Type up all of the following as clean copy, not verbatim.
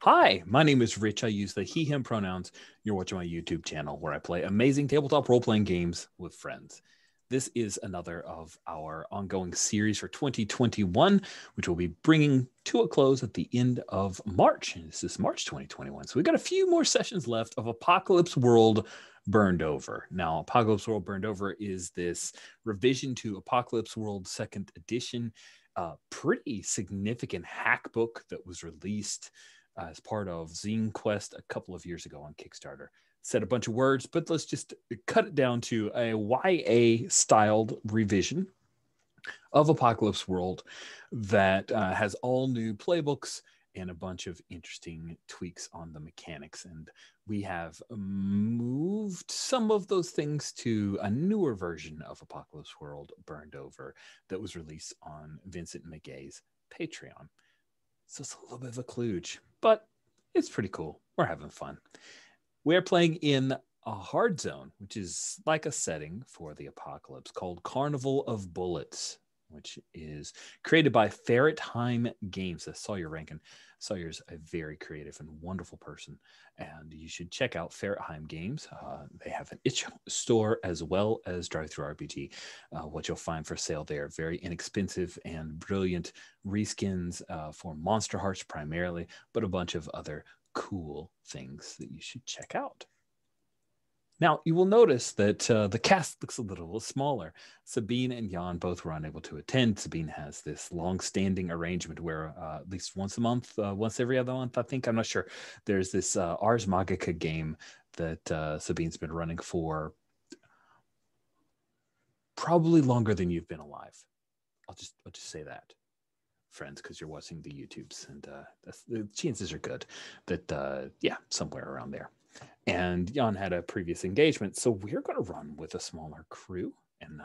Hi, my name is Rich. I use the he, him pronouns. You're watching my YouTube channel where I play amazing tabletop role-playing games with friends. This is another of our ongoing series for 2021, which we'll be bringing to a close at the end of March. And this is March 2021. So we've got a few more sessions left of Apocalypse World Burned Over. Now, Apocalypse World Burned Over is this revision to Apocalypse World 2nd Edition, pretty significant hack book that was released as part of Zine Quest a couple of years ago on Kickstarter. Said a bunch of words, but let's just cut it down to a YA-styled revision of Apocalypse World that has all new playbooks and a bunch of interesting tweaks on the mechanics. And we have moved some of those things to a newer version of Apocalypse World Burned Over that was released on Vincent McGay's Patreon. So it's a little bit of a kludge, but it's pretty cool. We're having fun. We're playing in a hard zone, which is like a setting for the apocalypse, called Carnival of Bullets, which is created by Ferretheim Games. That's Sawyer Rankin. Sawyer's a very creative and wonderful person, and you should check out Ferretheim Games. They have an itch store as well as Drive-Thru RPG. What you'll find for sale there, very inexpensive and brilliant reskins for Monster Hearts primarily, but a bunch of other cool things that you should check out. Now, you will notice that the cast looks a little smaller. Sabine and Jan both were unable to attend. Sabine has this long-standing arrangement where at least once a month, once every other month, I think, I'm not sure, there's this Ars Magica game that Sabine's been running for probably longer than you've been alive. I'll just say that, friends, because you're watching the YouTubes, and the chances are good that, yeah, somewhere around there. And Jan had a previous engagement, so we're going to run with a smaller crew, and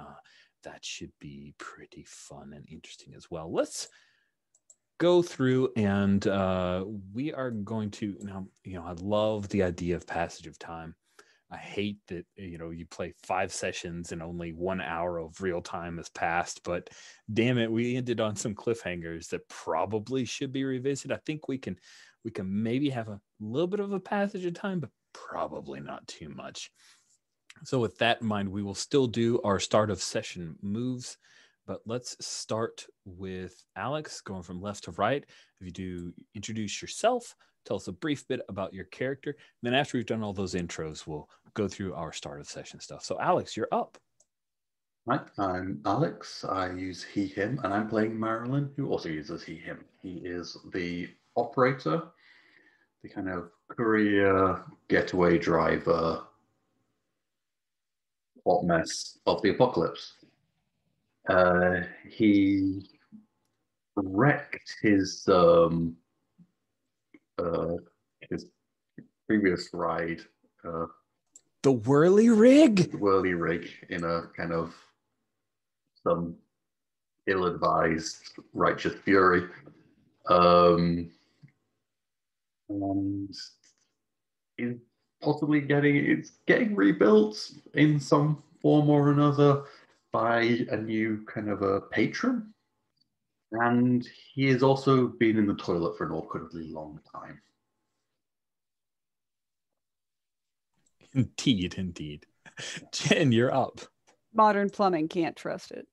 that should be pretty fun and interesting as well. Let's go through, and we are going to, I love the idea of passage of time. I hate that, you play 5 sessions and only 1 hour of real time has passed, but damn it, we ended on some cliffhangers that probably should be revisited. I think we can maybe have a little bit of a passage of time, but probably not too much. So with that in mind, we will still do our start of session moves, but let's start with Alex, going from left to right. If you do introduce yourself, tell us a brief bit about your character. And then after we've done all those intros, we'll go through our start of session stuff. So Alex, you're up. Hi, I'm Alex. I use he, him, and I'm playing Marilyn, who also uses he, him. He is the operator, the kind of courier, getaway driver, hot mess of the apocalypse. He wrecked his previous ride, the whirly rig in a kind of some ill-advised righteous fury, and is possibly getting rebuilt in some form or another by a new kind of a patron. And he has also been in the toilet for an awkwardly long time. Indeed. Jen, you're up. Modern plumbing, can't trust it.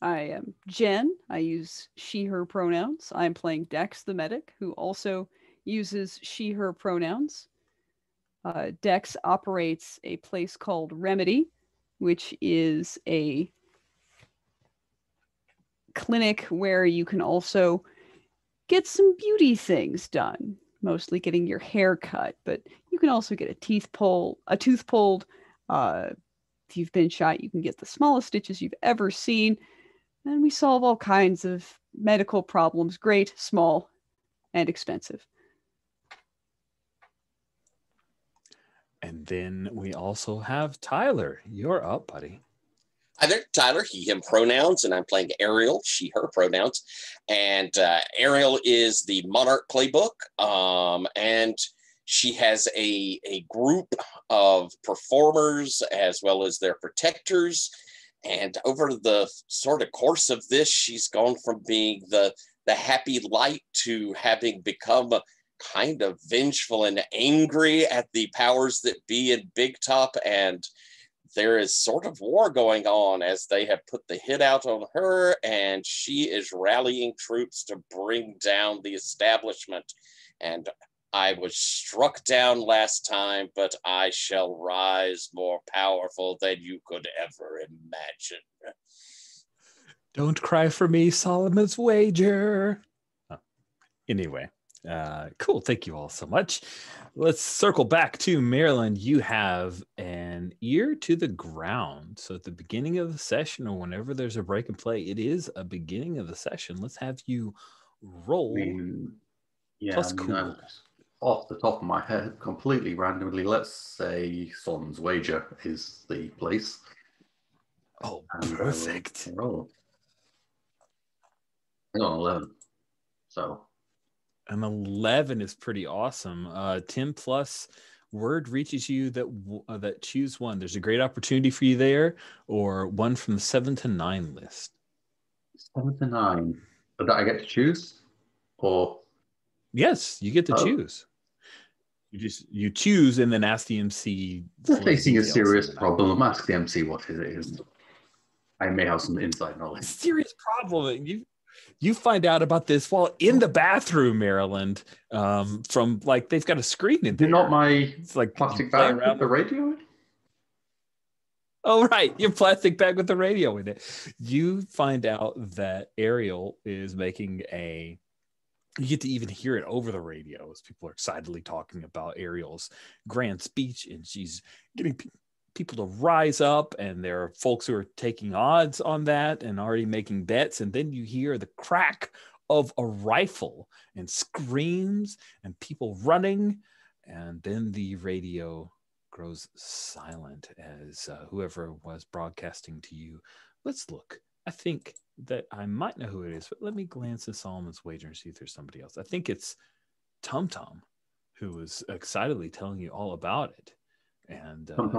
I am Jen. I use she, her pronouns. I'm playing Dex the medic, who also uses she, her pronouns. Dex operates a place called Remedy, which is a clinic where you can also get some beauty things done, mostly getting your hair cut, but you can also get a tooth pulled. If you've been shot, you can get the smallest stitches you've ever seen. And we solve all kinds of medical problems, great, small, and expensive. And then we also have Tyler. You're up, buddy. Hi there, Tyler, he, him pronouns, and I'm playing Ariel, she, her pronouns. And Ariel is the Monarch playbook, and she has a group of performers as well as their protectors. And over the sort of course of this, she's gone from being the the happy light to having become kind of vengeful and angry at the powers that be in Big Top, and there is sort of war going on as they have put the hit out on her, and she is rallying troops to bring down the establishment. And I was struck down last time, but I shall rise more powerful than you could ever imagine. Don't cry for me, Solomon's wager. Anyway, cool. Thank you all so much. Let's circle back to Maryland. You have an ear to the ground. So at the beginning of the session, or whenever there's a break and play, it is a beginning of the session. Let's have you roll. Cool. Off the top of my head, completely randomly, let's say Son's Wager is the place. Oh, perfect. Roll. I got an 11. So an 11 is pretty awesome. 10 plus word reaches you that choose one. There's a great opportunity for you there, or one from the 7 to 9 list. 7 to 9. That I get to choose? Or yes, you get to choose. You choose and then ask the MC. They're facing a serious problem. Ask the MC what it is. I may have some inside knowledge. Serious problem. You find out about this while in the bathroom, Maryland. From like they've got a screen in there. Not my it's like plastic bag with the radio. Oh, right. Your plastic bag with the radio in it. You find out that Ariel is making you get to even hear it over the radio as people are excitedly talking about Ariel's grand speech, and she's getting people to rise up, and there are folks who are taking odds on that and already making bets. And then you hear the crack of a rifle and screams and people running, and then the radio grows silent as whoever was broadcasting to you. Let's look. I think that I might know who it is, but let me glance at Solomon's Wager and see if there's somebody else. I think it's Tum Tum, who was excitedly telling you all about it. And Tum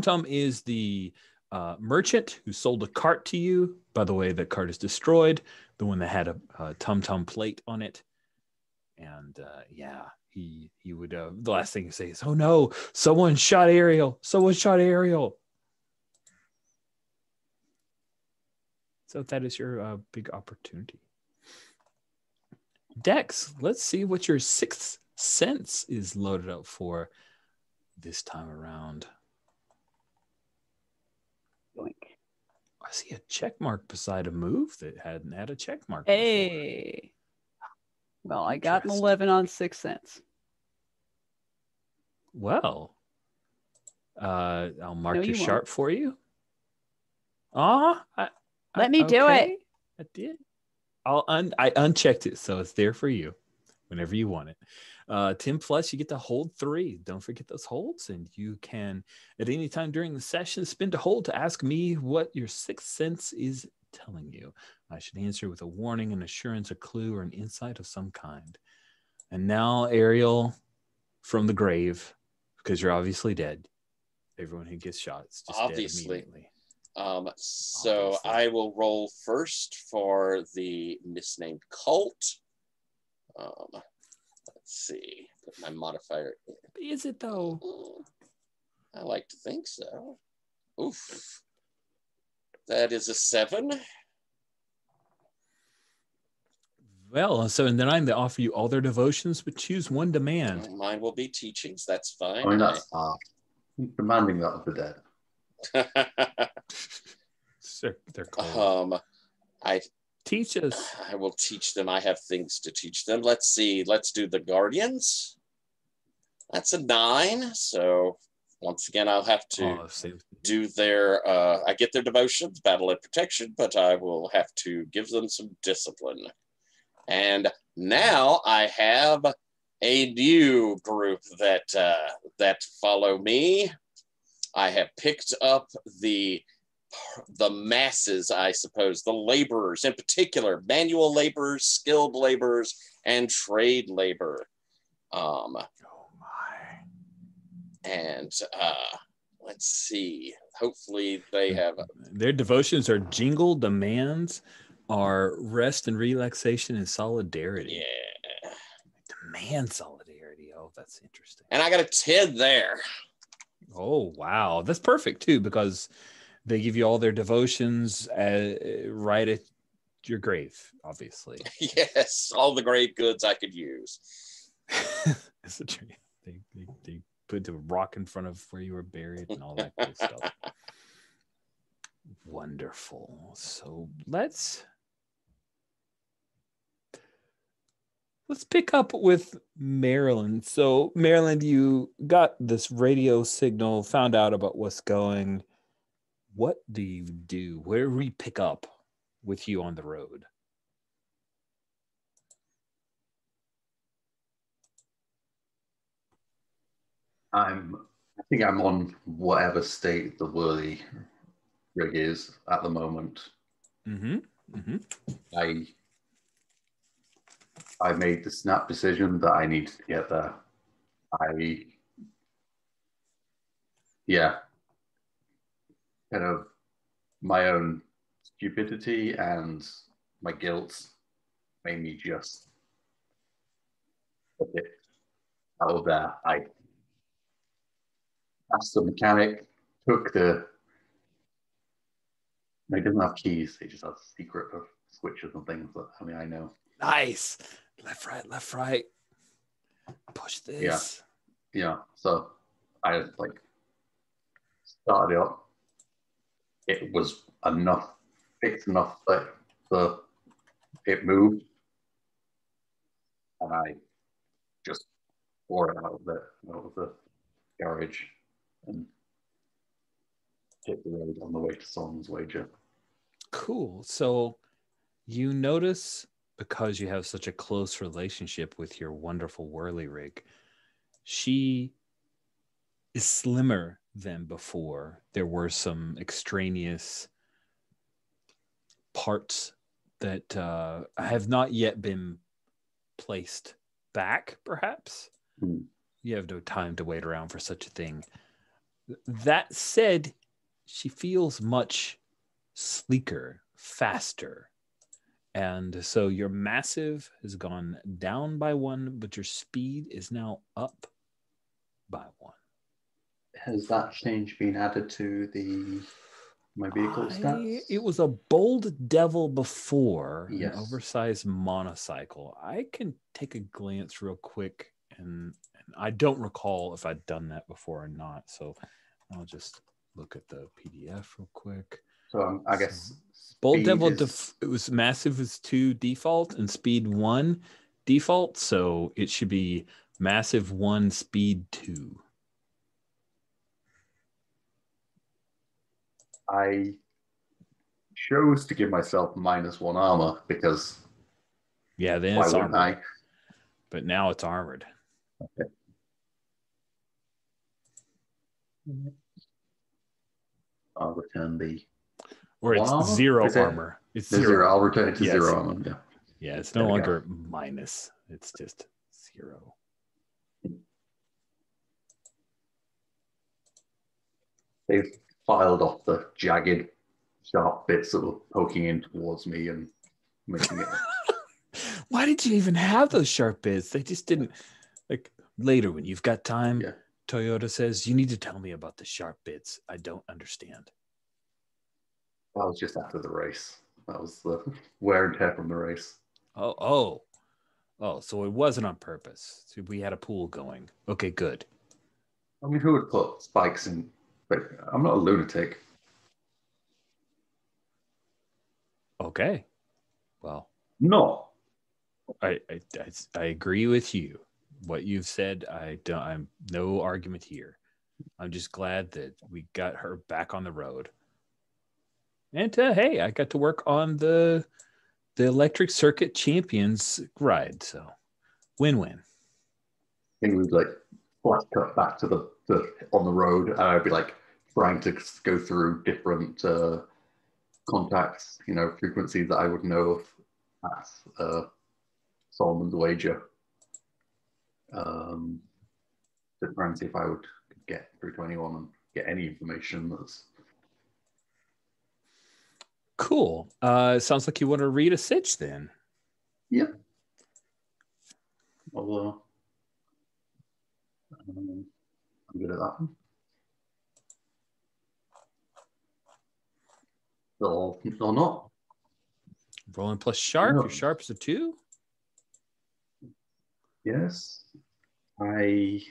Tum is the merchant who sold a cart to you. By the way, that cart is destroyed. The one that had a Tum Tum plate on it. And he would the last thing he say is, "Oh no, someone shot Ariel! Someone shot Ariel!" So that is your big opportunity. Dex, let's see what your 6th sense is loaded up for this time around. Yoink. I see a check mark beside a move that hadn't had a check mark. Hey. Well, I got an 11 on 6th sense. Well, I'll mark your sharp for you. Let me do it. I did. I unchecked it, so it's there for you whenever you want it. 10 plus, you get to hold 3. Don't forget those holds, and you can at any time during the session spend a hold to ask me what your 6th sense is telling you. I should answer with a warning, an assurance, a clue, or an insight of some kind. And now, Ariel, from the grave, because you're obviously dead. Everyone who gets shot is just dead immediately. So I will roll first for the misnamed cult. Let's see. Put my modifier in. Is it though? I like to think so. Oof. That is a 7. Well, so and then I'm to offer you all their devotions, but choose one demand. Mine will be teachings. That's fine. I mean, that's demanding that of the dead. They're cold. I teach us. I will teach them. I have things to teach them. Let's see. Let's do the Guardians. That's a 9. So once again, I'll have to do their. I get their devotions, battle and protection, but I will have to give them some discipline. And now I have a new group that follow me. I have picked up the masses, I suppose, the laborers, in particular, manual laborers, skilled laborers, and trade labor. Oh my! And let's see. Hopefully, they have their devotions are jingle demands, are rest and relaxation and solidarity. Yeah. Demand solidarity. Oh, that's interesting. And I got a 10 there. Oh, wow. That's perfect, too, because they give you all their devotions right at your grave, obviously. Yes, all the grave goods I could use. It's a tree. They put the rock in front of where you were buried and all that good stuff. Wonderful. So let's pick up with Maryland. So Maryland, you got this radio signal, found out about what's going. What do you do? Where do we pick up with you on the road? I think I'm on whatever state the whirly rig is at the moment. Mm-hmm. Mm-hmm. I made the snap decision that I need to get there. Kind of my own stupidity and my guilt made me just put it out there. I asked the mechanic, took the. They didn't have keys. They just had secret of switches and things. That, I mean, I know. Nice. Left, right. Push this. Yeah. So I like started it up. It was fixed enough that it moved, and I just tore it out of the garage and hit the road on the way to Solomon's Wager. Cool. So you notice, because you have such a close relationship with your wonderful whirly rig, she is slimmer than before. There were some extraneous parts that have not yet been placed back, perhaps. You have no time to wait around for such a thing. That said, she feels much sleeker, faster. And so your massive has gone down by 1, but your speed is now up by 1. Has that change been added to my vehicle stats? It was a bold devil before, yes. An oversized monocycle. I can take a glance real quick, and I don't recall if I'd done that before or not. So I'll just look at the PDF real quick. So I guess bold devil it was massive is 2 default and speed 1 default. So it should be massive 1, speed 2. I chose to give myself -1 armor because then it's armored. But now it's armored. Okay. I'll return the. Or it's armor? 0 armor. It's 0. I'll return it to 0 armor. Yeah. Yeah, it's no longer minus. It's just 0. They've filed off the jagged, sharp bits that were poking in towards me and making it. Why did you even have those sharp bits? They just didn't. Like later when you've got time, Toyota says, you need to tell me about the sharp bits. I don't understand. That was just after the race. That was the wear and tear from the race. Oh, so it wasn't on purpose. So we had a pool going. Okay, good. I mean, who would put spikes in? But I'm not a lunatic. Okay. Well. No. I agree with you. What you've said, I'm no argument here. I'm just glad that we got her back on the road. And hey, I got to work on the Electric Circuit Champions ride, so win-win. I think we'd like flash cut back to the on the road, and I'd be like trying to go through different contacts, frequencies that I would know of at Solomon's Wager. To try and see if I would get through to anyone and get any information that's. Cool. Sounds like you want to read a sitch then. Yeah. Well, I'm good at that one. Or not. Rolling plus sharp. No. Your sharp is a 2. Yes. And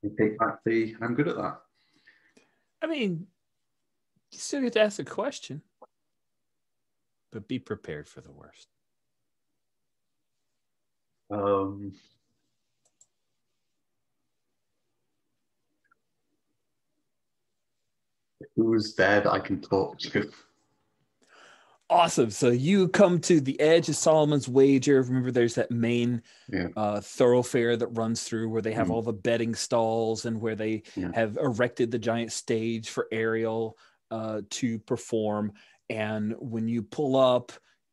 I take back the I'm good at that. I mean, you still get to ask a question, but be prepared for the worst. Who's there that I can talk to? Awesome. So you come to the edge of Solomon's Wager. Remember, there's that main thoroughfare that runs through where they have all the betting stalls and where they have erected the giant stage for Ariel to perform. And when you pull up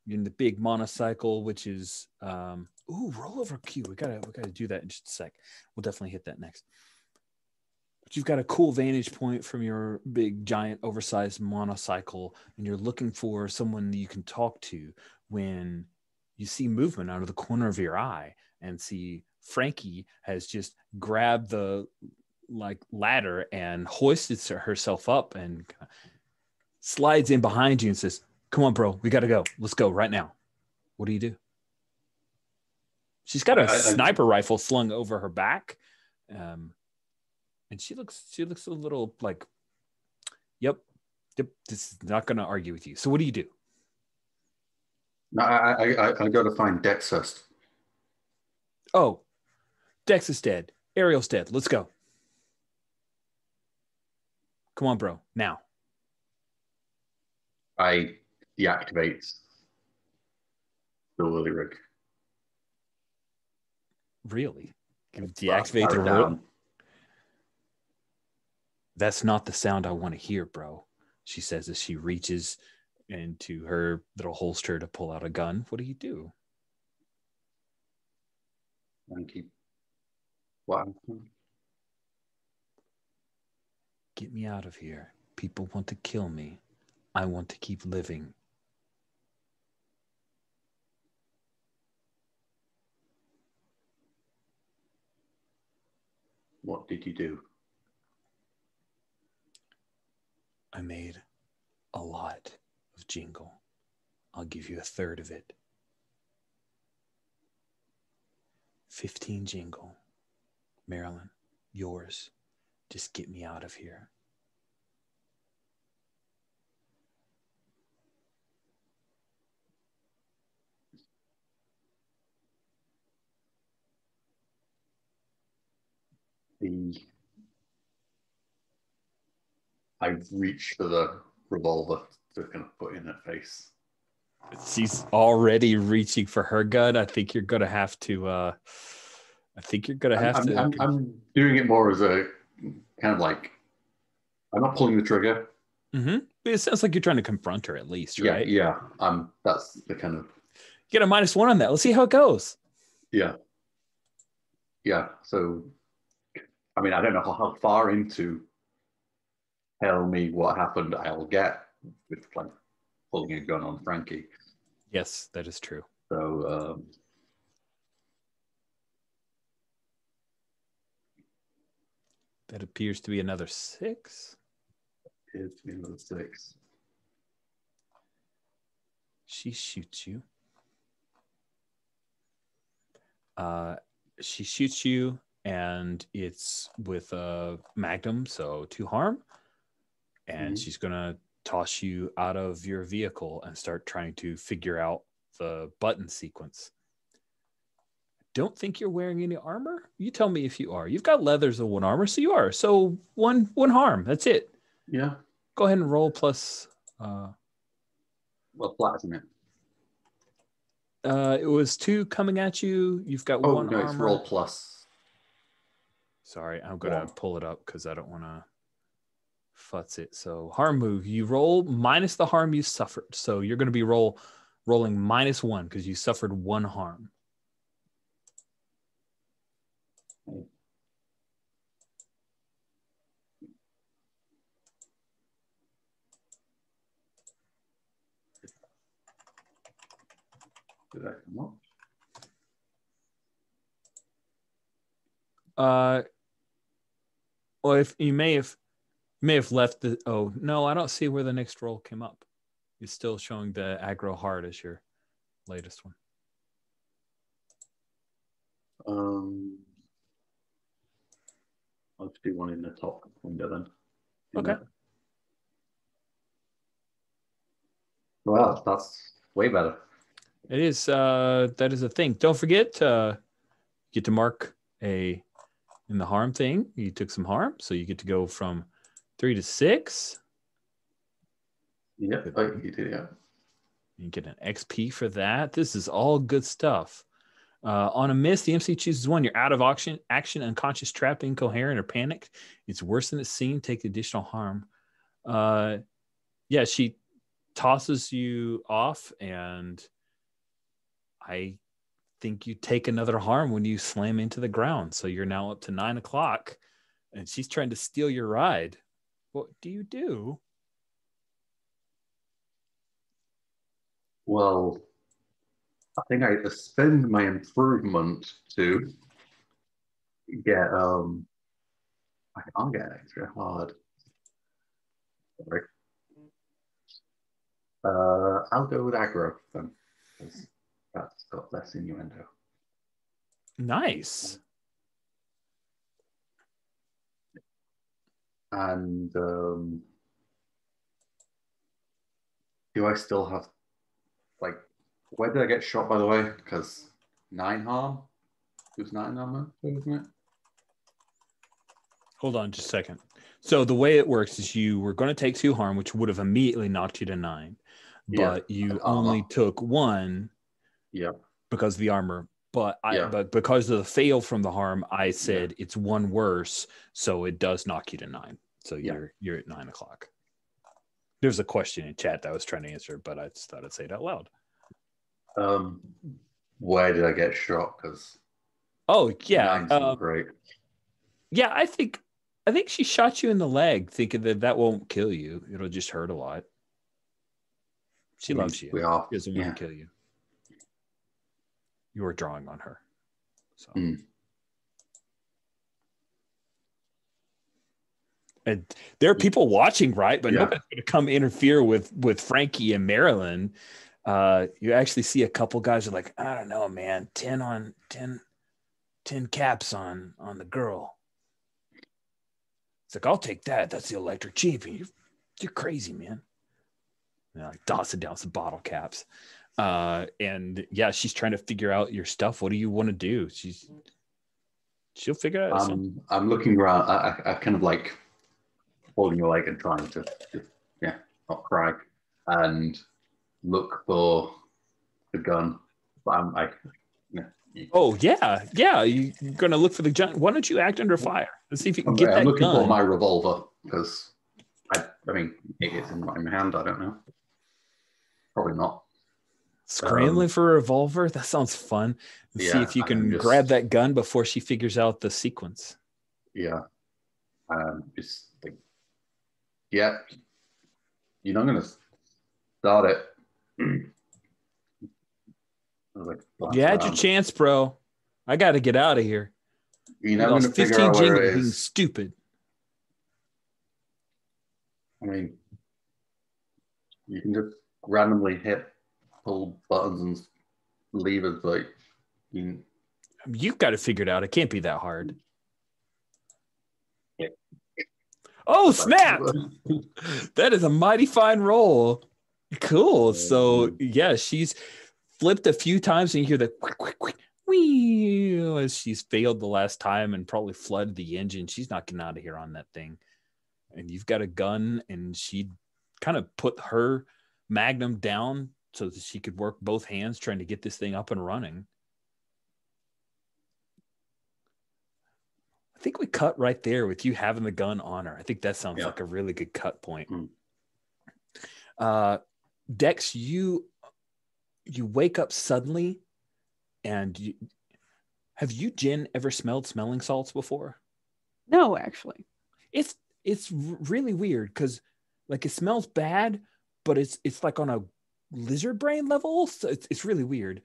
in the big monocycle, which is roll over Q. We gotta do that in just a sec. We'll definitely hit that next. But you've got a cool vantage point from your big, giant, oversized monocycle, and you're looking for someone that you can talk to when you see movement out of the corner of your eye and see Frankie has just grabbed the ladder and hoisted herself up and slides in behind you and says, "Come on, bro, we got to go. Let's go right now." What do you do? She's got a sniper rifle slung over her back. And she looks a little like, yep, this is not going to argue with you. So what do you do? No, I got to find Dex first. Oh, Dex is dead. Ariel's dead. Let's go. Come on, bro. Now. I deactivate the Lily rig. Really? Deactivate the room? That's not the sound I want to hear, bro, she says as she reaches into her little holster to pull out a gun. What do you do? And keep what happened? Get me out of here. People want to kill me. I want to keep living. What did you do? I made a lot of jingle. I'll give you a third of it. 15 jingle. Marilyn, yours. Just get me out of here. I reach for the revolver to kind of put in her face. She's already reaching for her gun. I think you're gonna have to. I'm doing it more as a kind of like I'm not pulling the trigger. Mm-hmm. But it sounds like you're trying to confront her at least, right? Yeah. That's the kind of. You get a -1 on that. Let's see how it goes. Yeah. So, I mean, I don't know how far into tell me what happened I'll get with like pulling a gun on Frankie. Yes, that is true. So that appears to be another 6. It's another 6. She shoots you. She shoots you, and it's with a magnum, so 2 harm. And she's gonna toss you out of your vehicle and start trying to figure out the button sequence. Don't think you're wearing any armor. You tell me if you are. You've got leathers of 1 armor, so you are. So one harm. That's it. Yeah. Go ahead and roll plus. Well, flat, isn't it? It was 2 coming at you. You've got 1 armor. It's roll plus. Sorry, I'm gonna pull it up because I don't want to futz it. So harm move, you roll minus the harm you suffered. So you're going to be rolling -1 because you suffered 1 harm. did I come up? Well, if you may have left the. Oh no, I don't see where the next roll came up. It's still showing the aggro hard as your latest one. I'll just do one in the top window then. Okay. Well, that's way better. It is. That is a thing. Don't forget, get to mark in the harm thing. You took some harm, so you get to go from 3 to 6. Yeah, you did, yeah. You get an XP for that. This is all good stuff. On a miss, the MC chooses one. You're out of action, unconscious, trapped, incoherent, or panicked. It's worse than it seemed. Take additional harm. Yeah, she tosses you off, and I think you take another harm when you slam into the ground. So you're now up to 9 o'clock, and she's trying to steal your ride. What do you do? Well, I think I spend my improvement to get I can't get extra hard. Sorry. I'll go with aggro then, because that's got less innuendo. Nice. And do I still have, like, where did I get shot, by the way? Because 9 harm? It was 9 harm, wasn't it? Hold on just a second. So the way it works is you were going to take 2 harm, which would have immediately knocked you to 9. But you only took 1 because of the armor. But but because of the fail from the harm, I said it's 1 worse, so it does knock you to 9. So you're at 9 o'clock. There's a question in chat that I was trying to answer, but I just thought I'd say it out loud. Where did I get shot? Because great. Yeah, I think she shot you in the leg, thinking that won't kill you. It'll just hurt a lot. She loves you. She doesn't want to kill you. You were drawing on her. So. And there are people watching, right? But nobody's going to come interfere with Frankie and Marilyn. You actually see a couple guys are like, I don't know, man, 10 caps on the girl. It's like, I'll take that. That's the electric cheap. You're crazy, man. And like tossing down some bottle caps. And yeah, she's trying to figure out your stuff. What do you want to do? She'll figure it out. I'm looking around. I kind of like holding your leg and trying to not cry and look for the gun. But I'm like, oh yeah. You're gonna look for the gun. Why don't you act under fire? Let's see if you can get that gun. I'm looking for my revolver because I mean it's in my hand. I don't know. Probably not. Scrambling for a revolver? That sounds fun. Let's see if you can grab that gun before she figures out the sequence. Yeah. Just like, you're not gonna start it. You had your chance, bro. I got to get out of here. You're not going to figure out where it is. Being stupid. I mean, you can just randomly pull buttons and levers, but you've got to figure it out. It can't be that hard. Oh, snap! That is a mighty fine roll. Cool. So yeah, she's flipped a few times and you hear the quick, quick, quick, wee, as she's failed the last time and probably flooded the engine. She's not getting out of here on that thing. And you've got a gun, and she kind of put her Magnum down so that she could work both hands trying to get this thing up and running. I think we cut right there with you having the gun on her. I think that sounds like a really good cut point. Dex, you wake up suddenly, and have you, Jen, ever smelled smelling salts before? No, actually. It's really weird because like it smells bad, but it's like on a lizard brain level. So it's really weird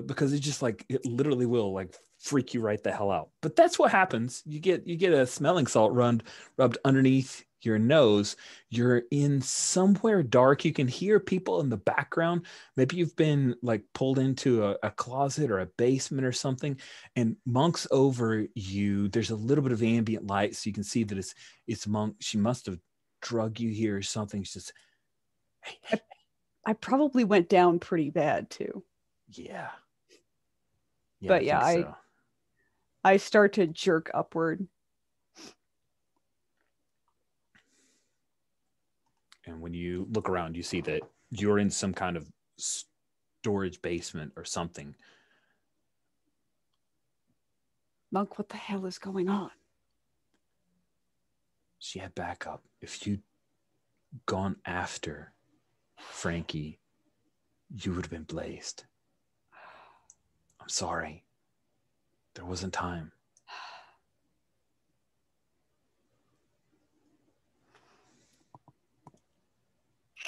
because it's just like it literally will like freak you right the hell out. But that's what happens. You get a smelling salt rubbed underneath your nose. You're in somewhere dark. You can hear people in the background. Maybe you've been like pulled into a closet or a basement or something. And Monk's over you. There's a little bit of ambient light, so you can see that it's Monk. She must have drug you here or something. She's just, hey. I probably went down pretty bad too. Yeah. But I think so. I start to jerk upward. And when you look around, you see that you're in some kind of storage basement or something. Monk, what the hell is going on? She had backup. If you'd gone after Frankie, you would have been blazed. I'm sorry. There wasn't time.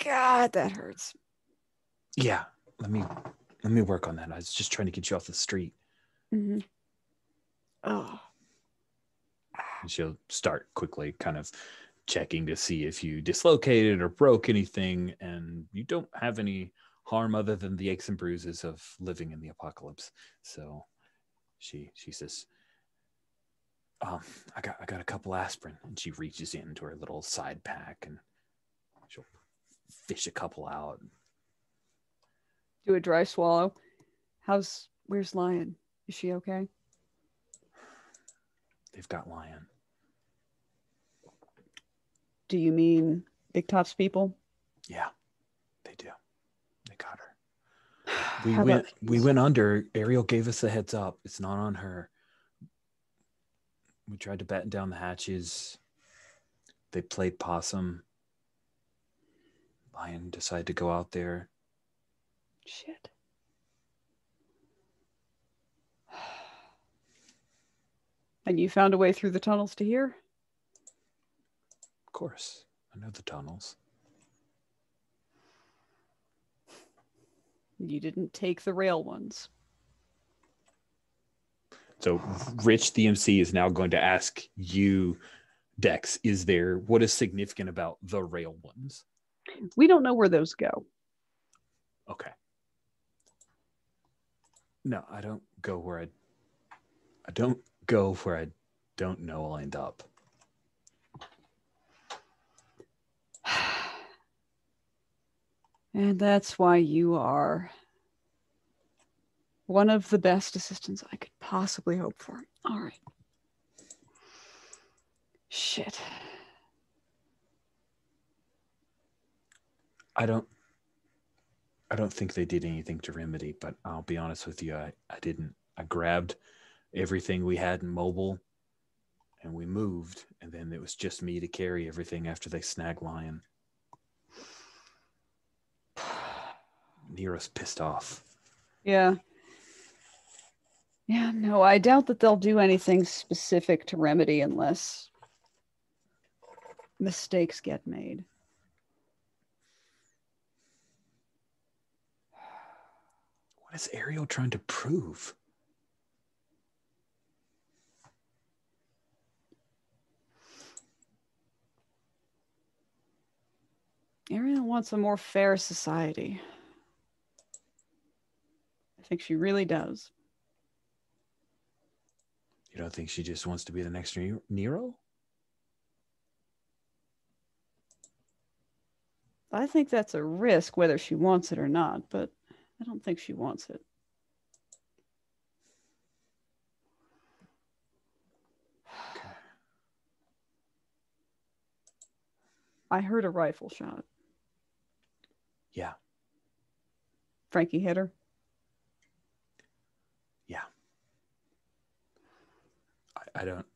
God, that hurts. Yeah, let me work on that. I was just trying to get you off the street. Mm-hmm. Oh. And she'll start quickly kind of checking to see if you dislocated or broke anything, and you don't have any harm other than the aches and bruises of living in the apocalypse. So she says, I got a couple aspirin, and she reaches into her little side pack and she'll fish a couple out. Do a dry swallow. Where's Lion? Is she okay? They've got Lion. Do you mean Big Top's people? Yeah, they do. They got her. We went under. Ariel gave us a heads up. It's not on her. We tried to batten down the hatches. They played possum. Lion decided to go out there. Shit. And you found a way through the tunnels to here? Of course. I know the tunnels. You didn't take the rail ones. So Rich, the MC, is now going to ask you, Dex, what is significant about the rail ones? We don't know where those go. Okay. No, I don't go where I don't know I'll end up. And that's why you are one of the best assistants I could possibly hope for. All right. Shit. I don't think they did anything to remedy, but I'll be honest with you, I didn't. I grabbed everything we had in mobile and we moved, and then it was just me to carry everything after they snagged Lion. Nero's pissed off. Yeah. Yeah, no, I doubt that they'll do anything specific to remedy unless mistakes get made. What is Ariel trying to prove? Ariel wants a more fair society. I think she really does. You don't think she just wants to be the next Nero? I think that's a risk whether she wants it or not, but I don't think she wants it. Okay. I heard a rifle shot. Yeah. Frankie hit her? Yeah. I don't.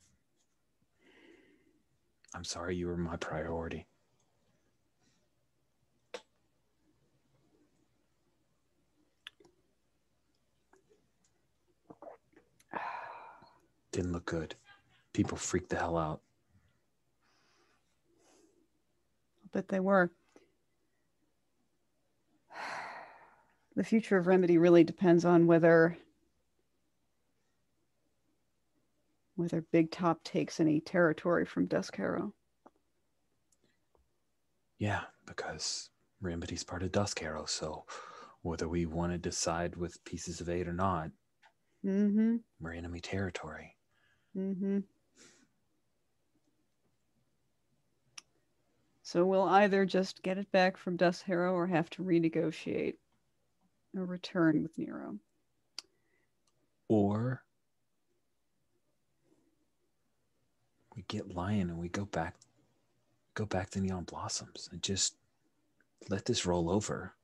I'm sorry, you were my priority. Didn't look good. People freaked the hell out. I bet they were. The future of Remedy really depends on whether Big Top takes any territory from Dusk Harrow. Yeah, because Remedy's part of Dusk Harrow, so whether we want to decide with Pieces of Eight or not, we're enemy territory. So we'll either just get it back from Dusk Harrow or have to renegotiate a return with Nero. Or we get Lion and we go back to Neon Blossoms and just let this roll over.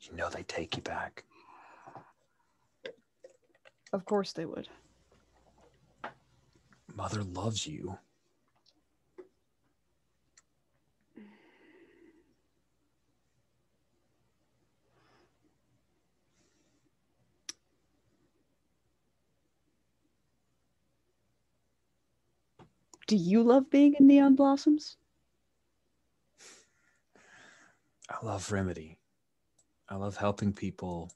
You know they take you back. Of course they would. Mother loves you. Do you love being in Neon Blossoms? I love Remedy. I love helping people.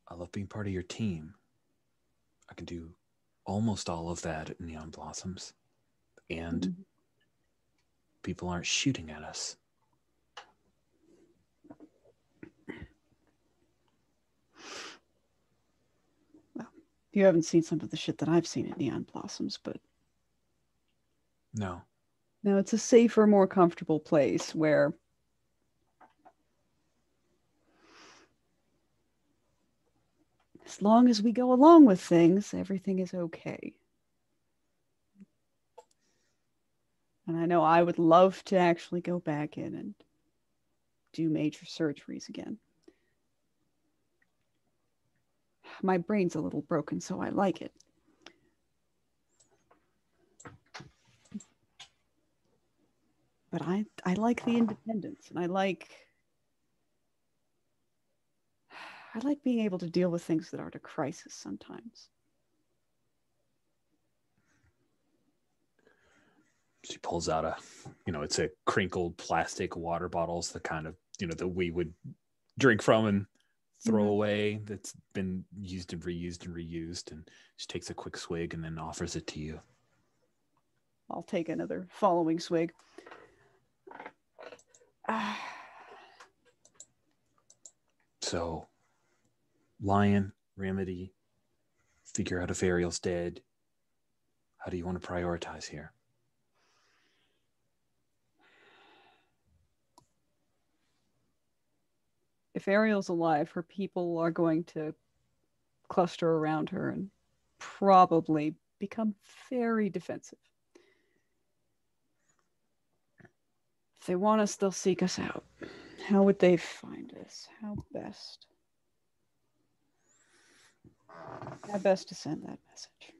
I love being part of your team. I can do almost all of that at Neon Blossoms. And people aren't shooting at us. Well, you haven't seen some of the shit that I've seen at Neon Blossoms, but... No. No, it's a safer, more comfortable place where... as long as we go along with things, everything is okay. And I know I would love to actually go back in and do major surgeries again. My brain's a little broken, so I like it. But I like the independence, and I like being able to deal with things that aren't a crisis sometimes. She pulls out it's a crinkled plastic water bottles, the kind of, that we would drink from and throw away, that's been used and reused. And she takes a quick swig and then offers it to you. I'll take another following swig. So, Lion, Remedy, figure out if Ariel's dead. How do you want to prioritize here? If Ariel's alive, her people are going to cluster around her and probably become very defensive. If they want us, they'll seek us out. How would they find us? How best to send that message?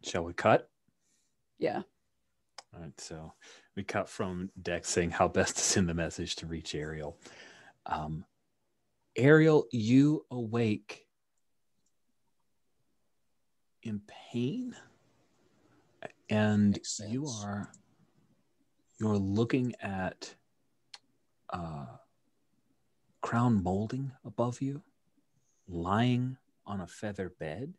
Shall we cut? Yeah. All right, so we cut from Dex saying how best to send the message to reach Ariel. Ariel, you awake in pain, and you're looking at crown molding above you, lying on a feather bed.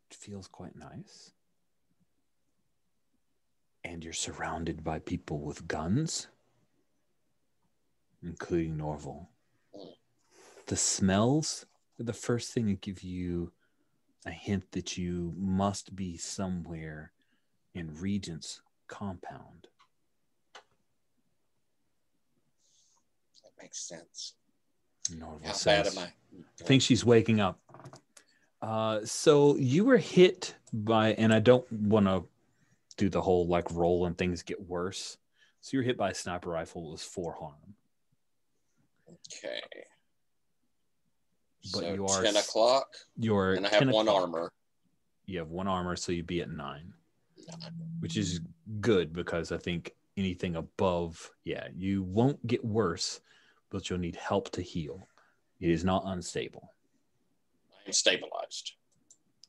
It feels quite nice. And you're surrounded by people with guns, including Norval. The smells are the first thing that give you a hint that you must be somewhere in Regent's compound. That makes sense. Norval How says, bad am I think she's waking up. So you were hit by, and I don't want to do the whole like roll and things get worse. So you were hit by a sniper rifle. It was 4 harm. Okay. But so you are 10 o'clock, You're and I have 10 one o'clock. armor. You have one armor, so you'd be at 9, which is good because I think anything above, you won't get worse, but you'll need help to heal. It is not unstable. I am stabilized.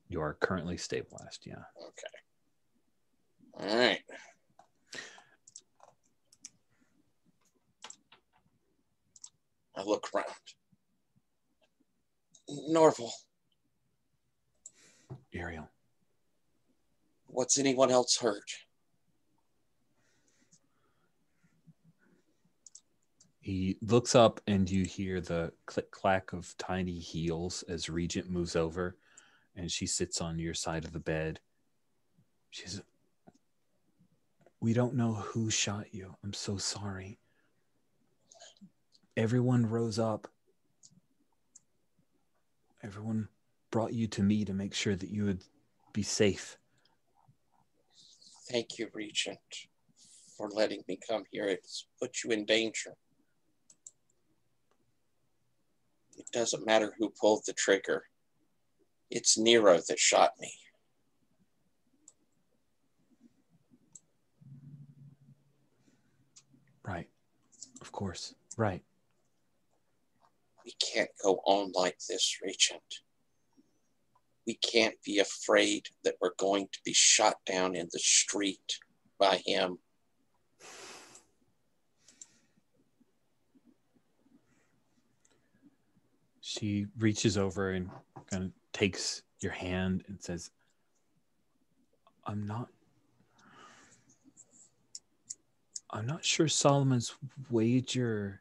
You are currently stabilized, yeah. Okay. All right. I look around. Norval. Ariel. What's anyone else heard? He looks up and you hear the click-clack of tiny heels as Regent moves over and she sits on your side of the bed. She says, "We don't know who shot you. I'm so sorry. Everyone rose up. Everyone brought you to me to make sure that you would be safe." Thank you, Regent, for letting me come here. It's put you in danger. It doesn't matter who pulled the trigger. It's Nero that shot me. Right. Of course. Right. We can't go on like this, Regent. We can't be afraid that we're going to be shot down in the street by him. She reaches over and kind of takes your hand and says, I'm not sure Solomon's wager.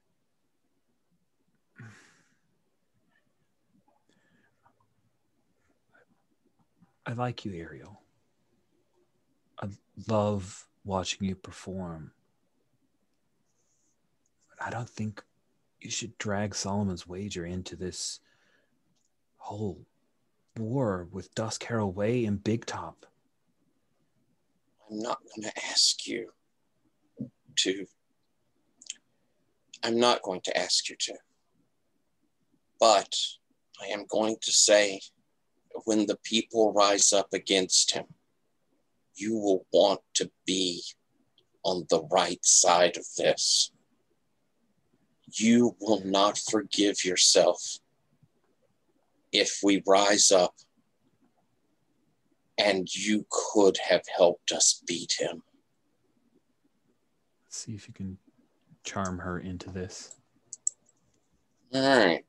I like you, Ariel. I love watching you perform. But I don't think you should drag Solomon's wager into this whole war with Dusk Harrow Way and Big Top. I'm not going to ask you to. I'm not going to ask you to. But I am going to say, when the people rise up against him, you will want to be on the right side of this. You will not forgive yourself if we rise up and you could have helped us beat him. Let's see if you can charm her into this. All right.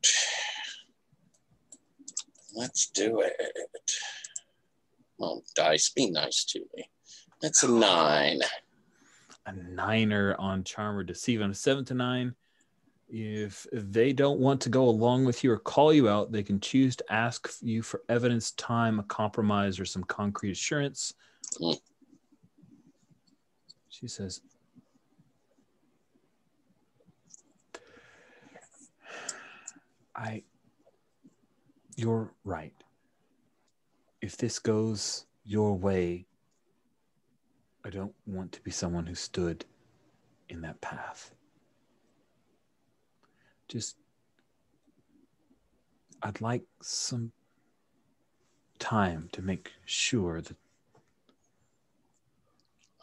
Let's do it. Oh, dice, be nice to me. That's a 9. A 9er on charm or deceive on a 7 to 9. If they don't want to go along with you or call you out, they can choose to ask you for evidence, time, a compromise, or some concrete assurance. She says, you're right. If this goes your way, I don't want to be someone who stood in that path. I'd like some time to make sure that.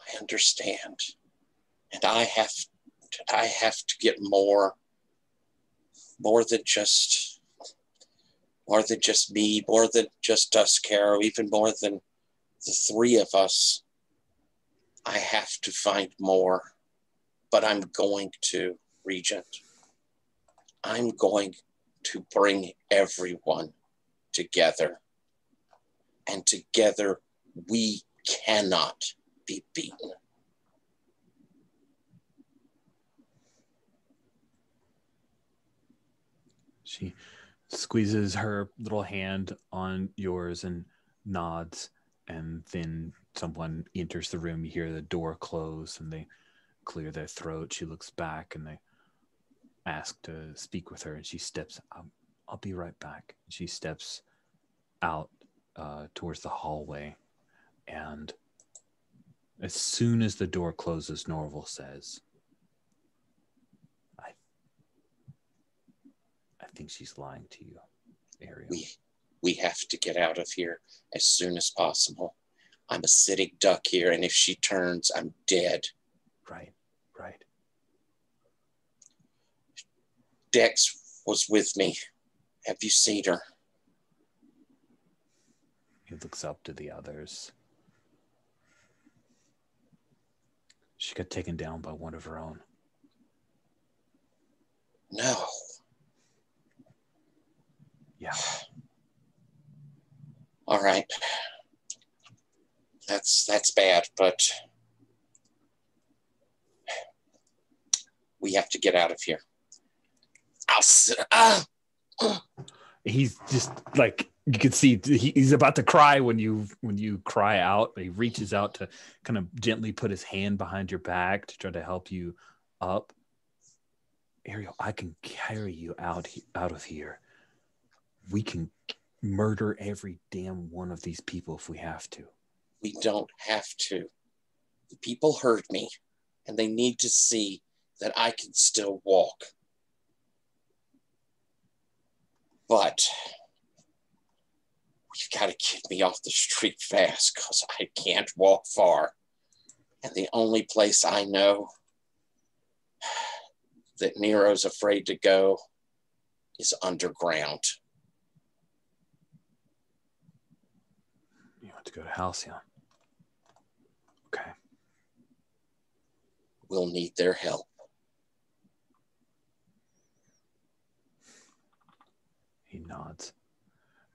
I understand. And I have to get more than just me, more than just Dusk Harrow, even more than the 3 of us. I have to find more, but I'm going to, Regent. I'm going to bring everyone together. And together we cannot be beaten. She squeezes her little hand on yours and nods, and then someone enters the room. You hear the door close and they clear their throat. She looks back and they ask to speak with her, and she steps out. I'll be right back. She steps out towards the hallway, and as soon as the door closes, Norval says, I think she's lying to you. Ariel. We have to get out of here as soon as possible. I'm a sitting duck here, and if she turns, I'm dead. Right. Dex was with me. Have you seen her? He looks up to the others. She got taken down by one of her own. No. Yeah. All right. That's bad, but we have to get out of here. He's just like, you can see he's about to cry when you cry out. He reaches out to kind of gently put his hand behind your back to try to help you up. Ariel, I can carry you out of here. We can murder every damn one of these people if we have to. We don't have to. The people heard me, and they need to see that I can still walk. But you gotta get me off the street fast, because I can't walk far. And the only place I know that Nero's afraid to go is underground. You want to go to Halcyon? Okay. We'll need their help. He nods.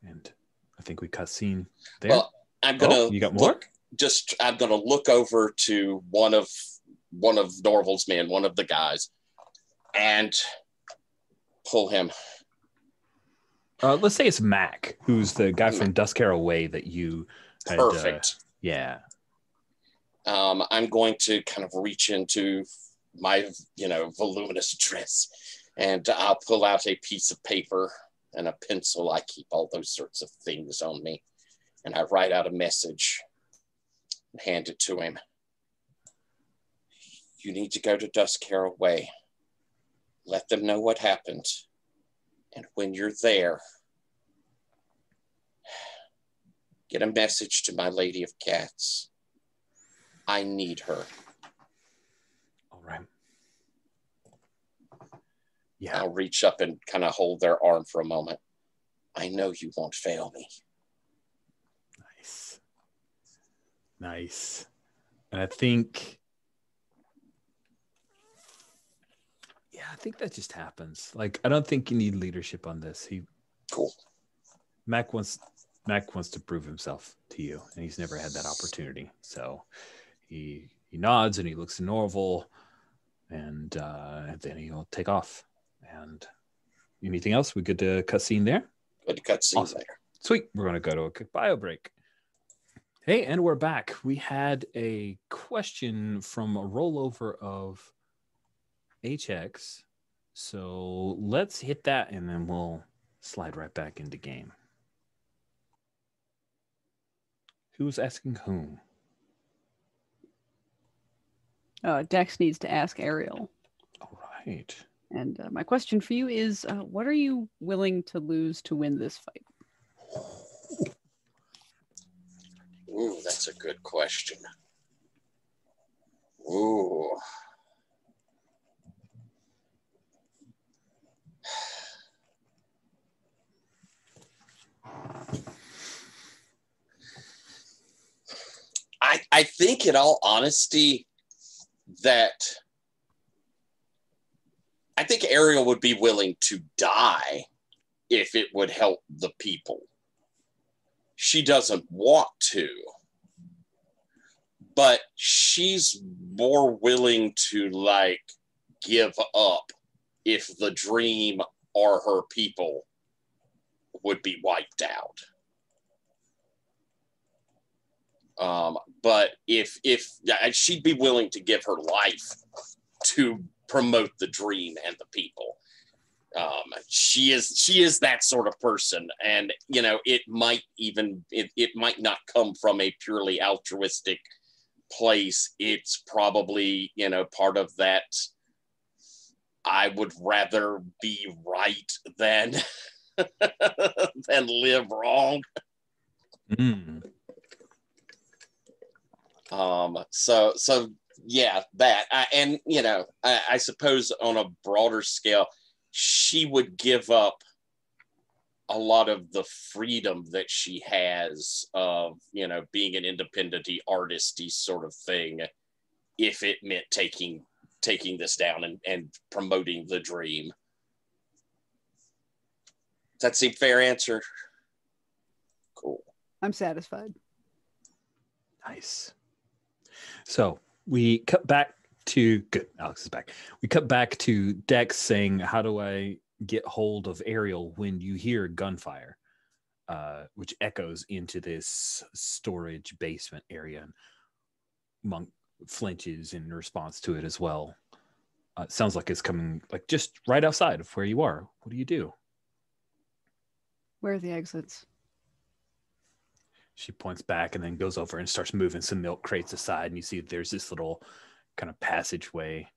And I think we cut scene there. Well, I'm gonna you got more? I'm gonna look over to one of Norval's men, one of the guys, and pull him. Let's say it's Mac, who's the guy from Duskara Way that you had. Perfect. Yeah. I'm going to kind of reach into my, voluminous dress, and I'll pull out a piece of paper and a pencil. I keep all those sorts of things on me. And I write out a message and hand it to him. You need to go to Duskara Way. Let them know what happened. And when you're there, get a message to my Lady of Cats. I need her. All right. Yeah. I'll reach up and kind of hold their arm for a moment. I know you won't fail me. Nice. And I think that just happens. Like, I don't think you need leadership on this. Cool. Mac wants to prove himself to you, and he's never had that opportunity. So he nods and he looks to Norval, and then he'll take off. And anything else? We good to cut scene there? Good to cut scene Awesome. there. Sweet. We're going to go to a quick bio break. Hey, and we're back. We had a question from a rollover of HX. So let's hit that, and then we'll slide right back into game. Who's asking whom? Dex needs to ask Ariel. All right. And my question for you is, what are you willing to lose to win this fight? Ooh, that's a good question. Ooh. I think, in all honesty, that I think Ariel would be willing to die if it would help the people. She doesn't want to, but she's more willing to give up if the dream or her people would be wiped out. But if she'd be willing to give her life to promote the dream and the people. She is that sort of person, and it might not come from a purely altruistic place. It's probably part of that. I would rather be right than than live wrong. Mm. So yeah, that, and you know, I suppose on a broader scale, she would give up a lot of the freedom that she has of, you know, being an independent-y, artisty sort of thing, if it meant taking this down and promoting the dream. Does that seem fair answer? Cool. I'm satisfied. Nice. So we cut back to good. Alex is back. We cut back to Dex saying, "How do I get hold of Ariel?" When you hear gunfire, which echoes into this storage basement area. And Monk flinches in response to it as well. Sounds like it's coming like just right outside of where you are. What do you do? Where are the exits? She points back and then goes over and starts moving some milk crates aside. And you see there's this little kind of passageway.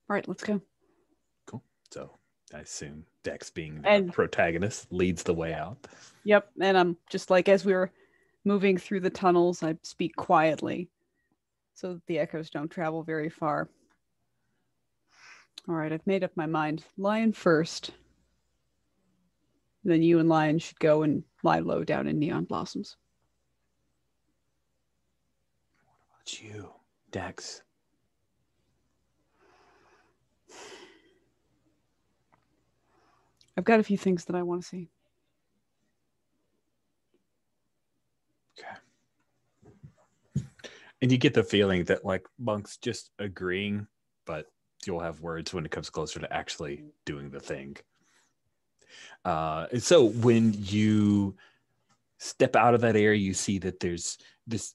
All right, let's go. Cool. So I assume Dex, being the protagonist, leads the way out. Yep. And I'm just like, as we were moving through the tunnels, I speak quietly so that the echoes don't travel very far. All right, I've made up my mind. Lion first. Then you and Lion should go and lie low down in Neon Blossoms. What about you, Dex? I've got a few things that I want to see. Okay. And you get the feeling that like Monk's just agreeing, but you'll have words when it comes closer to actually doing the thing. And so when you step out of that area, you see that there's this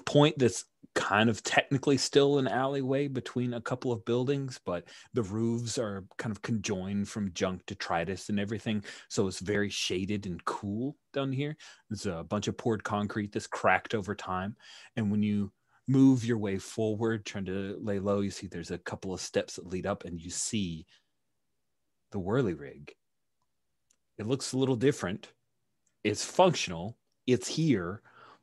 point that's kind of technically still an alleyway between a couple of buildings, but the roofs are kind of conjoined from junk detritus and everything. So it's very shaded and cool down here. There's a bunch of poured concrete that's cracked over time. And when you move your way forward, trying to lay low, you see there's a couple of steps that lead up and you see the whirly rig. It looks a little different. It's functional. It's here.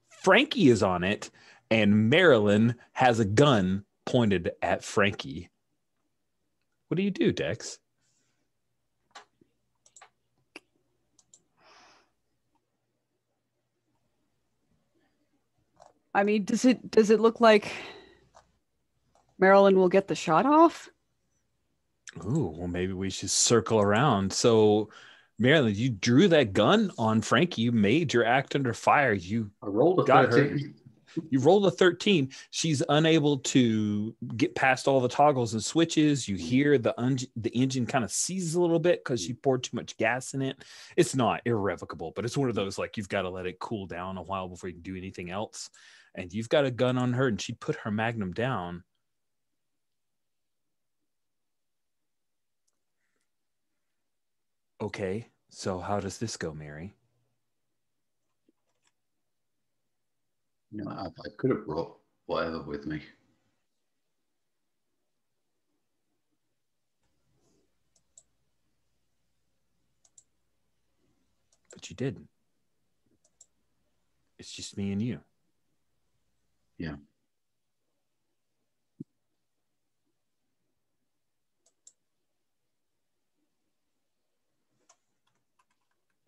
Frankie is on it, and Marilyn has a gun pointed at Frankie. What do you do, Dex? I mean, does it look like Marilyn will get the shot off? Ooh, well, maybe we should circle around. So, Marilyn, you drew that gun on Frankie. You made your act under fire. I rolled a got 13. her. You rolled a 13. She's unable to get past all the toggles and switches. You hear the engine kind of seizes a little bit because she poured too much gas in it. It's not irrevocable, but it's one of those like you've got to let it cool down a while before you can do anything else. And you've got a gun on her, and she put her magnum down. Okay, so how does this go, Mary? No, I could have brought whatever with me. But you didn't. It's just me and you. Yeah.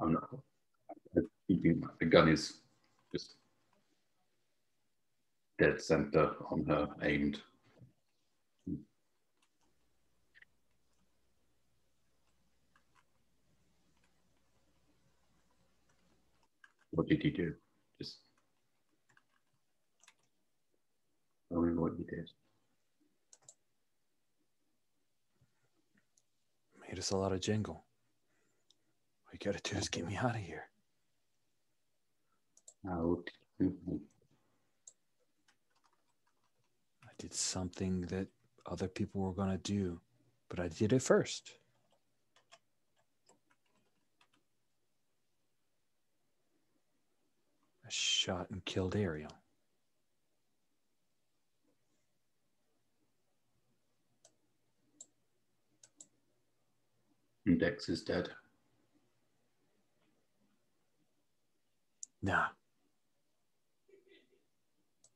I'm not keeping the gun is just dead center on her, aimed. What did you do? Just tell me what you did. Made us a lot of jingle. All you gotta do is get me out of here. Out. I did something that other people were gonna do, but I did it first. I shot and killed Ariel. And Dex is dead. Nah.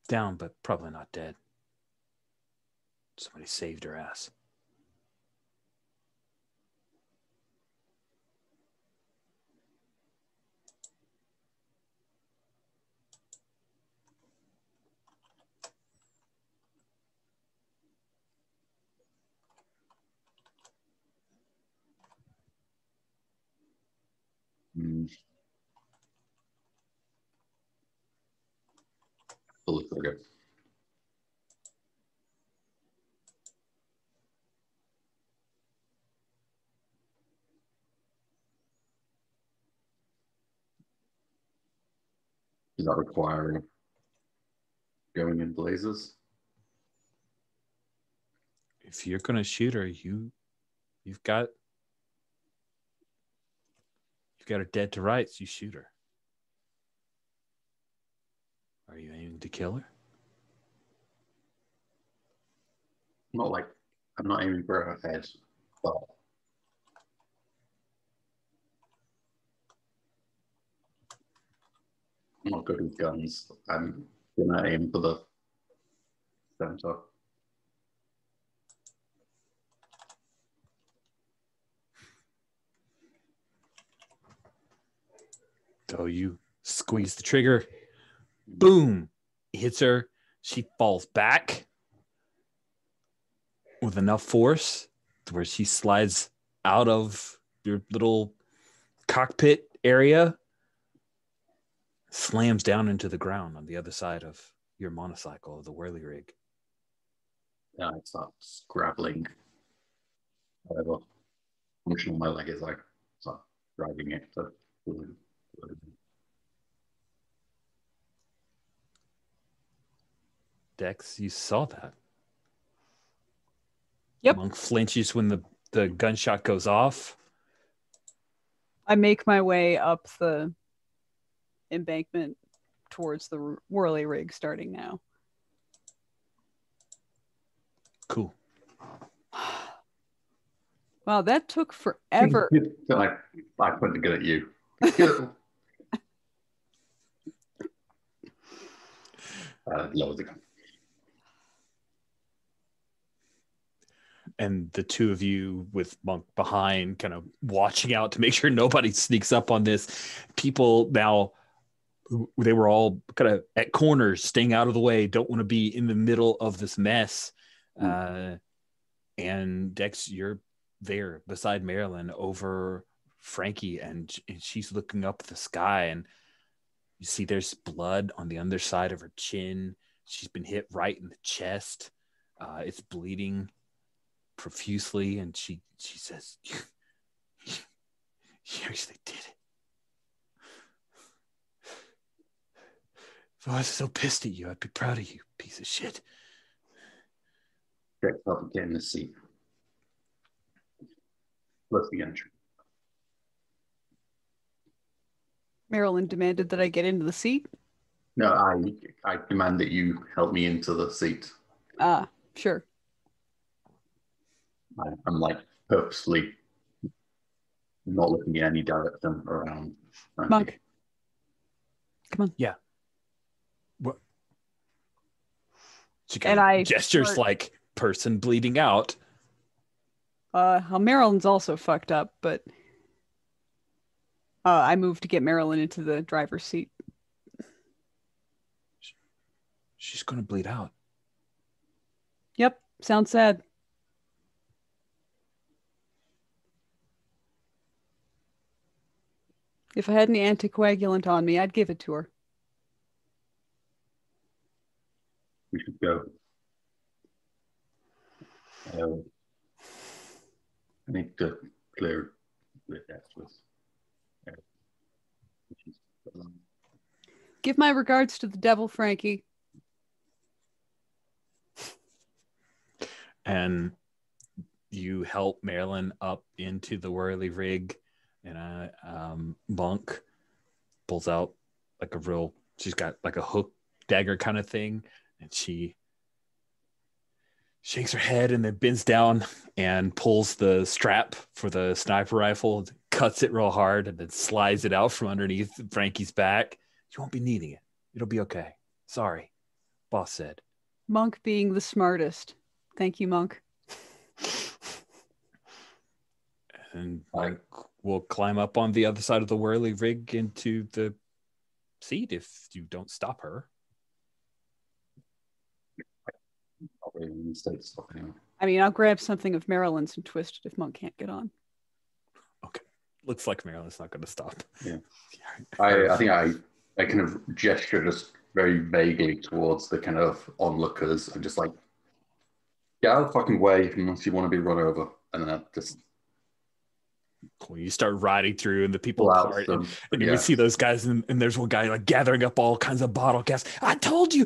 Down, but probably not dead. Somebody saved her ass. Pull the trigger. Does that require going in blazes? If you're gonna shoot her, you've got her dead to rights. You shoot her. Are you aiming to kill her? Not like I'm not aiming for her head, but I'm not good with guns. I'm gonna aim for the center. So you squeeze the trigger. Boom! Hits her. She falls back with enough force to where she slides out of your little cockpit area, slams down into the ground on the other side of your motorcycle, the whirly rig. Yeah, it starts grappling. However functional my leg is, like start driving it to Dex, you saw that. Yep. Monk flinches when the gunshot goes off. I make my way up the embankment towards the whirly rig starting now. Cool. Wow, that took forever. I pointed good at you. Lower the gun. And the two of you with Monk behind, kind of watching out to make sure nobody sneaks up on this. People now, they were all kind of at corners, staying out of the way, don't want to be in the middle of this mess. And Dex, you're there beside Marilyn over Frankie, and she's looking up at the sky, and you see there's blood on the underside of her chin. She's been hit right in the chest. It's bleeding profusely, and she says, you actually did it. If I was so pissed at you, I'd be proud of you, piece of shit. Dex help get in the seat. Let's the entry. Marilyn demanded that I get into the seat. No, I demand that you help me into the seat. Ah, sure. I'm like purposely not looking in any direction around. Monk. Come on. Yeah. What? She kind of gestures like person bleeding out. Marilyn's also fucked up, but I moved to get Marilyn into the driver's seat. She's going to bleed out. Yep, sounds sad. If I had any anticoagulant on me, I'd give it to her. We should go. I need to clear that with. Give my regards to the devil, Frankie. And you help Marilyn up into the whirly rig, and Monk pulls out like she's got like a hook dagger kind of thing, and she shakes her head and then bends down and pulls the strap for the sniper rifle, cuts it real hard, and then slides it out from underneath Frankie's back. You won't be needing it. It'll be okay. Sorry, boss said. Monk being the smartest. Thank you, Monk. And Monk will climb up on the other side of the whirly rig into the seat if you don't stop her. I mean, I'll grab something of Marilyn's and twist it if Monk can't get on. Okay. Looks like Marilyn's not going to stop. Yeah. I think I kind of gesture just very vaguely towards the kind of onlookers and just like, get out of the fucking way unless you want to be run over. And then I just... Cool. You start riding through and the people part and you see those guys and there's one guy like gathering up all kinds of bottle caps. I told you,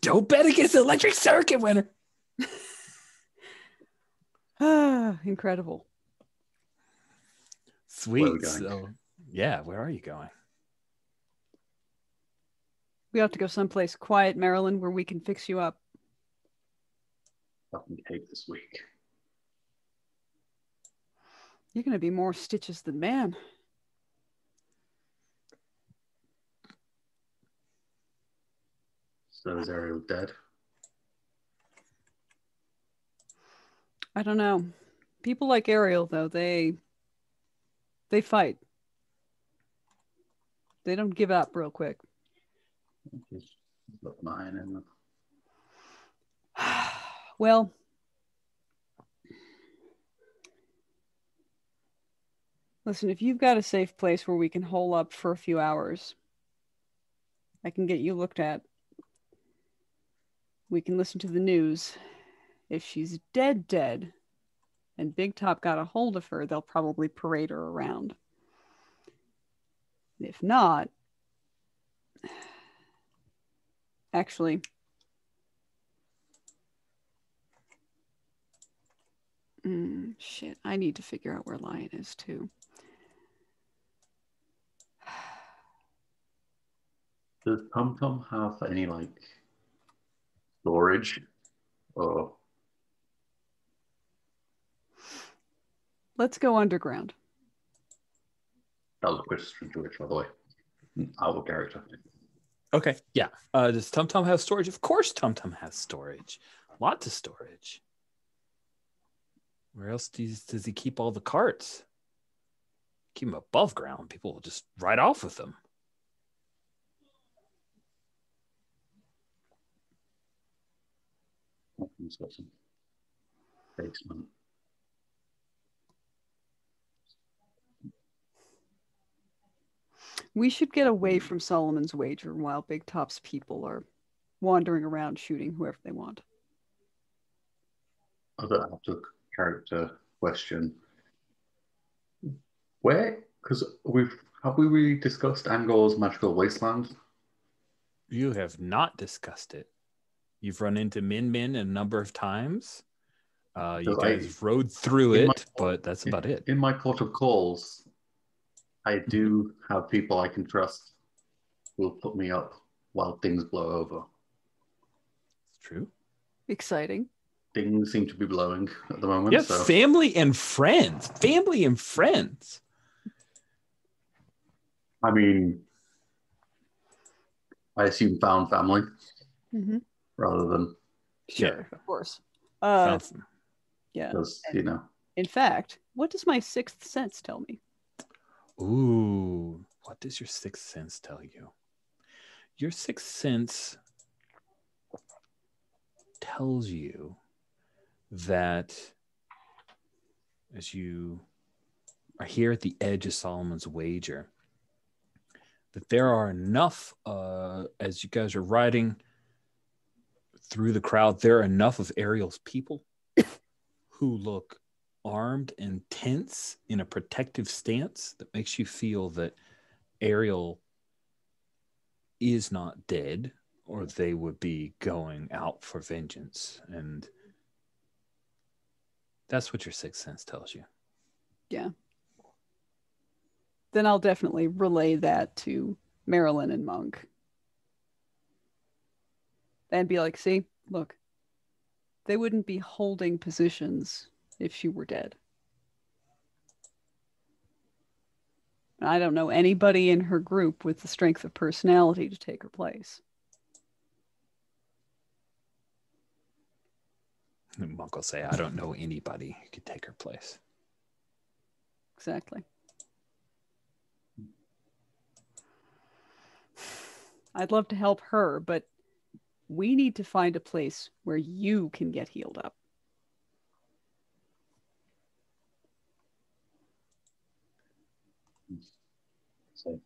don't bet against the electric circuit winner. Incredible. Sweet. So yeah, where are you going? We have to go someplace quiet, Marilyn, where we can fix you up. Fucking hate this week. You're going to be more stitches than man. So is Ariel dead? I don't know. People like Ariel, though, they fight. They don't give up real quick. Look mine and well, listen, if you've got a safe place where we can hole up for a few hours, I can get you looked at. We can listen to the news. If she's dead, and Big Top got a hold of her, they'll probably parade her around. If not, actually, shit, I need to figure out where Lion is too. Does Tum Tum have any like storage? Or let's go underground. that was a question to which, by the way, out of character. Okay, yeah. Does Tum Tum have storage? Of course, Tum Tum has storage. Lots of storage. Where else does he keep all the carts? Keep them above ground. People will just ride off with them. He's got some basement. We should get away from Solomon's Wager while Big Top's people are wandering around shooting whoever they want. Other character question. Where? Because have we really discussed Angor's Magical Wasteland? You have not discussed it. You've run into Min Min a number of times. You guys rode through it, but that's about it. In my court of calls, I do have people I can trust who will put me up while things blow over. It's true. Exciting. Things seem to be blowing at the moment. Yeah, so. family and friends. Family and friends. I mean, I assume found family rather than... Sure, of course. Found them. Yeah. Because, you know. In fact, what does my sixth sense tell me? Ooh, what does your sixth sense tell you? Your sixth sense tells you that as you are here at the edge of Solomon's Wager, that there are enough, as you guys are riding through the crowd, there are enough of Ariel's people who look armed and tense in a protective stance that makes you feel that Ariel is not dead, or they would be going out for vengeance. And that's what your sixth sense tells you. Yeah. Then I'll definitely relay that to Marilyn and Monk. And be like, see, look, they wouldn't be holding positions if she were dead. I don't know anybody in her group with the strength of personality to take her place. Monk will say, I don't know anybody who could take her place. Exactly. I'd love to help her, but we need to find a place where you can get healed up. So,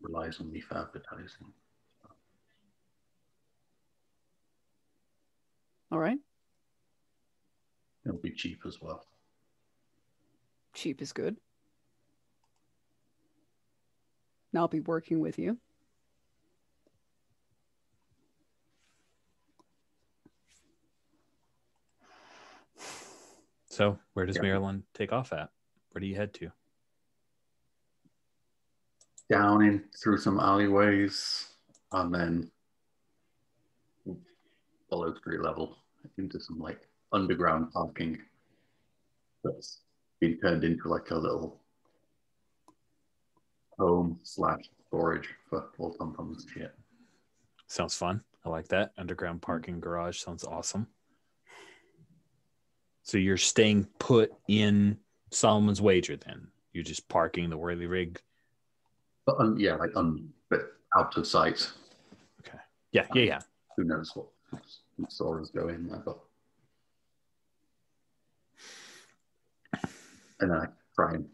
relies on me for advertising. All right. It'll be cheap as well. Cheap is good. And I'll be working with you. So where does Marilyn take off at? Where do you head to? Down in through some alleyways and then below street level into some like underground parking that's been turned into like a little home / storage for all Tom-Tom's shit. Sounds fun. I like that. Underground parking garage sounds awesome. So you're staying put in Solomon's Wager then? You're just parking the whirly rig? But but out of sight. Okay. Yeah. Who knows what stores go in there, but and then I try and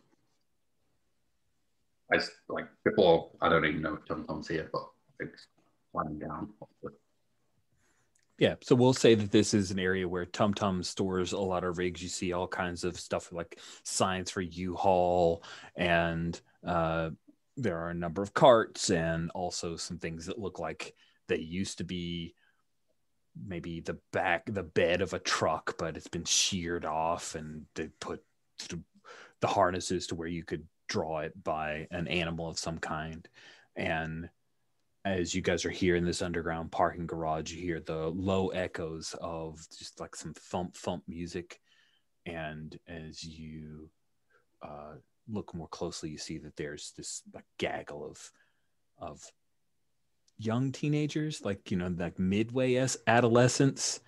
before I don't even know if Tom-Tom's here, but it's flying down. Yeah, so we'll say that this is an area where Tum stores a lot of rigs. You see all kinds of stuff like signs for U-Haul, and there are a number of carts and also some things that look like they used to be maybe the bed of a truck, but it's been sheared off, and they put the harnesses to where you could draw it by an animal of some kind. And as you guys are here in this underground parking garage, you hear the low echoes of just like some thump music. And as you look more closely, you see that there's this like gaggle of young teenagers, like, like midway adolescents.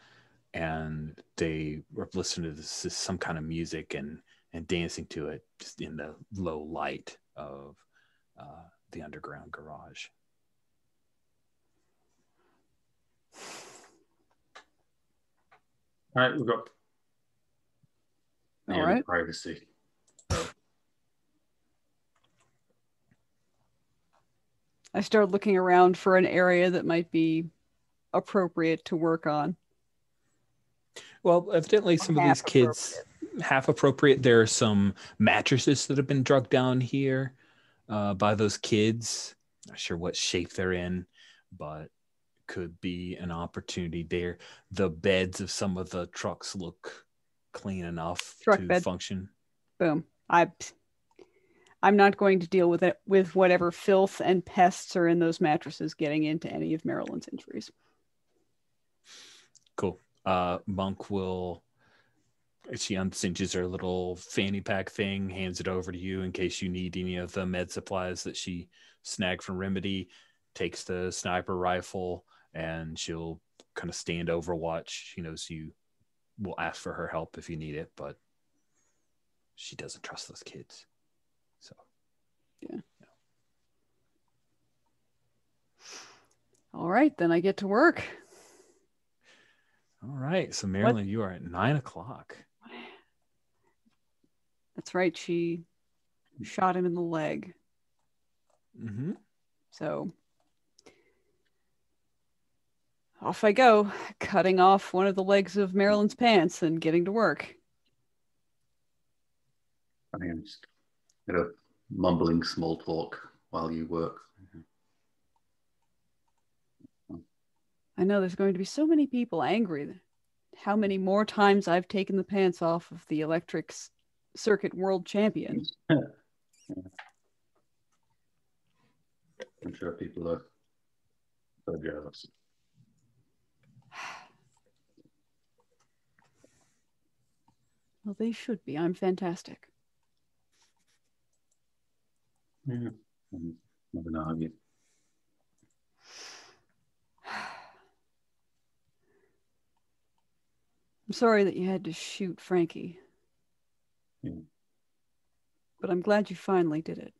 And they were listening to this some kind of music and dancing to it just in the low light of the underground garage. All right, we've got All right. privacy. I start looking around for an area that might be appropriate to work on. Well, evidently some of these kids, half appropriate. There are some mattresses that have been drugged down here by those kids. Not sure what shape they're in, but could be an opportunity there. The beds of some of the trucks look clean enough to function. Boom. I'm not going to deal with it with whatever filth and pests are in those mattresses getting into any of Marilyn's injuries. Cool. Monk will, she uncinches her little fanny pack thing, hands it over to you in case you need any of the med supplies that she snagged from Remedy, takes the sniper rifle, and she'll kind of stand overwatch. She knows you will ask for her help if you need it, but she doesn't trust those kids. So, yeah. All right, then I get to work. All right. So, Marilyn, you are at 9:00. That's right. She shot him in the leg. Mm-hmm. So off I go, cutting off one of the legs of Marilyn's pants and getting to work. I am just mumbling small talk while you work. I know there's going to be so many people angry. How many more times I've taken the pants off of the electric circuit world champion. I'm sure people are so jealous. Well, they should be. I'm fantastic. Yeah. I'm not gonna argue. I'm sorry that you had to shoot Frankie. Yeah. But I'm glad you finally did it.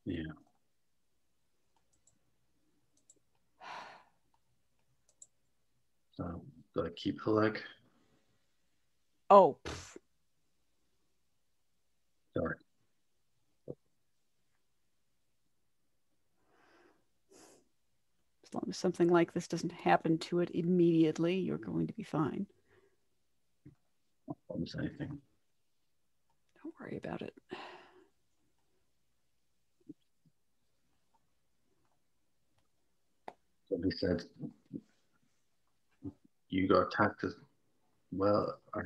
Yeah. So, do I keep the leg? Oh, Sorry. as long as something like this doesn't happen to it immediately, you're going to be fine. I'll promise anything. Don't worry about it. Somebody said you got attacked as well. I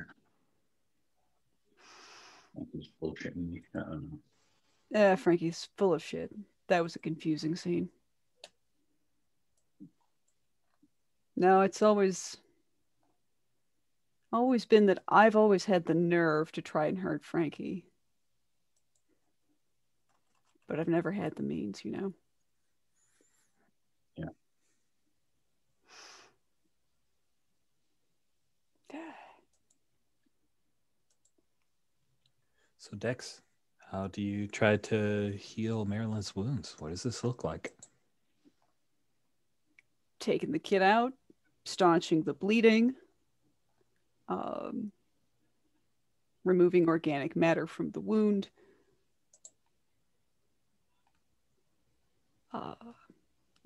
think it's bullshitting me. I don't know. Frankie's full of shit. That was a confusing scene. No, it's always been that I've always had the nerve to try and hurt Frankie. But I've never had the means, you know? Yeah. So Dex, how do you try to heal Marilyn's wounds? What does this look like? Taking the kid out, staunching the bleeding, removing organic matter from the wound,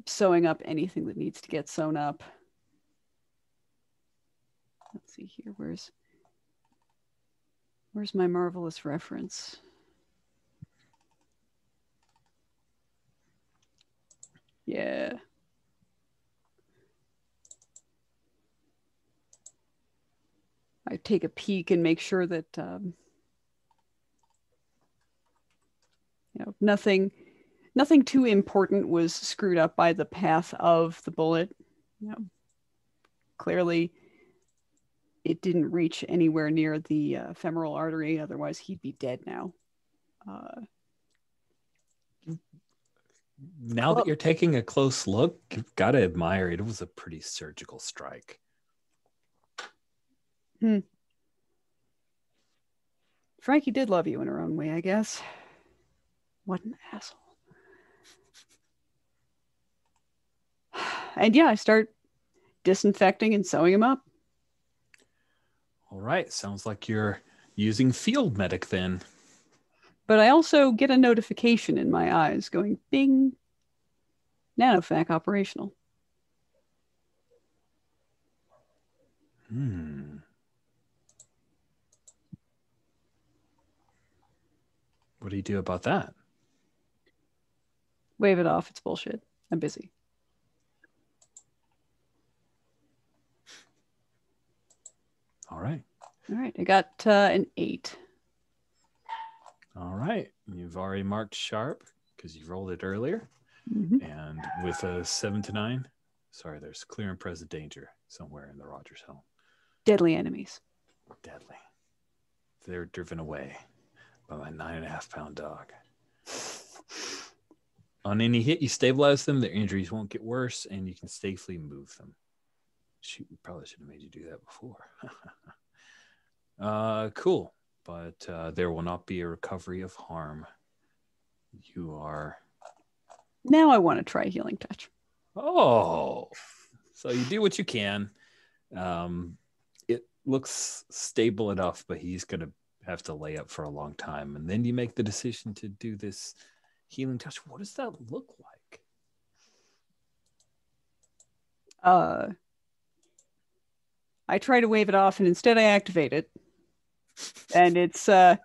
sewing up anything that needs to get sewn up. Let's see here. Where's my marvelous reference? Yeah. I take a peek and make sure that nothing too important was screwed up by the path of the bullet. Clearly it didn't reach anywhere near the femoral artery, otherwise he'd be dead now. Now that you're taking a close look, you've got to admire it. It was a pretty surgical strike. Frankie did love you in her own way, I guess. What an asshole. And yeah, I start disinfecting and sewing him up. All right. Sounds like you're using field medic then. But I also get a notification in my eyes going bing, nanofac operational. What do you do about that? Wave it off. It's bullshit. I'm busy. All right. I got an 8. All right. You've already marked sharp because you rolled it earlier. Mm-hmm. And with a 7 to 9, sorry, there's clear and present danger somewhere in the Rogers home. Deadly enemies. Deadly. They're driven away by my 9.5-pound dog. On any hit, you stabilize them. Their injuries won't get worse, and you can safely move them. Shoot, we probably should have made you do that before. Cool. But there will not be a recovery of harm. You are... Now I want to try Healing Touch. Oh, so you do what you can. It looks stable enough, but he's going to have to lay up for a long time. And then you make the decision to do this Healing Touch. What does that look like? I try to wave it off, and instead I activate it. And it's... Are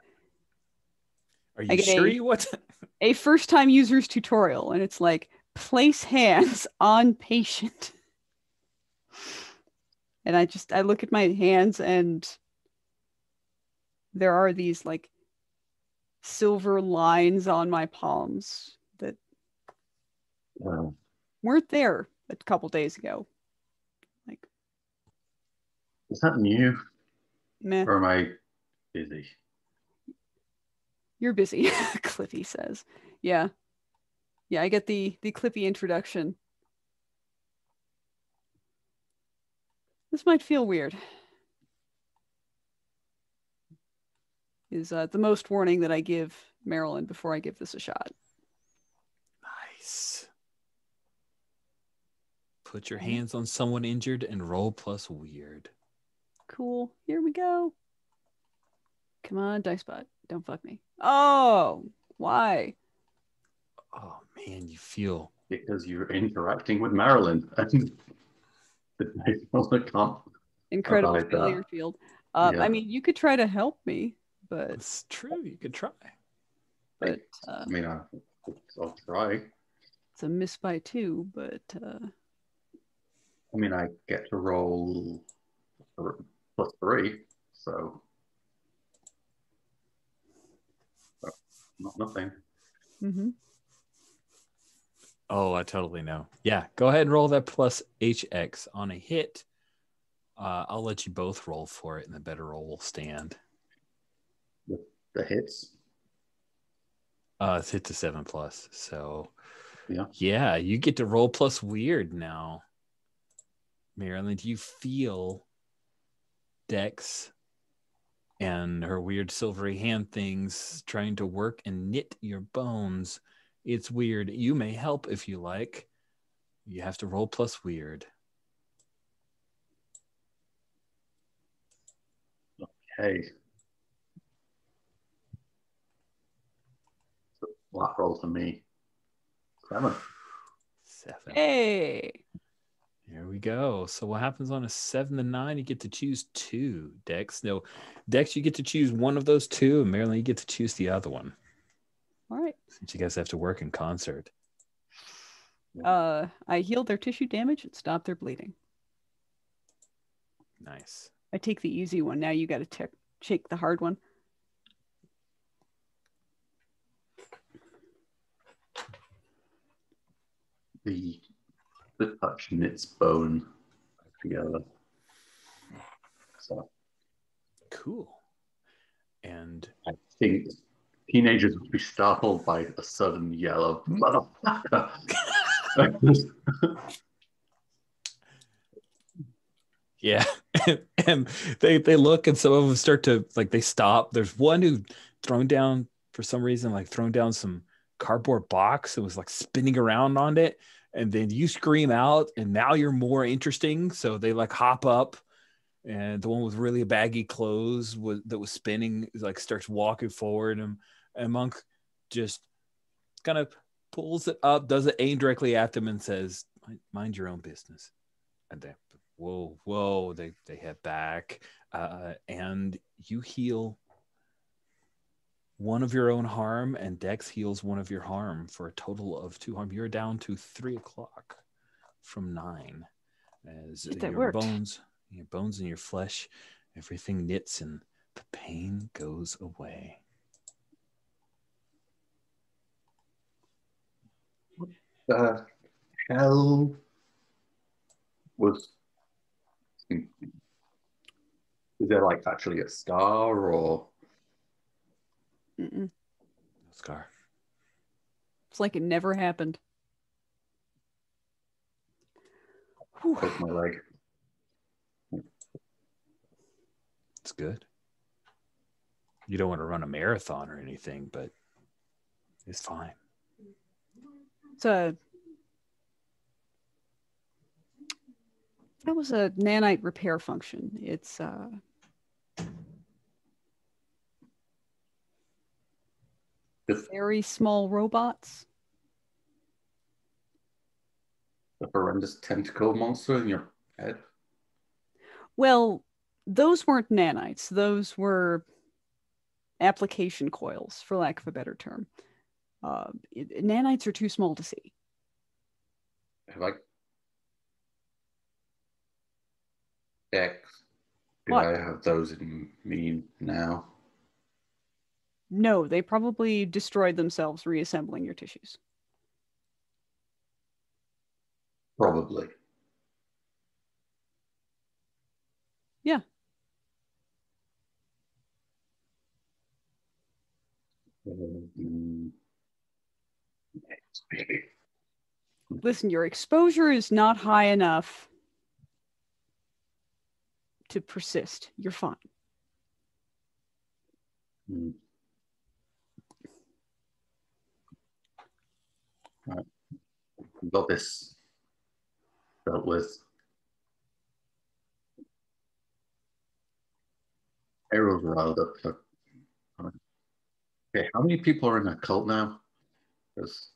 you sure you want to? A first-time user's tutorial, and it's like, place hands on patient. And I look at my hands, and there are these like silver lines on my palms that weren't there a couple days ago. Like, is that new? Meh. Or am I busy? You're busy, Clippy says. Yeah. Yeah, I get the Clippy introduction. This might feel weird. Is the most warning that I give Marilyn before I give this a shot. Nice. Put your hands on someone injured and roll plus weird. Cool. Here we go. Come on, Dicebot. Don't fuck me. Oh, why? Oh man, you feel Because you're interacting with Marilyn and the dice roller can't Incredible abide failure that. field. Yeah. I mean, you could try to help me, but it's true. You could try. but I mean, I'll try. it's a miss by 2. But I mean, I get to roll plus 3, so not nothing. mm-hmm. Oh, I totally know. Yeah, go ahead and roll that plus HX on a hit. I'll let you both roll for it, and the better roll will stand. The hits. It's hit to 7+. So Yeah, you get to roll plus weird now. Marilyn, do you feel Dex and her weird silvery hand things trying to work and knit your bones? It's weird. You may help if you like. You have to roll plus weird. Okay. So flat roll for me. 7. 7. Hey, Here we go. So what happens on a 7 to 9? You get to choose 2. Dex, no, Dex, you get to choose one of those 2, and Marilyn, you get to choose the other one. all right. Since you guys have to work in concert. I healed their tissue damage and stopped their bleeding. Nice. I take the easy one. Now you got to take the hard one. The touch knits bone together. So Cool. And I think teenagers would be startled by a sudden yell of motherfucker. yeah. and they look, and some of them start to, like, they stop. There's one who thrown down, for some reason, like thrown down some cardboard box and was like spinning around on it. And then you scream out, and now you're more interesting. So they like hop up, and the one with really baggy clothes that was spinning like starts walking forward, and Monk just kind of pulls it up, doesn't aim directly at them, and says, "Mind your own business." And they, whoa, they head back, and you heal one of your own harm, and Dex heals one of your harm for a total of 2 harm. You're down to 3 o'clock from 9, as your bones and your flesh, everything knits, and the pain goes away. Hell was. Is there like actually a scar or? Mm-mm. Scar. It's like it never happened. Broke my leg. It's good. You don't want to run a marathon or anything, but it's fine. That was a nanite repair function. It's very small robots. The horrendous tentacle monster in your head. Well, those weren't nanites. Those were application coils, for lack of a better term. Nanites are too small to see. Like X. Do What? I have those in me now? No, they probably destroyed themselves reassembling your tissues. Probably. Yeah. Listen, your exposure is not high enough to persist. You're fine. Right. We've got this dealt with. Arrow's riled up. Okay, how many people are in a cult now? Because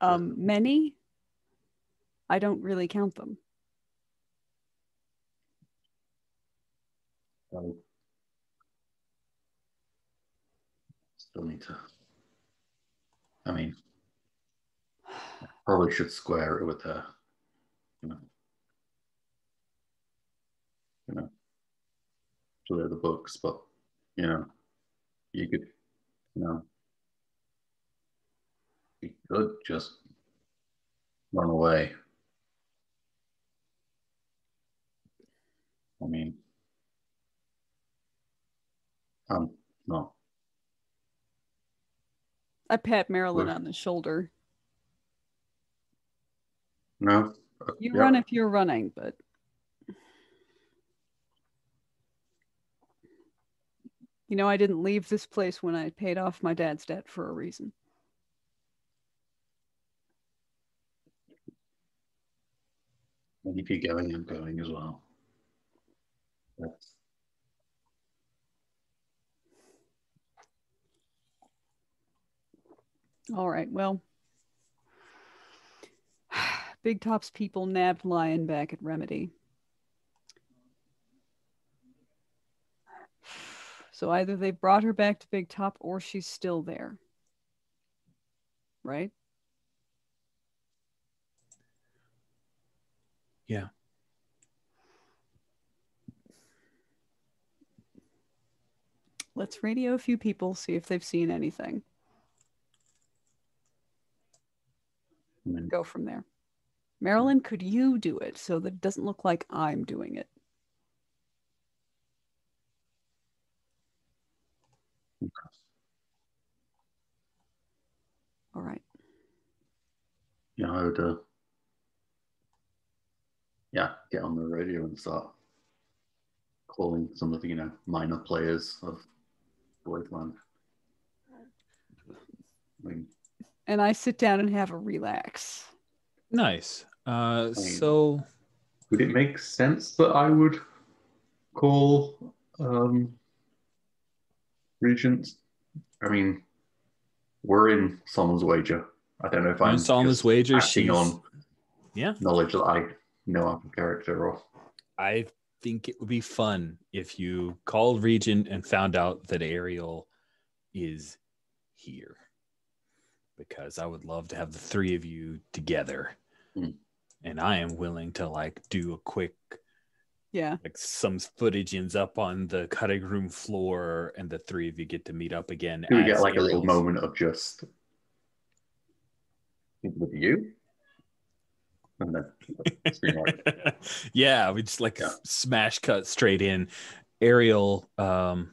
many. I don't really count them. Still need to. I mean, I probably should square it with the, clear the books, but you could, you could just run away. I mean, no. I pat Marilyn on the shoulder. No. You run if you're running, but I didn't leave this place when I paid off my dad's debt for a reason. And if you're going, I'm going as well. That's... All right, well, Big Top's people nabbed Lion back at Remedy. So either they brought her back to Big Top or she's still there. Right? Yeah. Let's radio a few people, see if they've seen anything. Go from there. Marilyn, could you do it so that it doesn't look like I'm doing it? All right. Yeah, I would get on the radio and start calling some of the minor players of Voidland. And I sit down and have a relax. Nice. So would it make sense that I would call Regents? I mean, we're in Solomon's Wager. I don't know if I'm Solomon's Wager. Acting on yeah knowledge that I know of the character. Or I think it would be fun if you called Regent and found out that Ariel is here, because I would love to have the three of you together. And I am willing to do a quick, some footage ends up on the cutting room floor and the three of you get to meet up again. Do we get a little moment of just with you? And then yeah, we just smash cut straight in. Ariel, I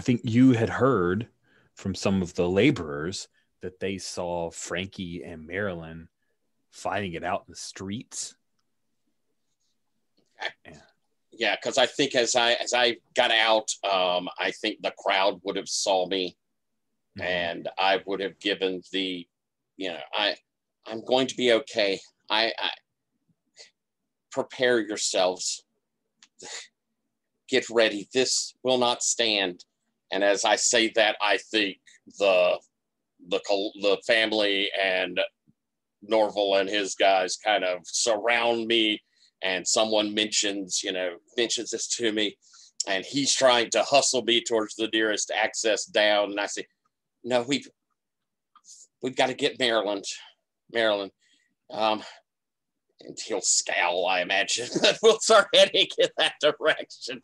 think you had heard from some of the laborers that they saw Frankie and Marilyn fighting it out in the streets. Yeah, because I think as I got out, I think the crowd would have saw me, and I would have given the, I'm going to be okay. I prepare yourselves. Get ready. This will not stand. And as I say that, I think the family and Norval and his guys kind of surround me, and someone mentions this to me, and he's trying to hustle me towards the nearest access down. And I say, no, we've got to get Maryland. And he'll scowl, I imagine. We'll start heading in that direction.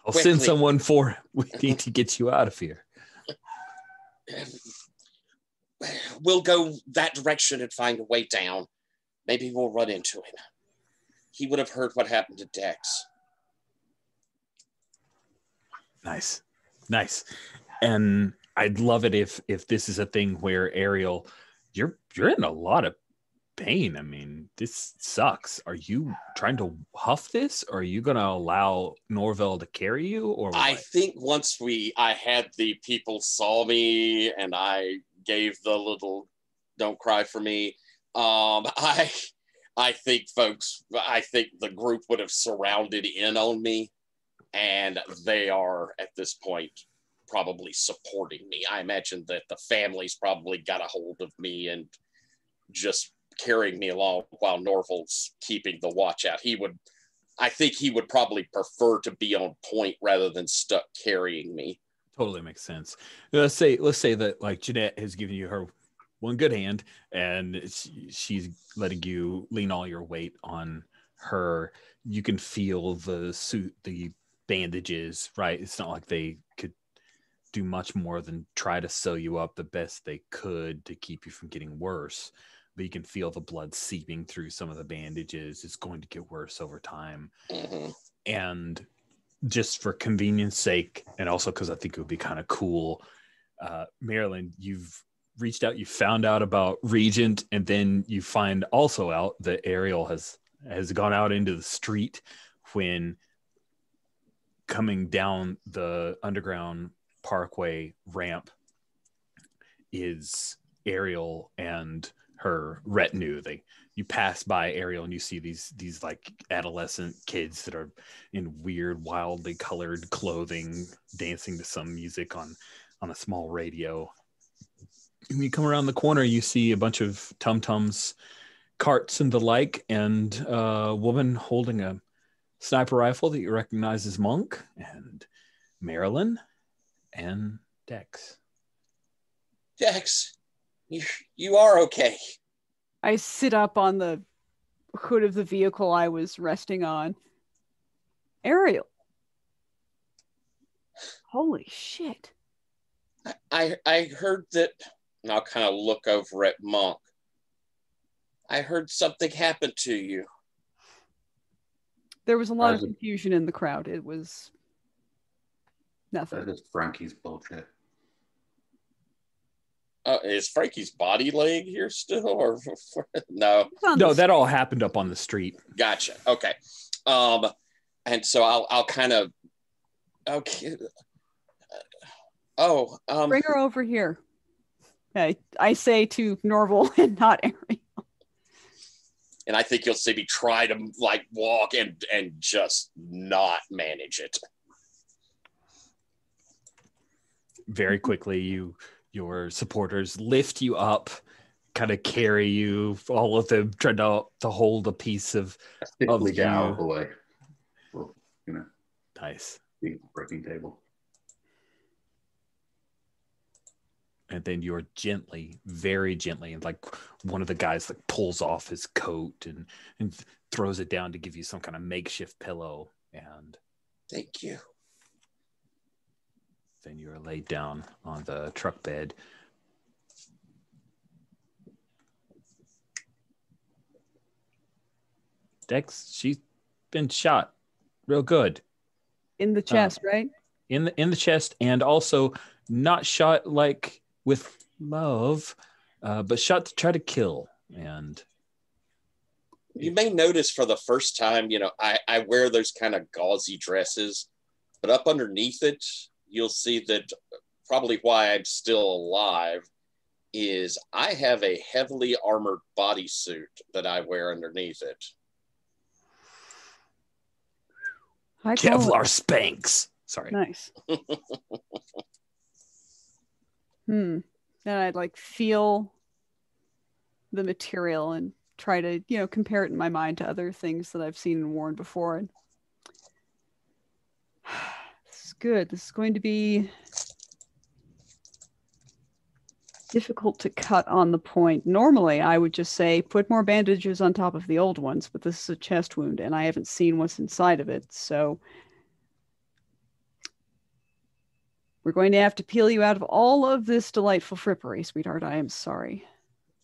I'll send someone for we need to get you out of here. We'll go that direction and find a way down. Maybe we'll run into him. He would have heard what happened to Dex. Nice. And I'd love it if this is a thing where Ariel, you're in a lot of pain. I mean, this sucks. Are you trying to huff this, or are you going to allow Norvell to carry you, or what? I think once I had the people saw me and I gave the little "don't cry for me," I think the group would have surrounded in on me, and they are at this point probably supporting me. I imagine that the family's probably got a hold of me and just carrying me along while Norval's keeping the watch out. I think he would probably prefer to be on point rather than stuck carrying me. Totally makes sense. Let's say that like Jeanette has given you her one good hand, and she's letting you lean all your weight on her. You can feel the bandages, right? It's not like they could do much more than try to sew you up the best they could to keep you from getting worse. But you can feel the blood seeping through some of the bandages. It's going to get worse over time. Mm-hmm. And just for convenience sake, and also because I think it would be kind of cool, Marilyn, you've reached out, you found out about Regent, and then you find also out that Ariel has gone out into the street when coming down the underground parkway ramp is Ariel and her retinue. You pass by Ariel and you see these like adolescent kids that are in weird, wildly colored clothing, dancing to some music on a small radio. When you come around the corner, you see a bunch of tum-tums, carts and the like, and a woman holding a sniper rifle that you recognize as Monk, and Marilyn and Dex. Dex, you are okay. I sit up on the hood of the vehicle I was resting on. Ariel. Holy shit. I heard that, and I'll kind of look over at Monk. I heard something happened to you. There was a lot of confusion in the crowd. It was nothing. That is Frankie's bullshit. Is Frankie's body laying here still, or no? No, that all happened up on the street. Gotcha. Okay. And so I'll kind of okay. Bring her over here. I say to Norval and not Ariel. And I think you'll see me try to like walk and just not manage it. Very quickly, your supporters lift you up, kind of carry you. All of them trying to hold a piece of Get out of you. the way. Well, Nice. Breaking table. And then you're gently, very gently, and like one of the guys like pulls off his coat and throws it down to give you some kind of makeshift pillow. And thank you. Then you're laid down on the truck bed. Dex, she's been shot real good. In the chest, right? In the chest, and also not shot like with love, but shot to try to kill. And you may notice for the first time, I wear those kind of gauzy dresses, but up underneath it, you'll see that probably why I'm still alive is I have a heavily armored bodysuit that I wear underneath it. Kevlar Spanx. Sorry. Nice. And I'd like feel the material and try to, compare it in my mind to other things that I've seen and worn before. And this is good. This is going to be difficult to cut on the point. Normally, I would just say put more bandages on top of the old ones, but this is a chest wound and I haven't seen what's inside of it. So we're going to have to peel you out of all of this delightful frippery, sweetheart. I am sorry.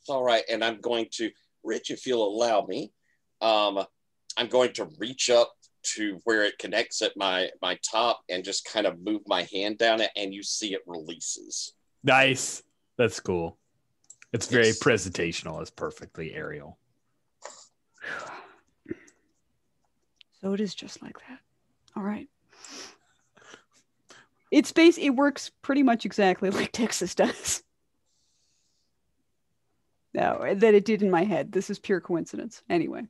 It's all right. And I'm going to, Rich, if you'll allow me, I'm going to reach up to where it connects at my top and just kind of move my hand down it, and you see it releases. Nice. That's cool. It's very Yes. presentational. It's perfectly aerial. So it is just like that. All right. It works pretty much exactly like Texas does. No, that it did in my head. This is pure coincidence. Anyway.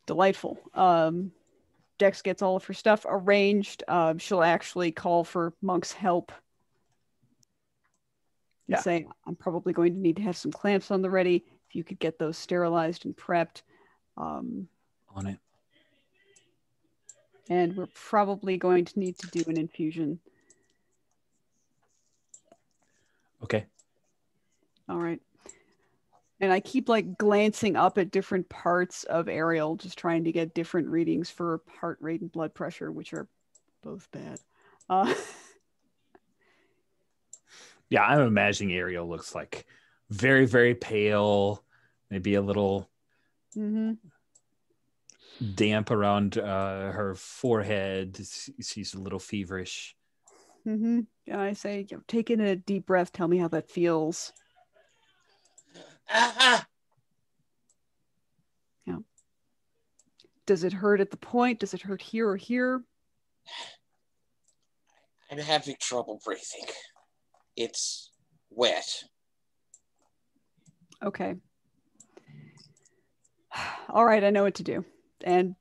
Delightful. Dex gets all of her stuff arranged. She'll actually call for Monk's help. And say, I'm probably going to need to have some clamps on the ready. If you could get those sterilized and prepped. On it. And we're probably going to need to do an infusion. Okay. All right. And I keep like glancing up at different parts of Ariel, just trying to get different readings for heart rate and blood pressure, which are both bad. Yeah, I'm imagining Ariel looks like very, very pale, maybe a little damp around her forehead. She's a little feverish. And I say, take in a deep breath. Tell me how that feels. Yeah. Does it hurt at the point? Does it hurt here or here? I'm having trouble breathing. It's wet. Okay. All right, I know what to do. And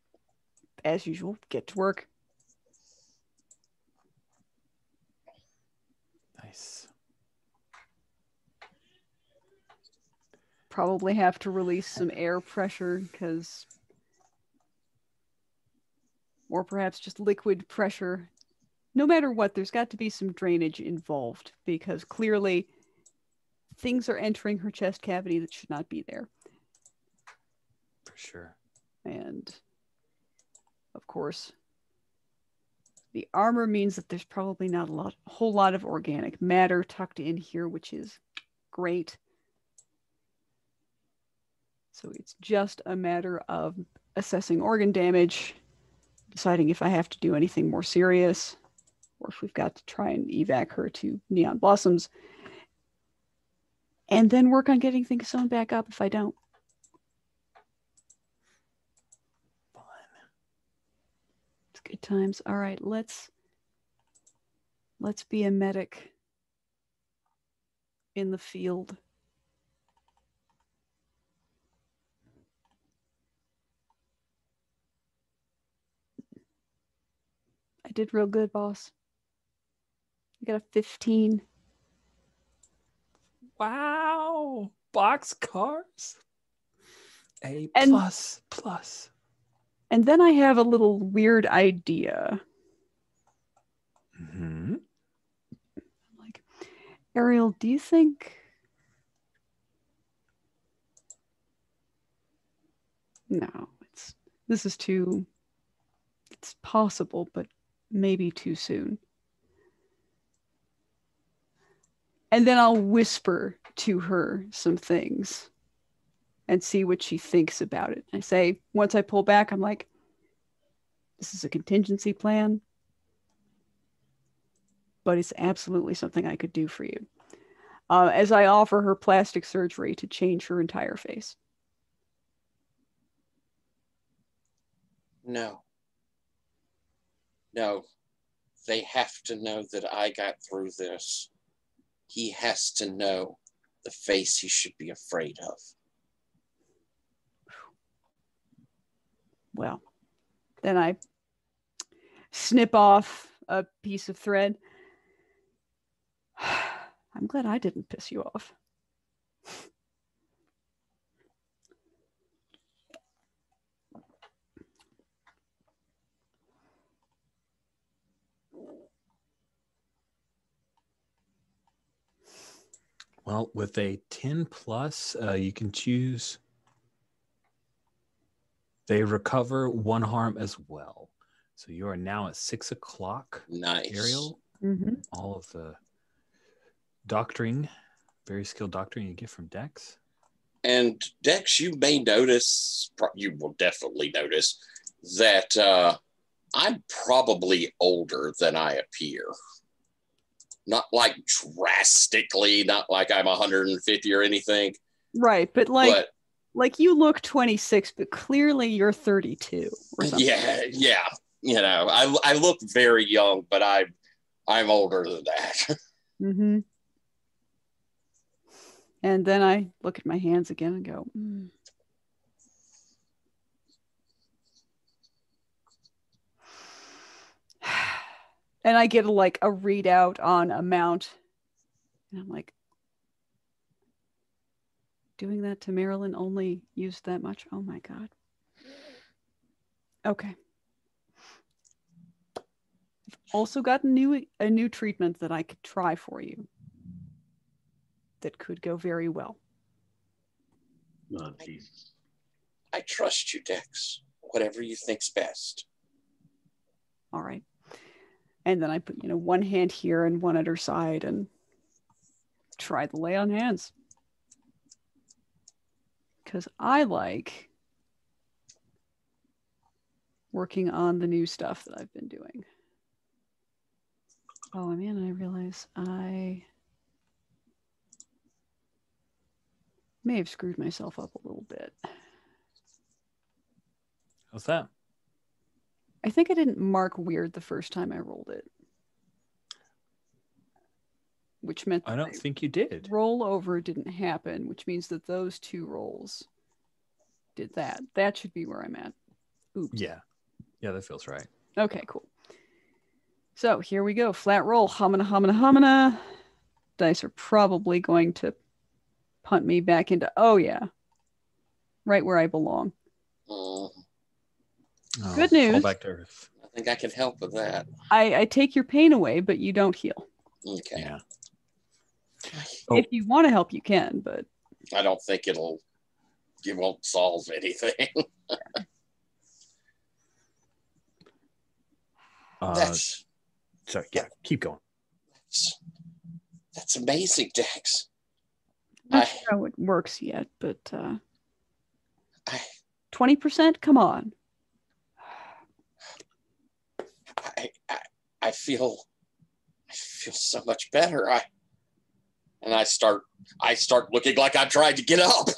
as usual, get to work. Nice. Probably have to release some air pressure because, or perhaps just liquid pressure. No matter what, there's got to be some drainage involved because clearly things are entering her chest cavity that should not be there. For sure. And of course, the armor means that there's probably not a whole lot of organic matter tucked in here, which is great. So it's just a matter of assessing organ damage, deciding if I have to do anything more serious, or if we've got to try and evac her to Neon Blossoms, and then work on getting things sewn back up if I don't. Fun. It's good times. All right, let's be a medic in the field. I did real good, boss. I got a 15. Wow. Boxcars. A plus. And then I have a little weird idea. Like, Ariel, do you think... No, this is too... It's possible, but maybe too soon. And then I'll whisper to her some things and see what she thinks about it. I say, once I pull back, I'm like, this is a contingency plan, but it's absolutely something I could do for you. As I offer her plastic surgery to change her entire face. No, they have to know that I got through this. He has to know the face he should be afraid of. Well, then I snip off a piece of thread. I'm glad I didn't piss you off. Well, with a 10 plus, you can choose. They recover one harm as well. So you are now at 6 o'clock. Nice. Ariel. All of the doctoring, very skilled doctoring you get from Dex. And Dex, you may notice, you will definitely notice that I'm probably older than I appear. Not like drastically, not like I'm 150 or anything. Right, but like you look 26, but clearly you're 32 or something. Yeah. You know, I look very young, but I'm older than that. Mm-hmm. And then I look at my hands again and go, And I get like a readout on amount. And I'm like, doing that to Marilyn only used that much? Oh my God. Okay. I've also got a new treatment that I could try for you that could go very well. Oh, Jesus. I trust you, Dex. Whatever you think's best. All right. And then I put, one hand here and one at her side and try the lay on hands. Because I like working on the new stuff that I've been doing. Oh, man, I realize I may have screwed myself up a little bit. How's that? I think I didn't mark weird the first time I rolled it. Which meant I don't think you did. Rollover didn't happen, which means that those two rolls did that. That should be where I'm at. Oops. Yeah, that feels right. Okay, cool. So here we go. Flat roll. Homina, homina, homina. Dice are probably going to punt me back into, oh yeah, right where I belong. Good news. Fall back to earth. I think I can help with that. I take your pain away, but you don't heal. Okay. Yeah. If you want to help, you can, but I don't think it won't solve anything. Sorry, yeah, keep going. That's amazing, Dex. not sure how it works yet, but 20%? Come on. I feel so much better. I start looking like I'm trying to get up.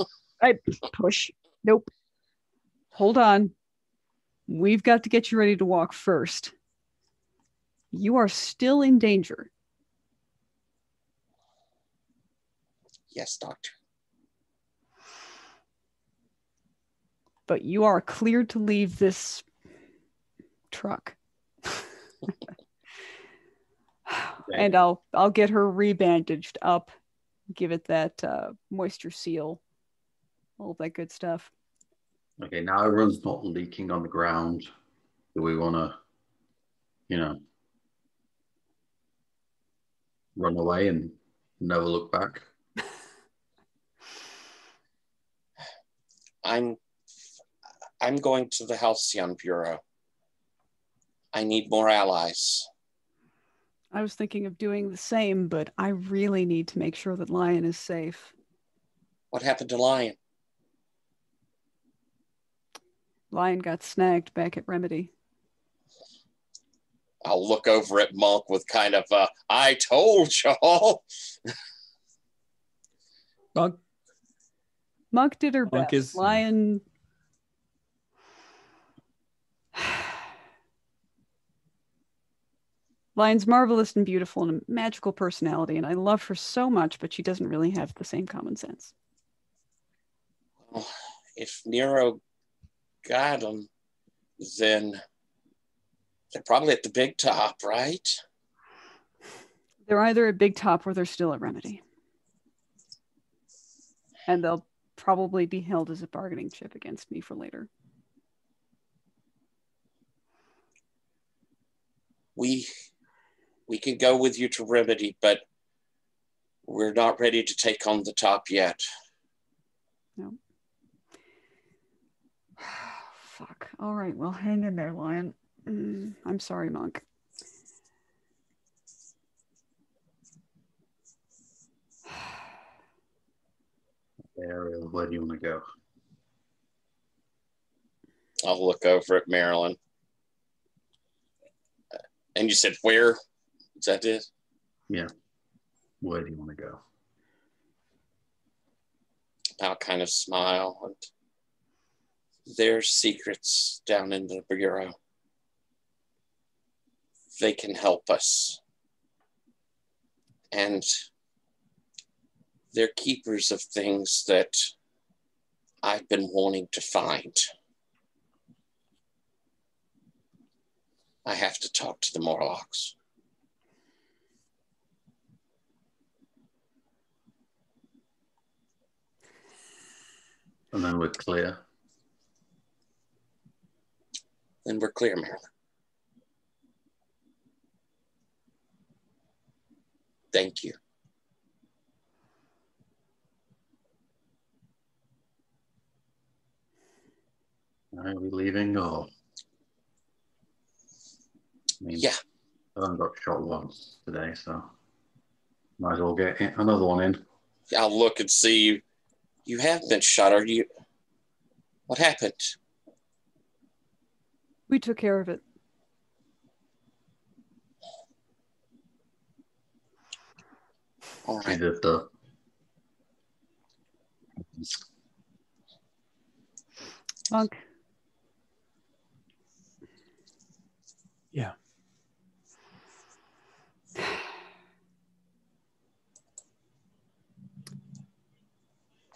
I push. Nope. Hold on. We've got to get you ready to walk first. You are still in danger. Yes, doctor. But you are cleared to leave this truck. And I'll get her rebandaged up, give it that moisture seal, all that good stuff. Okay, now everyone's not leaking on the ground. Do we want to, run away and never look back? I'm going to the Halcyon Bureau. I need more allies. I was thinking of doing the same, but I really need to make sure that Lion is safe. What happened to Lion? Lion got snagged back at Remedy. I'll look over at Monk with kind of I told y'all. Monk did her Monk best. Lion... Lion's marvelous and beautiful and a magical personality, and I love her so much, but she doesn't really have the same common sense. Well, if Nero got them, then they're probably at the big top, right? They're either at Big Top or they're still at Remedy. And they'll probably be held as a bargaining chip against me for later. We can go with you to Remedy, but we're not ready to take on the top yet. No. Fuck. All right. Well, hang in there, Lion. I'm sorry, Monk. Ariel, where do you want to go? I'll look over at Marilyn. And you said where? Is that it? Yeah. Where do you want to go? I'll kind of smile. And there's secrets down in the bureau. They can help us. And they're keepers of things that I've been wanting to find. I have to talk to the Morlocks. And then we're clear. Then we're clear, Marilyn. Thank you. Are we leaving or? I mean, Yeah. I haven't got shot once today, so might as well get another one in. I'll look and see you. You have been shot. Are you? What happened? We took care of it. All We right. did the Monk, Yeah.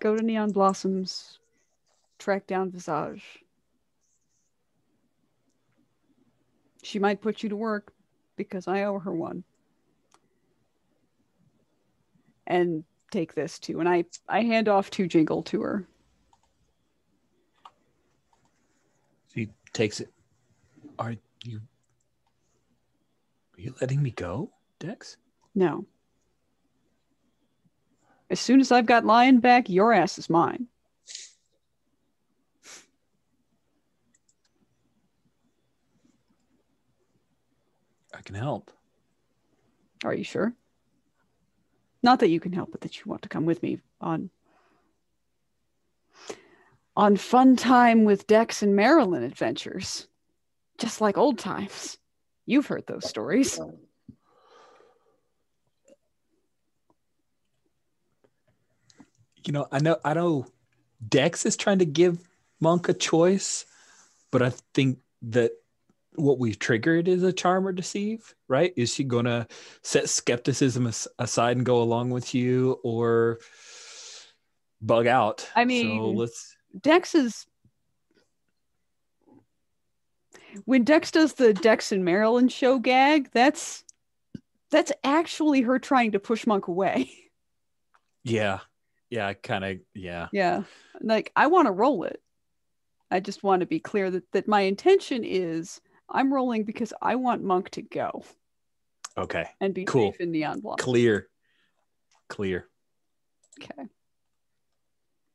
go to Neon Blossoms, track down Visage. She might put you to work because I owe her one. And take this too. And I hand off 2 jingle to her. She takes it. Are you letting me go, Dex? No. As soon as I've got Lion back, your ass is mine. I can help. Are you sure? Not that you can help, but that you want to come with me on fun time with Dex and Marilyn adventures. Just like old times. You've heard those stories. You know, I know Dex is trying to give Monk a choice, but I think that what we've triggered is a charm or deceive, right? Is she going to set skepticism aside and go along with you, or bug out? I mean, so let's. Dex is... When Dex does the Dex and Marilyn show gag, that's actually her trying to push Monk away. Yeah, kind of, yeah. Yeah, like, I want to roll it. I just want to be clear that my intention is I'm rolling because I want Monk to go. Okay. And be cool. safe in Neon Block. Clear. Okay.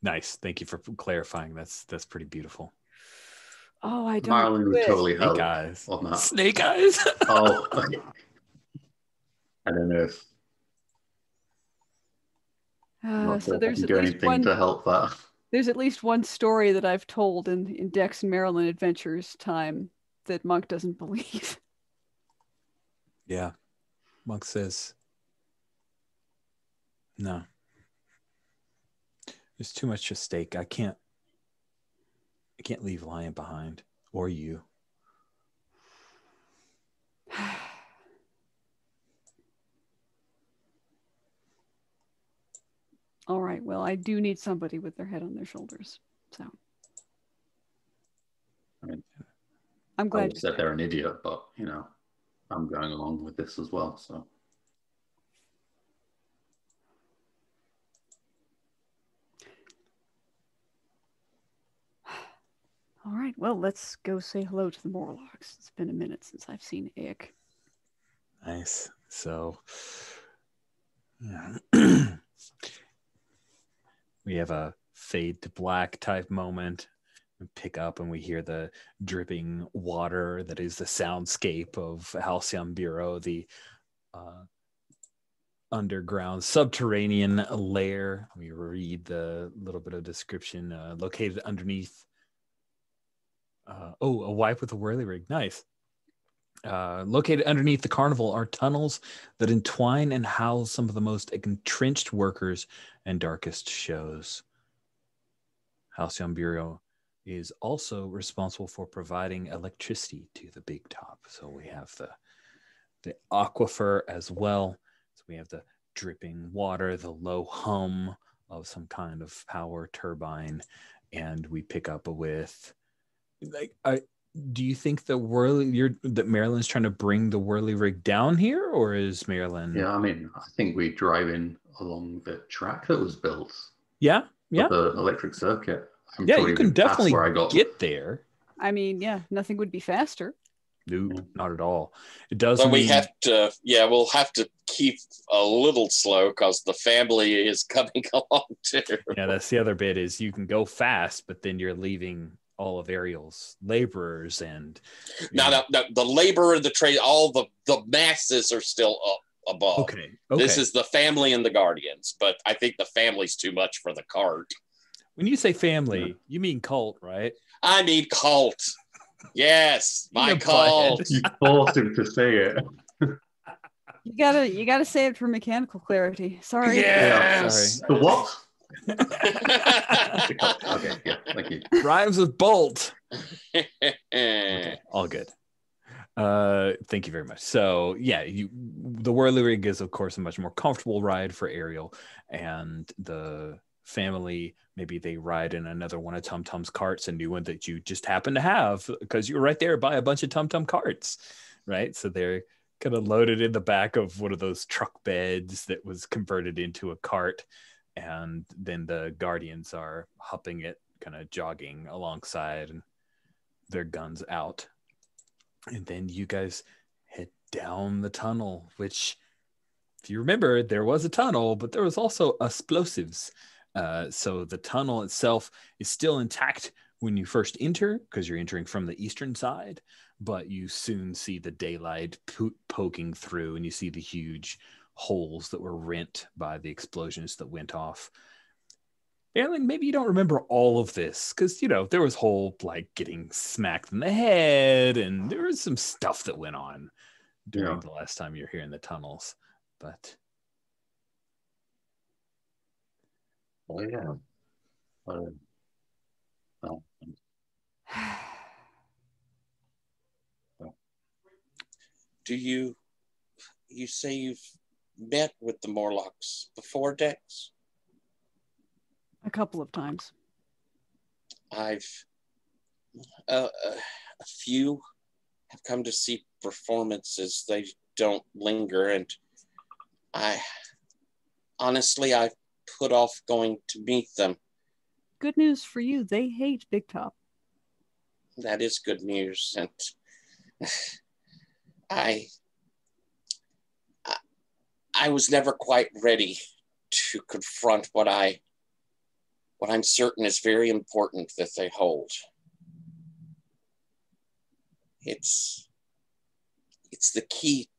Nice. Thank you for clarifying. That's pretty beautiful. Oh, I don't. Marilyn would totally help Snake eyes. on that. Snake eyes. Oh, I don't know if So there's can at do least anything one. to help that. There's at least one story that I've told in Dex and Marilyn Adventures time that Monk doesn't believe. Yeah. Monk says, no. There's too much at stake. I can't leave Lion behind, or you. All right. Well, I do need somebody with their head on their shoulders. So I mean, I'm I glad would said they're an idiot, but you know, I'm going along with this as well. So all right. Well, let's go say hello to the Morlocks. It's been a minute since I've seen Ick. Nice. So yeah. We have a fade to black type moment. We pick up and we hear the dripping water that is the soundscape of Halcyon Bureau, the underground subterranean lair. Let me read the little bit of description. Located underneath a wipe with a whirly rig. Nice. Located underneath the carnival are tunnels that entwine and house some of the most entrenched workers and darkest shows. Halcyon Bureau is also responsible for providing electricity to the big top. So we have the aquifer as well. So we have the dripping water, the low hum of some kind of power turbine, and we pick up with do you think that Maryland's trying to bring the whirly rig down here, or is Maryland? Yeah, I mean, I think we're driving along the track that was built. Yeah. The electric circuit. You can definitely get there. I mean, yeah, nothing would be faster. No, not at all. It does. But we have to. Yeah, we'll have to keep a little slow because the family is coming along too. Yeah, that's the other bit. Is you can go fast, but then you're leaving all of Ariel's laborers and no, the labor and the trade, all the masses are still up above. Okay. This is the family and the guardians, but I think the family's too much for the cart. When you say family, you mean cult, right? I mean cult. Yes, my cult. You forced him to say it. You gotta say it for mechanical clarity. Sorry. Yes. Sorry. The what? Okay, yeah, thank you. Rhymes with bolt. Okay, all good. Thank you very much. So yeah, the whirly rig is of course a much more comfortable ride for Ariel, and the family, maybe they ride in another one of Tum Tum's carts, a new one that you just happen to have because you're right there by a bunch of Tum Tum carts, right? So they're kind of loaded in the back of one of those truck beds that was converted into a cart, and then the guardians are hopping it, kind of jogging alongside, and their guns out. And then you guys head down the tunnel, which, if you remember, there was a tunnel, but there was also explosives. So the tunnel itself is still intact when you first enter, because you're entering from the eastern side, but you soon see the daylight poking through, and you see the huge holes that were rent by the explosions that went off. Aaron, maybe you don't remember all of this, because, there was whole, getting smacked in the head, and there was some stuff that went on during the last time you were here in the tunnels, but... Oh, yeah. Do you say you've met with the Morlocks before, Dex? A couple of times. I've a few have come to see performances. They don't linger, and I put off going to meet them. Good news for you, they hate Big Top. That is good news, and I was never quite ready to confront what I'm certain is very important that they hold. It's the key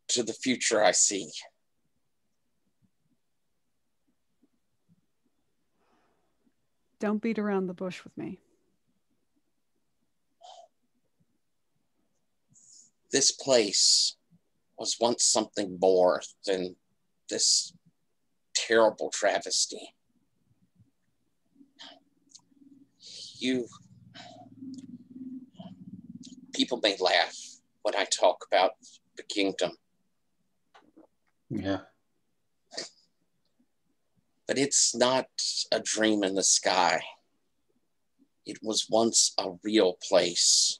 to the future I see. Don't beat around the bush with me. This place was once something more than this terrible travesty. People may laugh when I talk about the kingdom. Yeah. But it's not a dream in the sky. It was once a real place,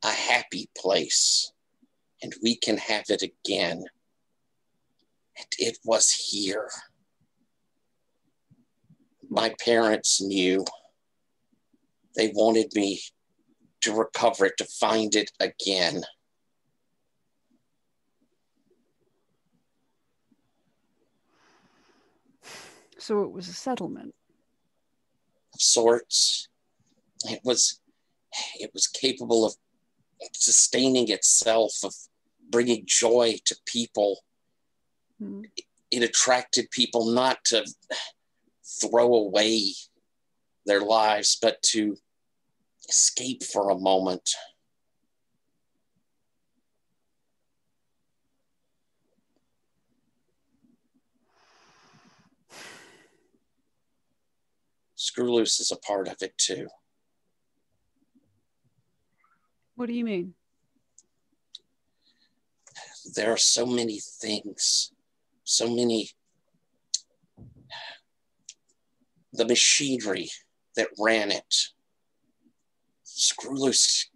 a happy place, and we can have it again. And it was here. My parents knew. They wanted me to recover it, to find it again. So it was a settlement. Of sorts. It was capable of sustaining itself, of bringing joy to people. it attracted people not to throw away their lives, but to escape for a moment. Screw Loose is a part of it too. What do you mean? There are so many things, so many, the machinery that ran it. Screw Loose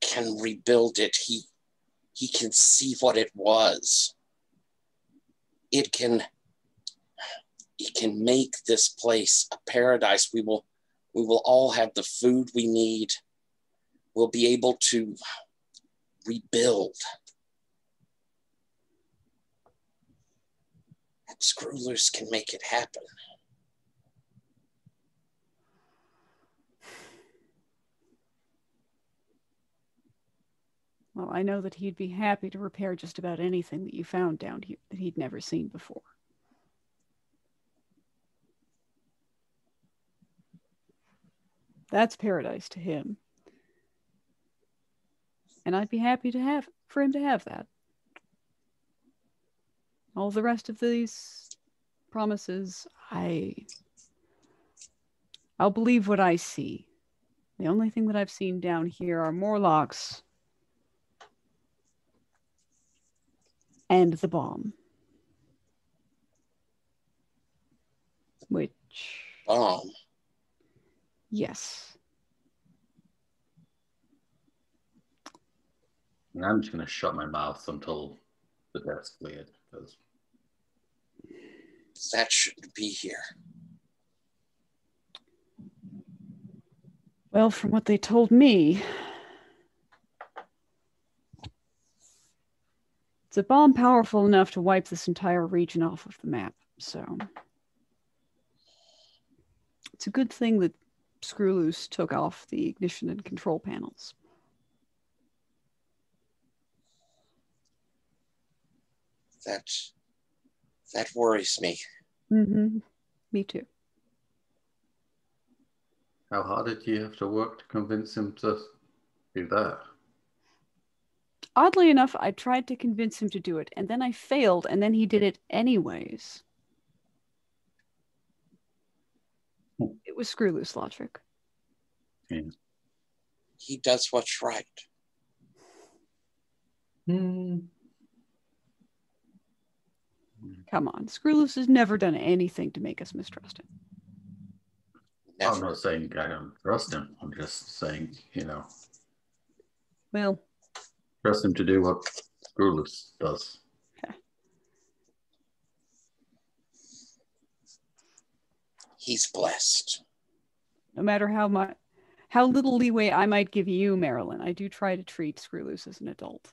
can rebuild it. He can see what it was. It can make this place a paradise. We will all have the food we need. We'll be able to rebuild. Screw Loose can make it happen. Well, I know that he'd be happy to repair just about anything that you found down here that he'd never seen before. That's paradise to him. And I'd be happy for him to have that. All the rest of these promises, I'll believe what I see. The only thing that I've seen down here are Morlocks and the bomb. Which... Bomb? Yes. And I'm just going to shut my mouth until the death's cleared. Because that shouldn't be here. Well, from what they told me, it's a bomb powerful enough to wipe this entire region off of the map. So it's a good thing that Screw Loose took off the ignition and control panels. That worries me. Mm-hmm. Me too. how hard did you have to work to convince him to do that? Oddly enough, I tried to convince him to do it, and then I failed, and then he did it anyways. It was Screw Loose logic. Yeah. He does what's right. Come on, Screw Loose has never done anything to make us mistrust him. Never. I'm not saying I don't trust him. I'm just saying, Well, trust him to do what Screw Loose does. He's blessed. No matter how little leeway I might give you, Marilyn, I do try to treat Screw Loose as an adult.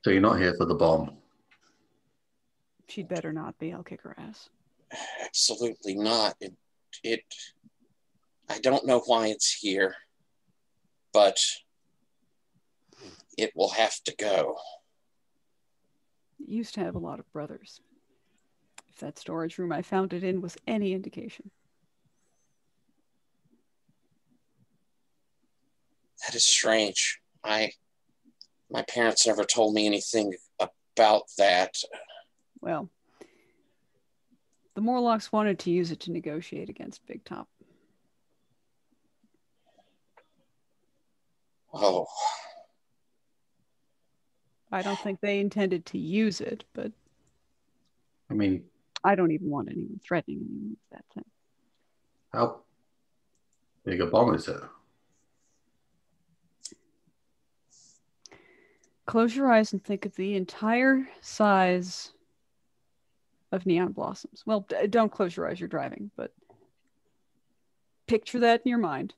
So you're not here for the bomb? She'd better not be. I'll kick her ass. Absolutely not. I don't know why it's here, but it will have to go. It used to have a lot of brothers. If that storage room I found it in was any indication. That is strange. My parents never told me anything about that. Well, the Morlocks wanted to use it to negotiate against Big Top. Oh. I don't think they intended to use it, but I mean, I don't even want anyone threatening anyone with that thing. how big a bomb is it? Close your eyes and think of the entire size of Neon Blossoms. Well, don't close your eyes, you're driving, but picture that in your mind.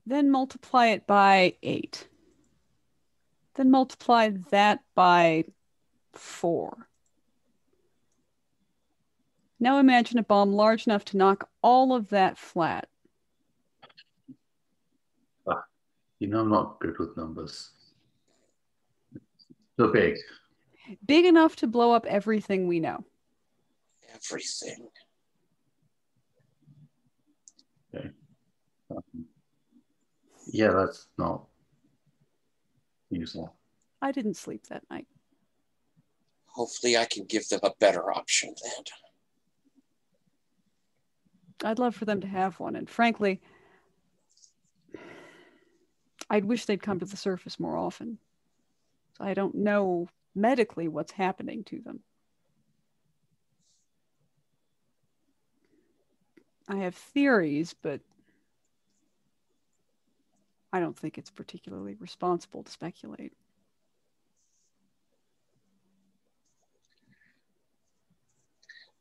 Then multiply it by 8. Then multiply that by 4. Now imagine a bomb large enough to knock all of that flat I'm not good with numbers. So big. Big enough to blow up everything we know. Everything. Okay. Yeah, that's not useful. I didn't sleep that night. Hopefully I can give them a better option then. I'd love for them to have one. And frankly, I'd wish they'd come to the surface more often. I don't know medically what's happening to them. I have theories, but I don't think it's particularly responsible to speculate.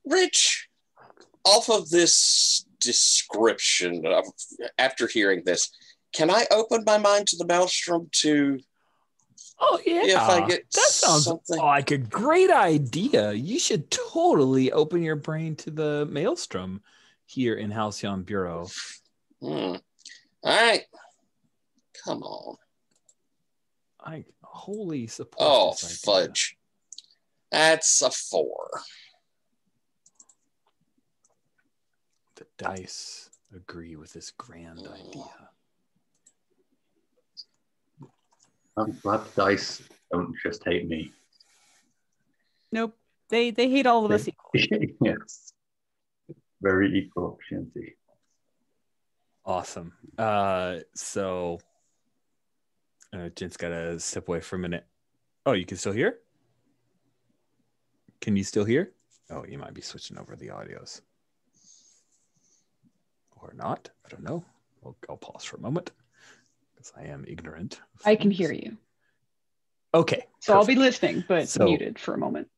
Rich, off of this description, after hearing this, can I open my mind to the Maelstrom to... Oh, yeah. If I get that sounds something... like a great idea. You should totally open your brain to the Maelstrom here in Halcyon Bureau. All right. Come on. I wholly support Oh, this idea. fudge. That's a 4. The dice agree with this grand idea. I'm glad the dice don't just hate me. Nope. They hate all of us equally. Yes. Very equal opportunity. Awesome. So Jen's got to step away for a minute. Oh, you can still hear? Can you still hear? Oh, you might be switching over the audios. Or not. I don't know. I'll pause for a moment because I am ignorant. I can hear you. Okay. So I'll be listening, but So- muted for a moment.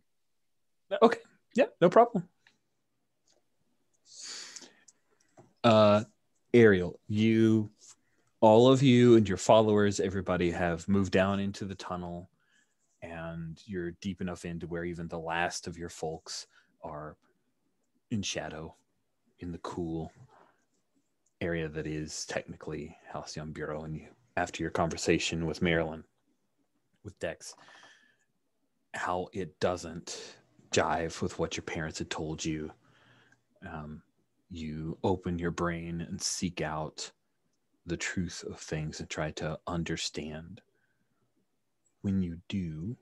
Okay. Yeah, no problem. Ariel, all of you and your followers, everybody have moved down into the tunnel, and you're deep enough into where even the last of your folks are in shadow in the cool area that is technically Halcyon Bureau. And after your conversation with Marilyn, with Dex, how it doesn't jive with what your parents had told you. You open your brain and seek out the truth of things and try to understand. When you do,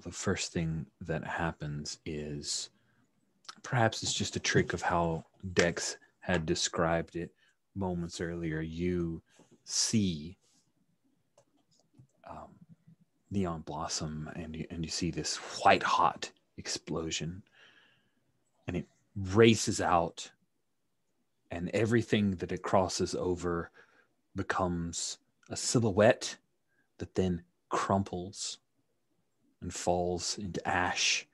the first thing that happens is, perhaps it's just a trick of how Dex had described it moments earlier. You see neon blossom, and you see this white hot explosion, and it races out, and everything that it crosses over becomes a silhouette that then crumples and falls into ash.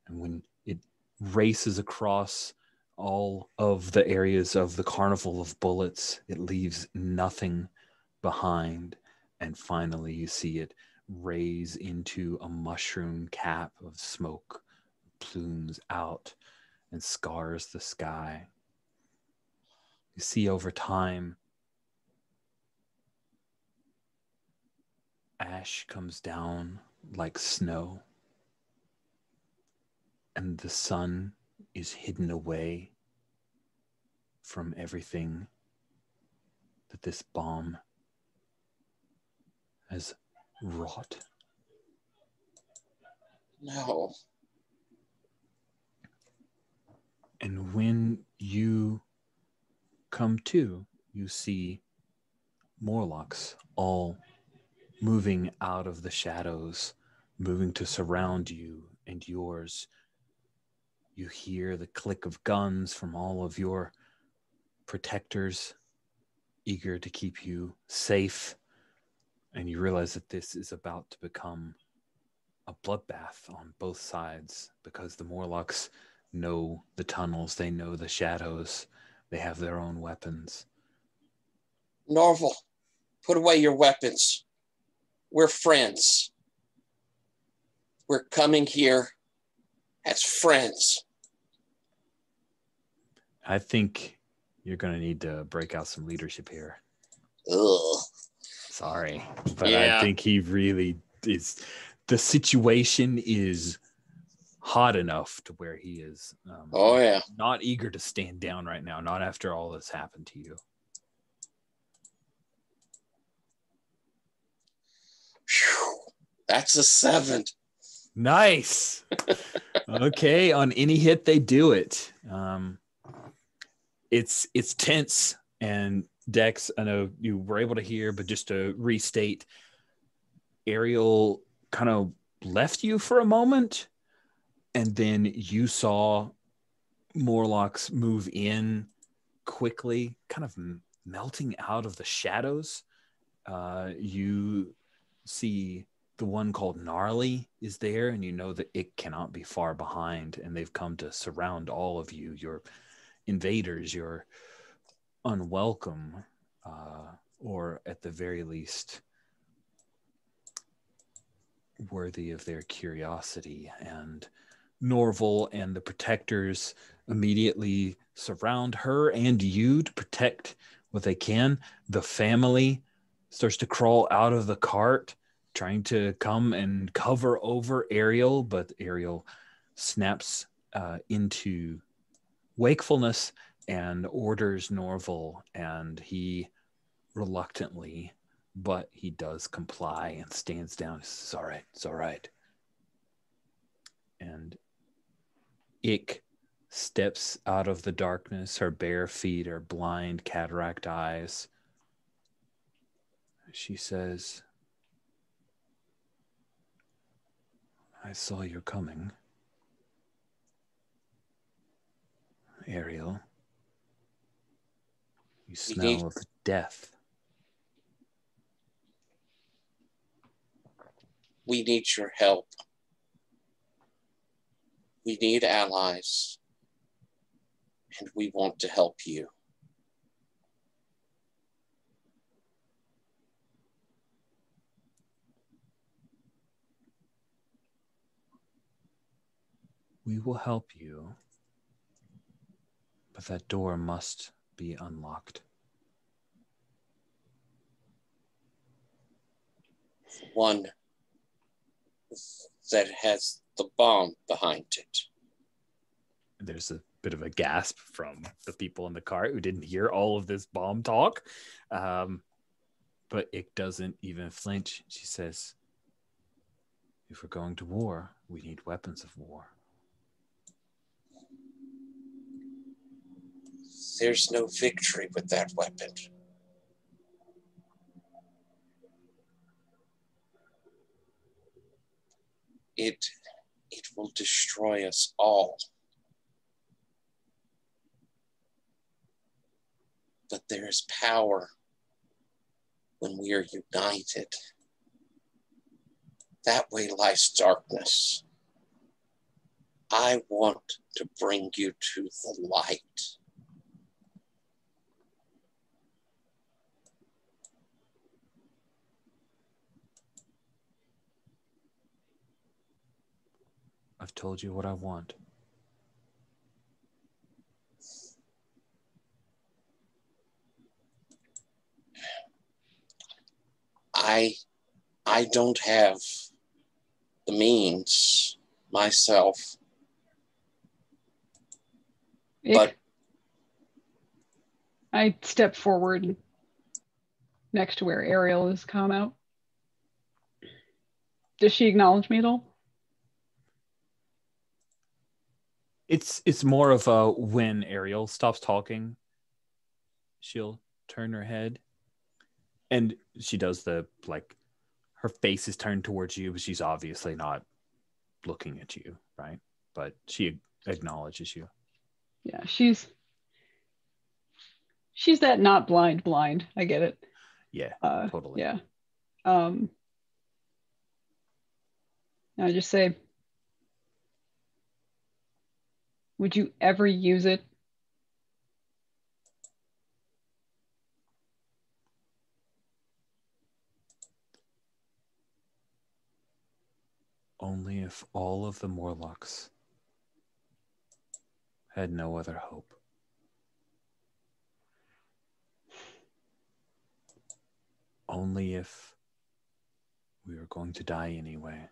And when it races across all of the areas of the Carnival of Bullets, it leaves nothing behind. And finally, you see it raise into a mushroom cap of smoke, plumes out, and scars the sky. You see over time, ash comes down like snow, and the sun is hidden away from everything that this bomb has wrought. No. And when you come to, you see Morlocks all moving out of the shadows, moving to surround you and yours. You hear the click of guns from all of your protectors, eager to keep you safe. And you realize that this is about to become a bloodbath on both sides, because the Morlocks know the tunnels, they know the shadows, they have their own weapons. Norval, put away your weapons. We're friends. We're coming here as friends. I think you're going to need to break out some leadership here. Ugh. sorry, but Yeah. I think he really is. The situation is hot enough to where he is Oh, yeah. not eager to stand down right now, not after all that's happened to you. Phew. That's a 7. Nice. Okay, on any hit they do it. It's tense, and Dex, I know you were able to hear, but just to restate, Ariel kind of left you for a moment, and then you saw Morlocks move in quickly, kind of melting out of the shadows. You see the one called Gnarly is there, and you know that it cannot be far behind, and they've come to surround all of you. You're invaders, you're unwelcome, or at the very least worthy of their curiosity. And Norval and the protectors immediately surround her and you to protect what they can. The family starts to crawl out of the cart, trying to come and cover over Ariel, but Ariel snaps into wakefulness and orders Norval, and he reluctantly, but he does comply and stands down. It's all right. It's all right. And Ik steps out of the darkness, her bare feet, her blind cataract eyes. She says, I saw you coming, Ariel. You smell of death. We need your help. We need allies. And we want to help you. We will help you, but that door must be unlocked. One that has the bomb behind it. There's a bit of a gasp from the people in the cart who didn't hear all of this bomb talk. But Ik doesn't even flinch. She says, if we're going to war, we need weapons of war. There's no victory with that weapon. It will destroy us all. But there is power when we are united. That way lies darkness. I want to bring you to the light. I've told you what I want. I don't have the means myself. But I step forward next to where Ariel has come out. Does she acknowledge me at all? It's more of a when Ariel stops talking, she'll turn her head, and she does the, like, her face is turned towards you, but she's obviously not looking at you, right? But she acknowledges you. Yeah, she's that not blind. I get it. Yeah, totally. Yeah. I just say, would you ever use it? Only if all of the Morlocks had no other hope. only if we were going to die anyway.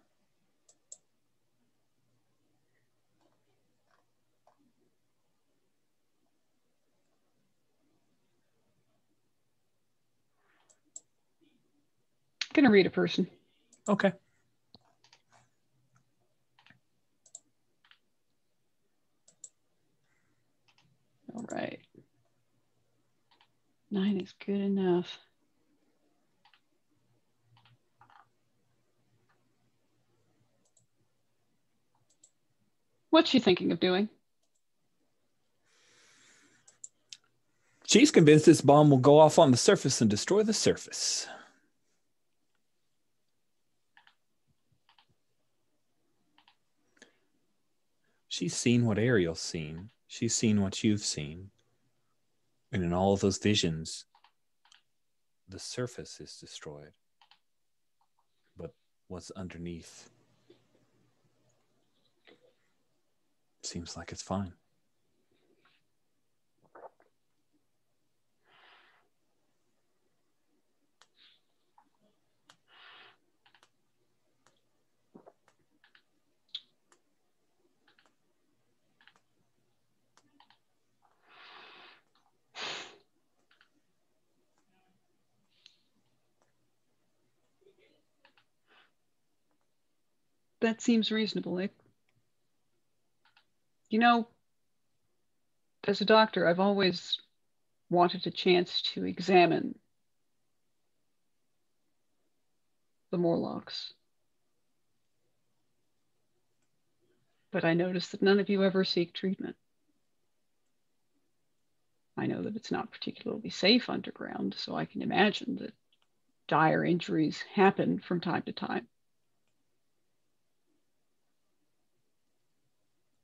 Gonna read a person. Okay. All right. 9 is good enough. What's she thinking of doing? She's convinced this bomb will go off on the surface and destroy the surface. She's seen what Ariel's seen. She's seen what you've seen. And in all of those visions, the surface is destroyed. But what's underneath seems like it's fine. That seems reasonable, Nick. You know, as a doctor, I've always wanted a chance to examine the Morlocks. But I noticed that none of you ever seek treatment. I know that it's not particularly safe underground, so I can imagine that dire injuries happen from time to time.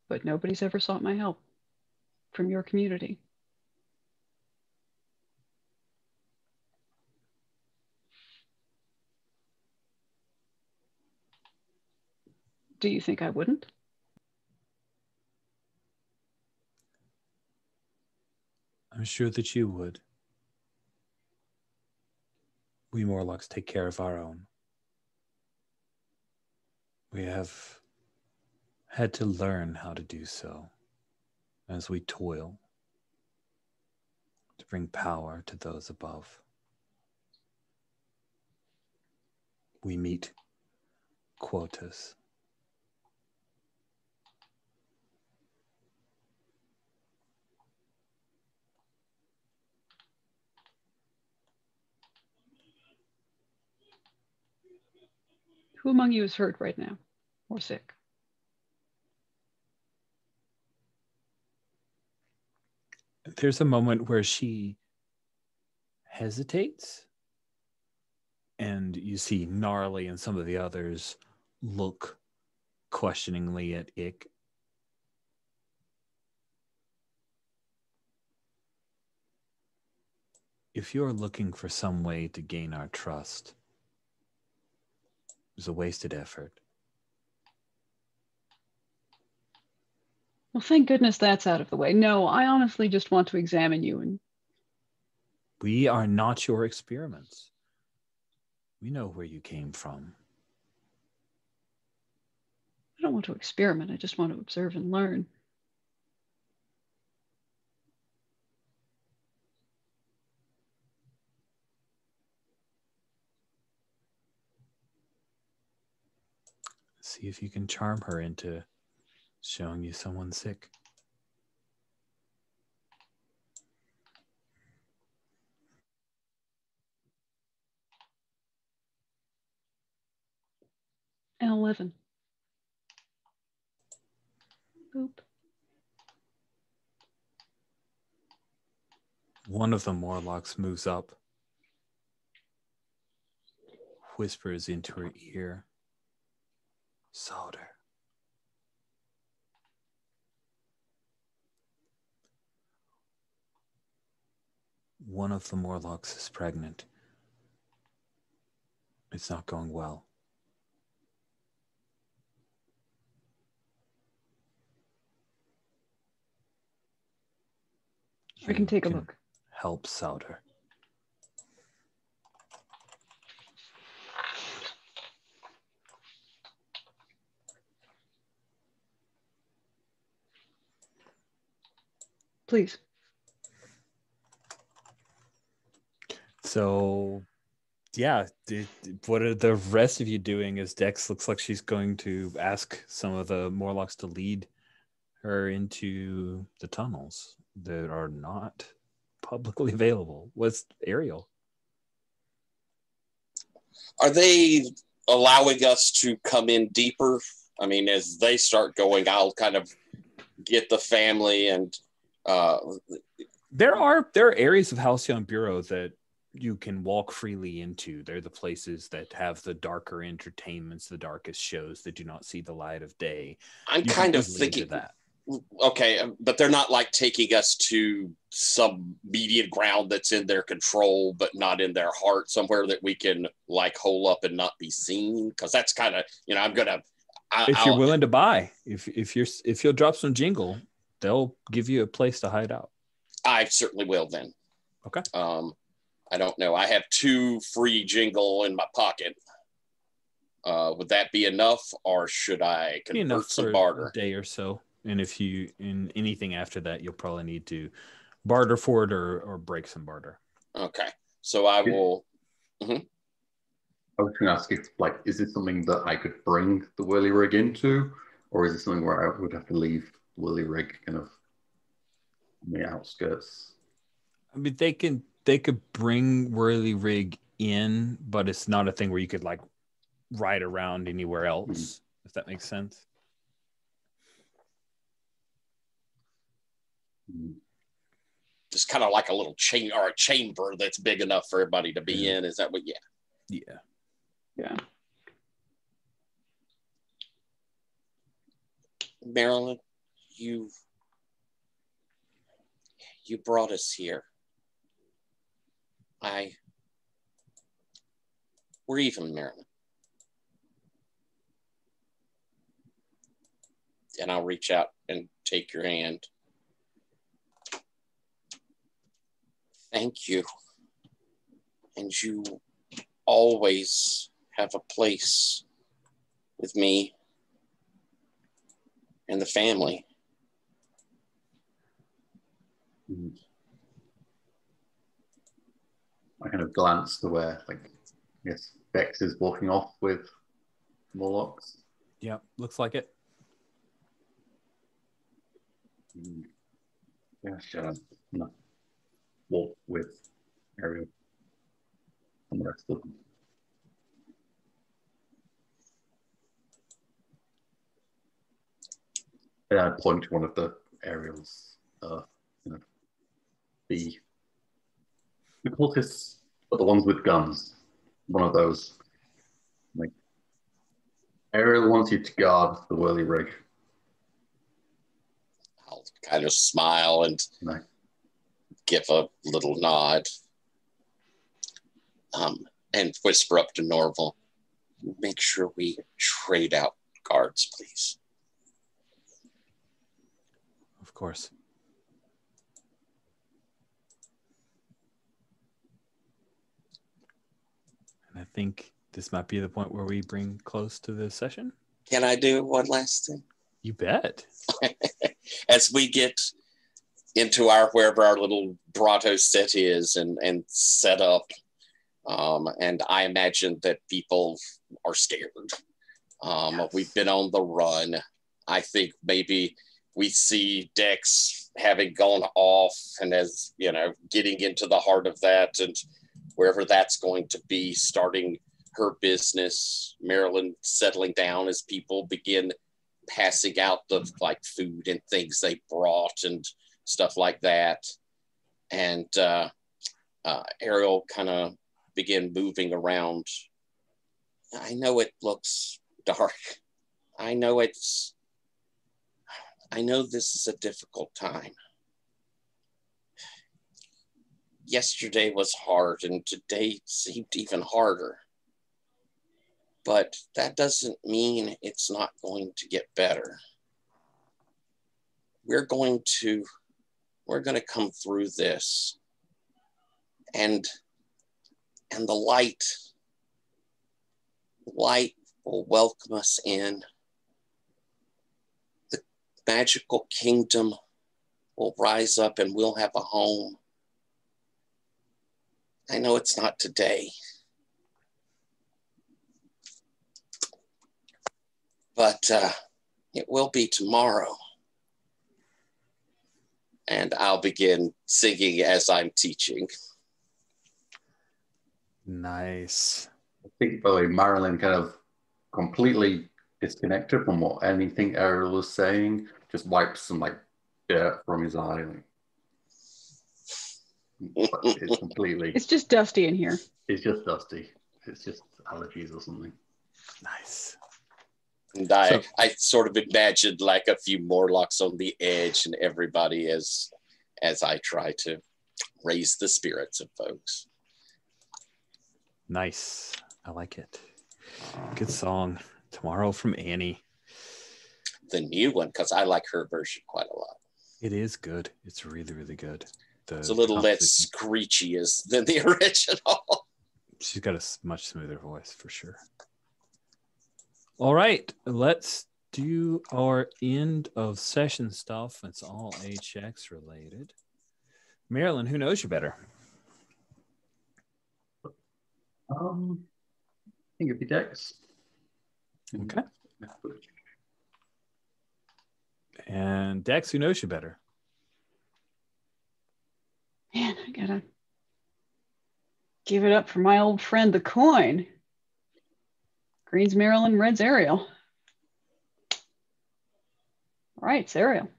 But nobody's ever sought my help from your community. Do you think I wouldn't? I'm sure that you would. We Morlocks take care of our own. We have had to learn how to do so as we toil to bring power to those above. We meet quotas. Who among you is hurt right now or sick? There's a moment where she hesitates, and you see Gnarly and some of the others look questioningly at Ick. If you're looking for some way to gain our trust, it's a wasted effort. Well, thank goodness that's out of the way. No, I honestly just want to examine you and... We are not your experiments. We know where you came from. I don't want to experiment. I just want to observe and learn. See if you can charm her into showing you someone sick. An 11. Boop. One of the Morlocks moves up, whispers into her ear, Sawyer. One of the Morlocks is pregnant. It's not going well. I can take a look. Help Sawyer. please. So, yeah, what are the rest of you doing? As Dex looks like she's going to ask some of the Morlocks to lead her into the tunnels that are not publicly available. What's Ariel? Are they allowing us to come in deeper? I mean, as they start going, I'll kind of get the family and there are areas of Halcyon Bureau that you can walk freely into. They're the places that have the darker entertainments, the darkest shows that do not see the light of day. I'm You kind can of easily enter thinking that. okay, but they're not like taking us to some median ground that's in their control but not in their heart, somewhere that we can like hole up and not be seen, because that's kind of, you know, If you're willing to buy, if you'll drop some jingle, they'll give you a place to hide out. I certainly will then. Okay. I don't know. I have 2 free jingle in my pocket. Would that be enough, or should I convert some barter? A day or so. And if you in anything after that, you'll probably need to barter for it or break some barter. Okay. So I will. Mm-hmm. I was going to ask if, like, is this something that I could bring the whirly rig into, or is it something where I would have to leave the whirly rig kind of on the outskirts? I mean, they could bring whirly rig in, but it's not a thing where you could like ride around anywhere else, if that makes sense. Just kind of like a little chamber that's big enough for everybody to be in. Is that what? Yeah. Yeah. Marilyn, you brought us here. We're even, Marilyn. And I'll reach out and take your hand. Thank you. And you always have a place with me and the family. I kind of glance to where, like, yes, Bex is walking off with Morlocks. Yeah, looks like it. Yeah, sure. No. Walk with Ariel and the rest of them. And I point to one of the Ariel's, the cultists, but the ones with guns. One of those. Like, Ariel wants you to guard the whirly rig. I'll kind of smile and give a little nod, and whisper up to Norval, make sure we trade out guards, please. Of course. And I think this might be the point where we bring close to the session. Can I do one last thing? You bet. As we get into wherever our little Bronto set is and set up, and I imagine that people are scared. Yes. We've been on the run. I think maybe we see Dex having gone off and as, you know, getting into the heart of that and wherever that's going to be, starting her business, Marilyn settling down as people begin passing out the like food and things they brought and stuff like that. And Ariel kind of began moving around. I know it looks dark. I know this is a difficult time. Yesterday was hard and today seemed even harder. But that doesn't mean it's not going to get better. We're going to come through this. And the light will welcome us in. The magical kingdom will rise up and we'll have a home. I know it's not today, but it will be tomorrow. And I'll begin singing as I'm teaching. Nice. I think, by the way, Marilyn kind of completely disconnected from what anything Ariel was saying, just wipes some like dirt from his eye. It's completely. It's just dusty in here. It's just dusty. It's just allergies or something. Nice. And I sort of imagined like a few Morlocks on the edge and everybody as I try to raise the spirits of folks. Nice. I like it. Good song. Tomorrow from Annie. The new one, because I like her version quite a lot. It is good. It's really, really good. It's a little less screechy than the original. She's got a much smoother voice for sure. All right, let's do our end of session stuff. It's all HX related. Marilyn, who knows you better? I think it'd be Dex. Okay. And Dex, who knows you better? Man, I gotta give it up for my old friend, the coin. Green's Marilyn, red's Ariel. All right, it's Ariel.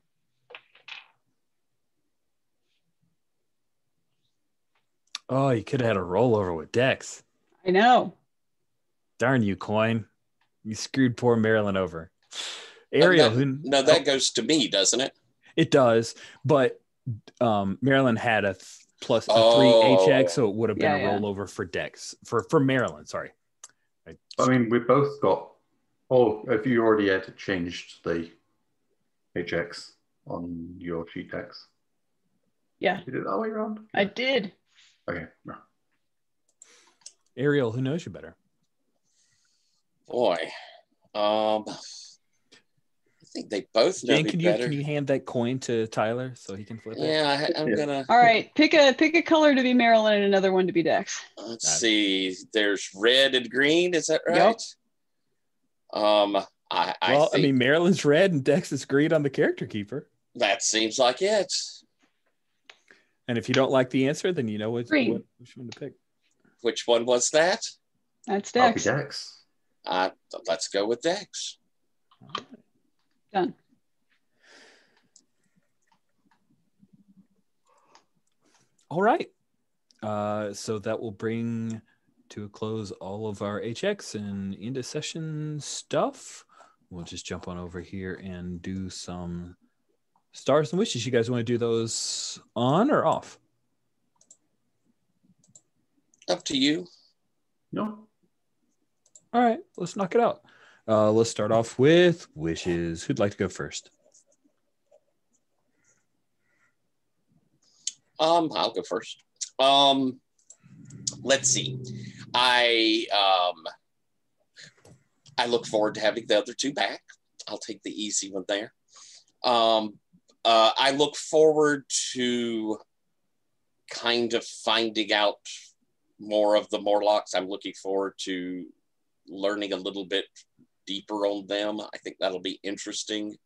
Oh, you could have had a rollover with Dex. I know. Darn you, coin. You screwed poor Marilyn over. Ariel, that goes to me, doesn't it? It does, but Marilyn had a plus a 3 HX, so it would have been a rollover for Dex. For Marilyn, sorry. I mean, we both got. Oh, if you already had changed the HX on your sheet Dex. Yeah. You did it that way around? I did. Okay. No. Ariel, who knows you better? Boy. I think they both know Jane, me better. Can you hand that coin to Tyler so he can flip it? Yeah, I'm gonna. All right, pick a color to be Marilyn and another one to be Dex. Let's see. There's red and green. Is that right? Yep. I mean, Marilyn's red and Dex is green on the character keeper. That seems like it. And if you don't like the answer, then you know which one to pick. Which one was that? That's Dex. I'll be Dex. Let's go with Dex. All right. Done. All right. So that will bring to a close all of our HX and into session stuff. We'll just jump on over here and do some stars and wishes. You guys want to do those on or off? Up to you. No. All right, let's knock it out. Let's start off with wishes. Who'd like to go first? I'll go first. Let's see. I look forward to having the other two back. I'll take the easy one there. I look forward to kind of finding out more of the Morlocks. I'm looking forward to learning a little bit deeper on them. I think that'll be interesting.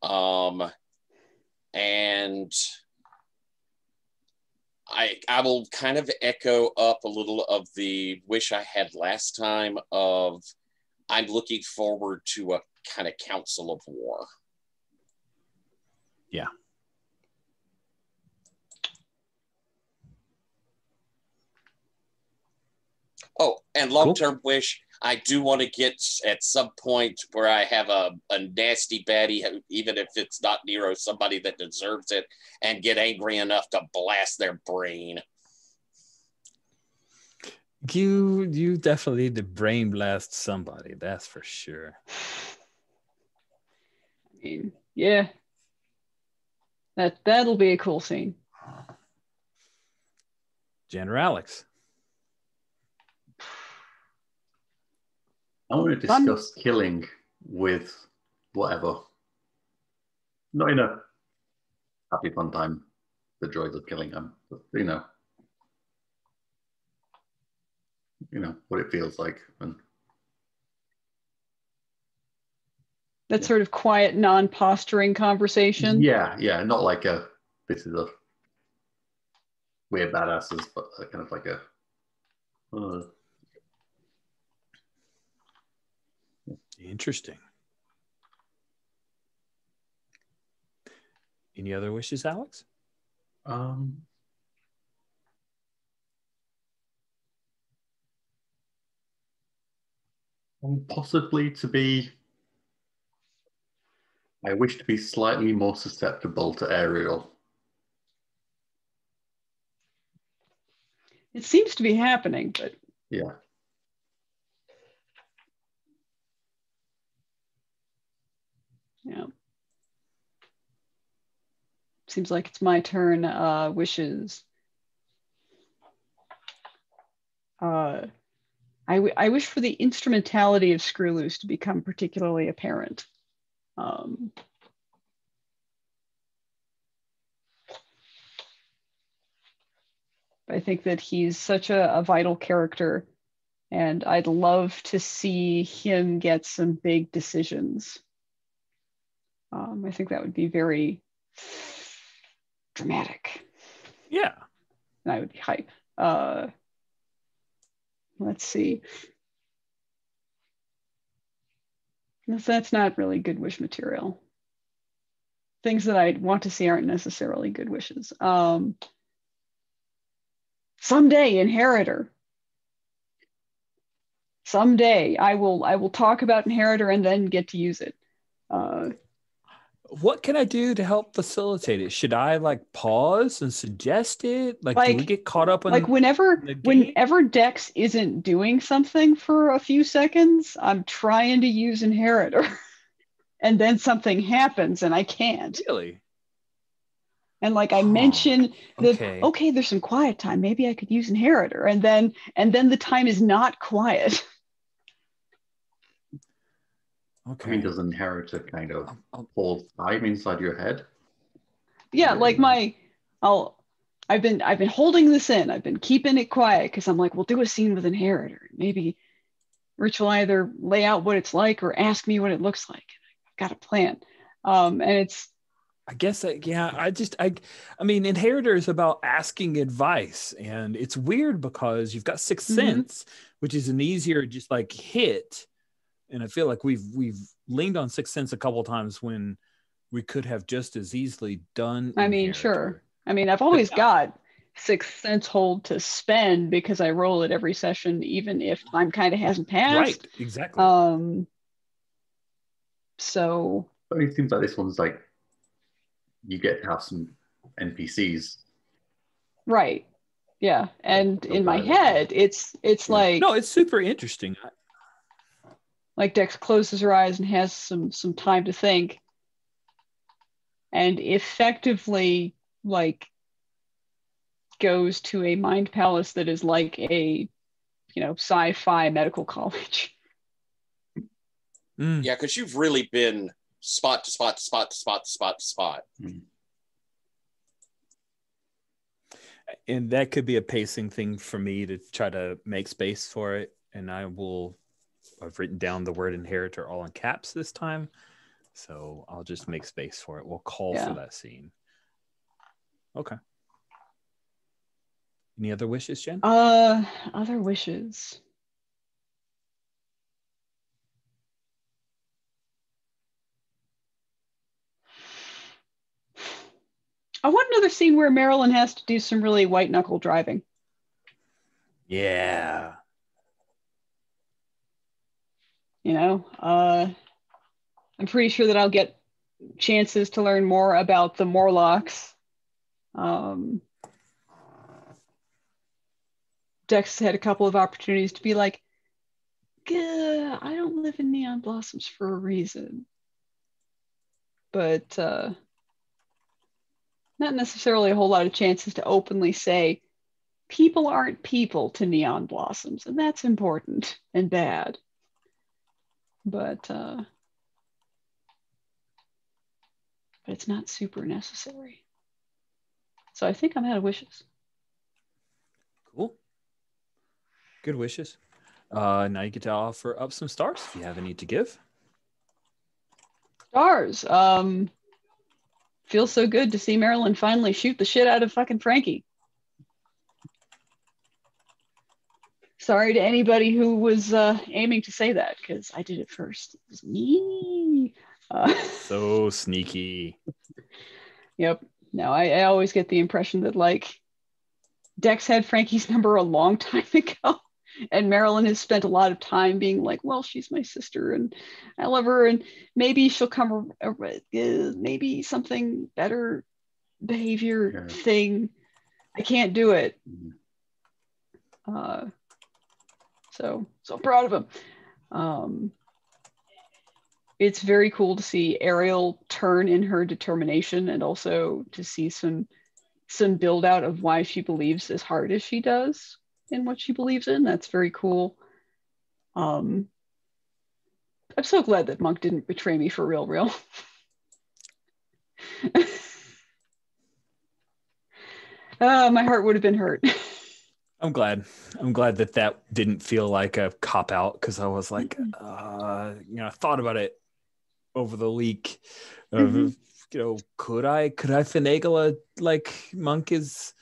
And I will kind of echo up a little of the wish I had last time of I'm looking forward to a kind of council of war. Yeah. Oh, and long-term wish, I do want to get at some point where I have a nasty baddie, even if it's not Nero, somebody that deserves it, and get angry enough to blast their brain. You definitely need to brain blast somebody, that's for sure. I mean, yeah. That'll be a cool scene. Jen or Alex? I want to discuss killing with whatever. Not in a happy fun time, the joys of killing him. But, you know what it feels like. And That sort of quiet, non-posturing conversation. yeah, not like this is a we're badasses, but kind of like a. Interesting. Any other wishes, Alex? Possibly to be. I wish to be slightly more susceptible to Ariel. It seems to be happening, but Yeah. yeah. Seems like it's my turn. Wishes. I wish for the instrumentality of Screw Loose to become particularly apparent. I think that he's such a vital character, and I'd love to see him get some big decisions. I think that would be very dramatic. Yeah. And I would be hype. Let's see. That's not really good wish material. Things that I'd want to see aren't necessarily good wishes. Someday, Inheritor. Someday I will talk about Inheritor and then get to use it. What can I do to help facilitate it? Should I like pause and suggest it? Like do we get caught up in like whenever Dex isn't doing something for a few seconds, I'm trying to use Inheritor. And then something happens and I can't. Really? And like I mentioned that, okay, there's some quiet time. Maybe I could use Inheritor. And then the time is not quiet. Okay. I mean, does Inheritor kind of hold time inside your head? Yeah, like I've been holding this in. I've been keeping it quiet because I'm like, we'll do a scene with Inheritor. Maybe Rich will either lay out what it's like or ask me what it looks like. I've got a plan. And it's, I guess, I mean, Inheritor is about asking advice, and it's weird because you've got Sixth Sense, which is an easier just like hit. And I feel like we've leaned on Sixth Sense a couple of times when we could have just as easily done. I mean, sure. I mean, I've always got Sixth Sense hold to spend because I roll it every session, even if time kind of hasn't passed. Right, exactly. So it seems like this one's like you get to have some NPCs. Right. Yeah. And in my head, it's like, no, it's super interesting. Like Dex closes her eyes and has some time to think, and effectively like goes to a mind palace that is like a sci-fi medical college. Yeah, because you've really been spot to spot to spot to spot to spot to spot. And that could be a pacing thing for me to try to make space for it. And I've written down the word Inheritor all in caps this time. So I'll just make space for it. We'll call for that scene. Okay. Any other wishes, Jen? Other wishes. I want another scene where Marilyn has to do some really white knuckle driving. Yeah. I'm pretty sure that I'll get chances to learn more about the Morlocks. Dex had a couple of opportunities to be like, I don't live in Neon Blossoms for a reason. But not necessarily a whole lot of chances to openly say, people aren't people to Neon Blossoms, and that's important and bad. But it's not super necessary. So I think I'm out of wishes. Cool. Good wishes. Now you get to offer up some stars if you have any to give. Stars. Feels so good to see Marilyn finally shoot the shit out of fucking Frankie. Sorry to anybody who was aiming to say that, because I did it first. It was me. So sneaky. Yep. No, I always get the impression that like Dex had Frankie's number a long time ago, and Marilyn has spent a lot of time being like, well, she's my sister and I love her, and maybe she'll come, maybe something better behavior thing. I can't do it. So proud of him. It's very cool to see Ariel turn in her determination, and also to see some build out of why she believes as hard as she does in what she believes in. That's very cool. I'm so glad that Monk didn't betray me for real. My heart would have been hurt. I'm glad that didn't feel like a cop out, because I was like, I thought about it over the week of, could I finagle a like Monk is,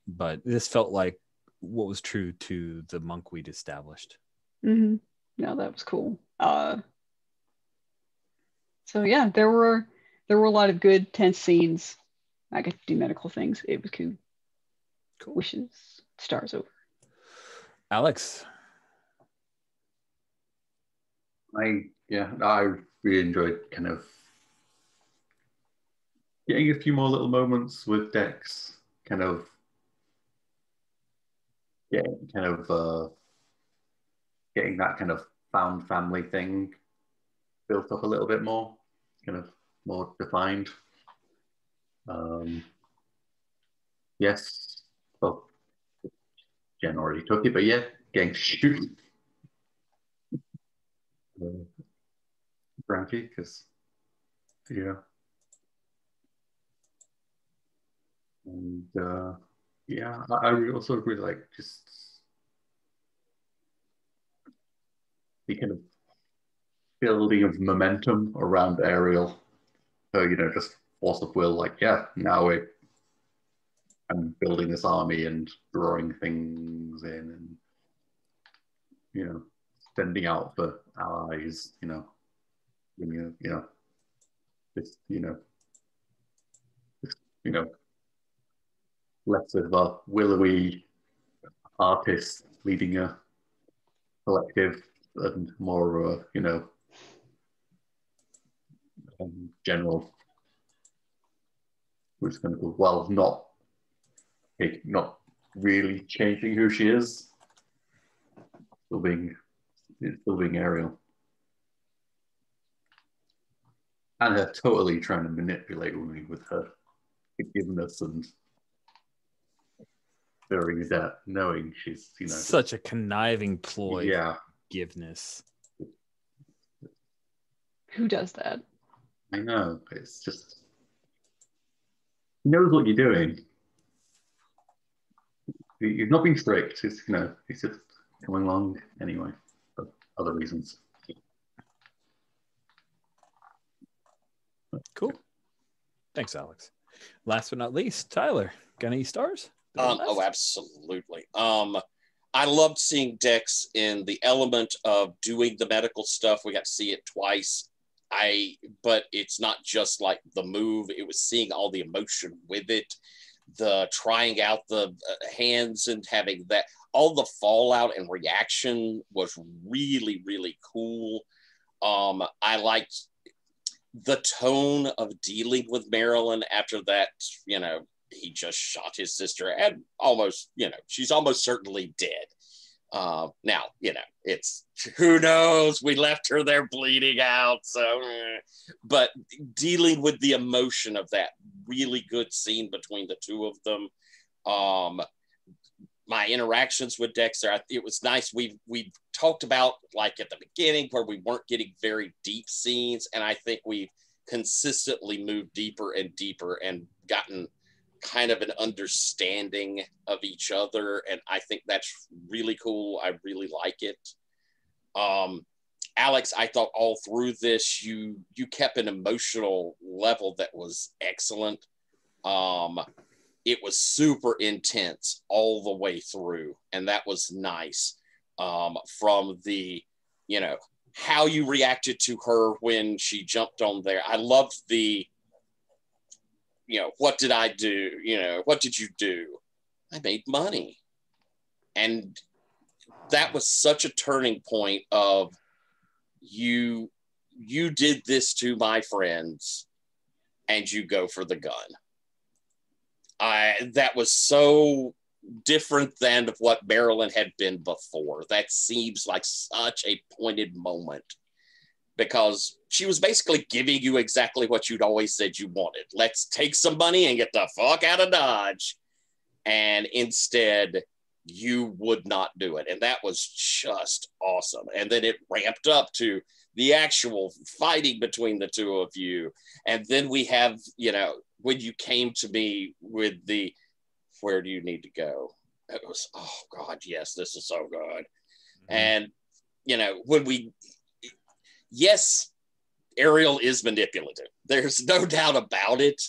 but this felt like what was true to the Monk we'd established. No, that was cool. So yeah, there were a lot of good tense scenes. I got to do medical things. It was cool. Wishes, stars over. Alex. I really enjoyed kind of getting a few more little moments with Dex, getting that kind of found family thing built up a little bit more, kind of more defined. Yes, well, Jen already took it, but yeah, getting shoot Frankie, because and I also really like just the kind of building of momentum around Ariel. So just force of will, like now I'm building this army and drawing things in, and sending out for allies, less of a willowy artist leading a collective and more of a general, which is kind of cool. Well, not really changing who she is, still being Ariel, and her totally trying to manipulate me with her forgiveness and during that, knowing she's such a conniving ploy. Yeah, forgiveness. Who does that? I know. It's just, he knows what you're doing. He's not being strict. He's just coming along anyway for other reasons. Cool. Thanks, Alex. Last but not least, Tyler, got any stars? Oh, absolutely. I loved seeing Dex in the element of doing the medical stuff. We got to see it twice. But it's not just like the move. It was seeing all the emotion with it, the trying out the hands and having that, all the fallout and reaction was really, really cool. I liked the tone of dealing with Marilyn after that, he just shot his sister and almost, she's almost certainly dead. Now, it's, who knows, we left her there bleeding out. So, but dealing with the emotion of that really good scene between the two of them. My interactions with Dexter, it was nice. We've talked about, like at the beginning, where we weren't getting very deep scenes. And I think we've consistently moved deeper and deeper and gotten kind of an understanding of each other. And I think that's really cool. I really like it. Alex, I thought all through this, you kept an emotional level that was excellent. It was super intense all the way through, and that was nice. From the, how you reacted to her when she jumped on there. I loved the, what did I do? What did you do? I made money. And that was such a turning point of you did this to my friends and you go for the gun. That was so different than what Marilyn had been before. That seems like such a pointed moment because she was basically giving you exactly what you'd always said you wanted. Let's take some money and get the fuck out of Dodge. And instead, you would not do it. And that was just awesome. And then it ramped up to the actual fighting between the two of you. And then we have, when you came to me with the, where do you need to go? It was, oh God, yes, this is so good. Mm-hmm. And, yes, Ariel is manipulative. There's no doubt about it,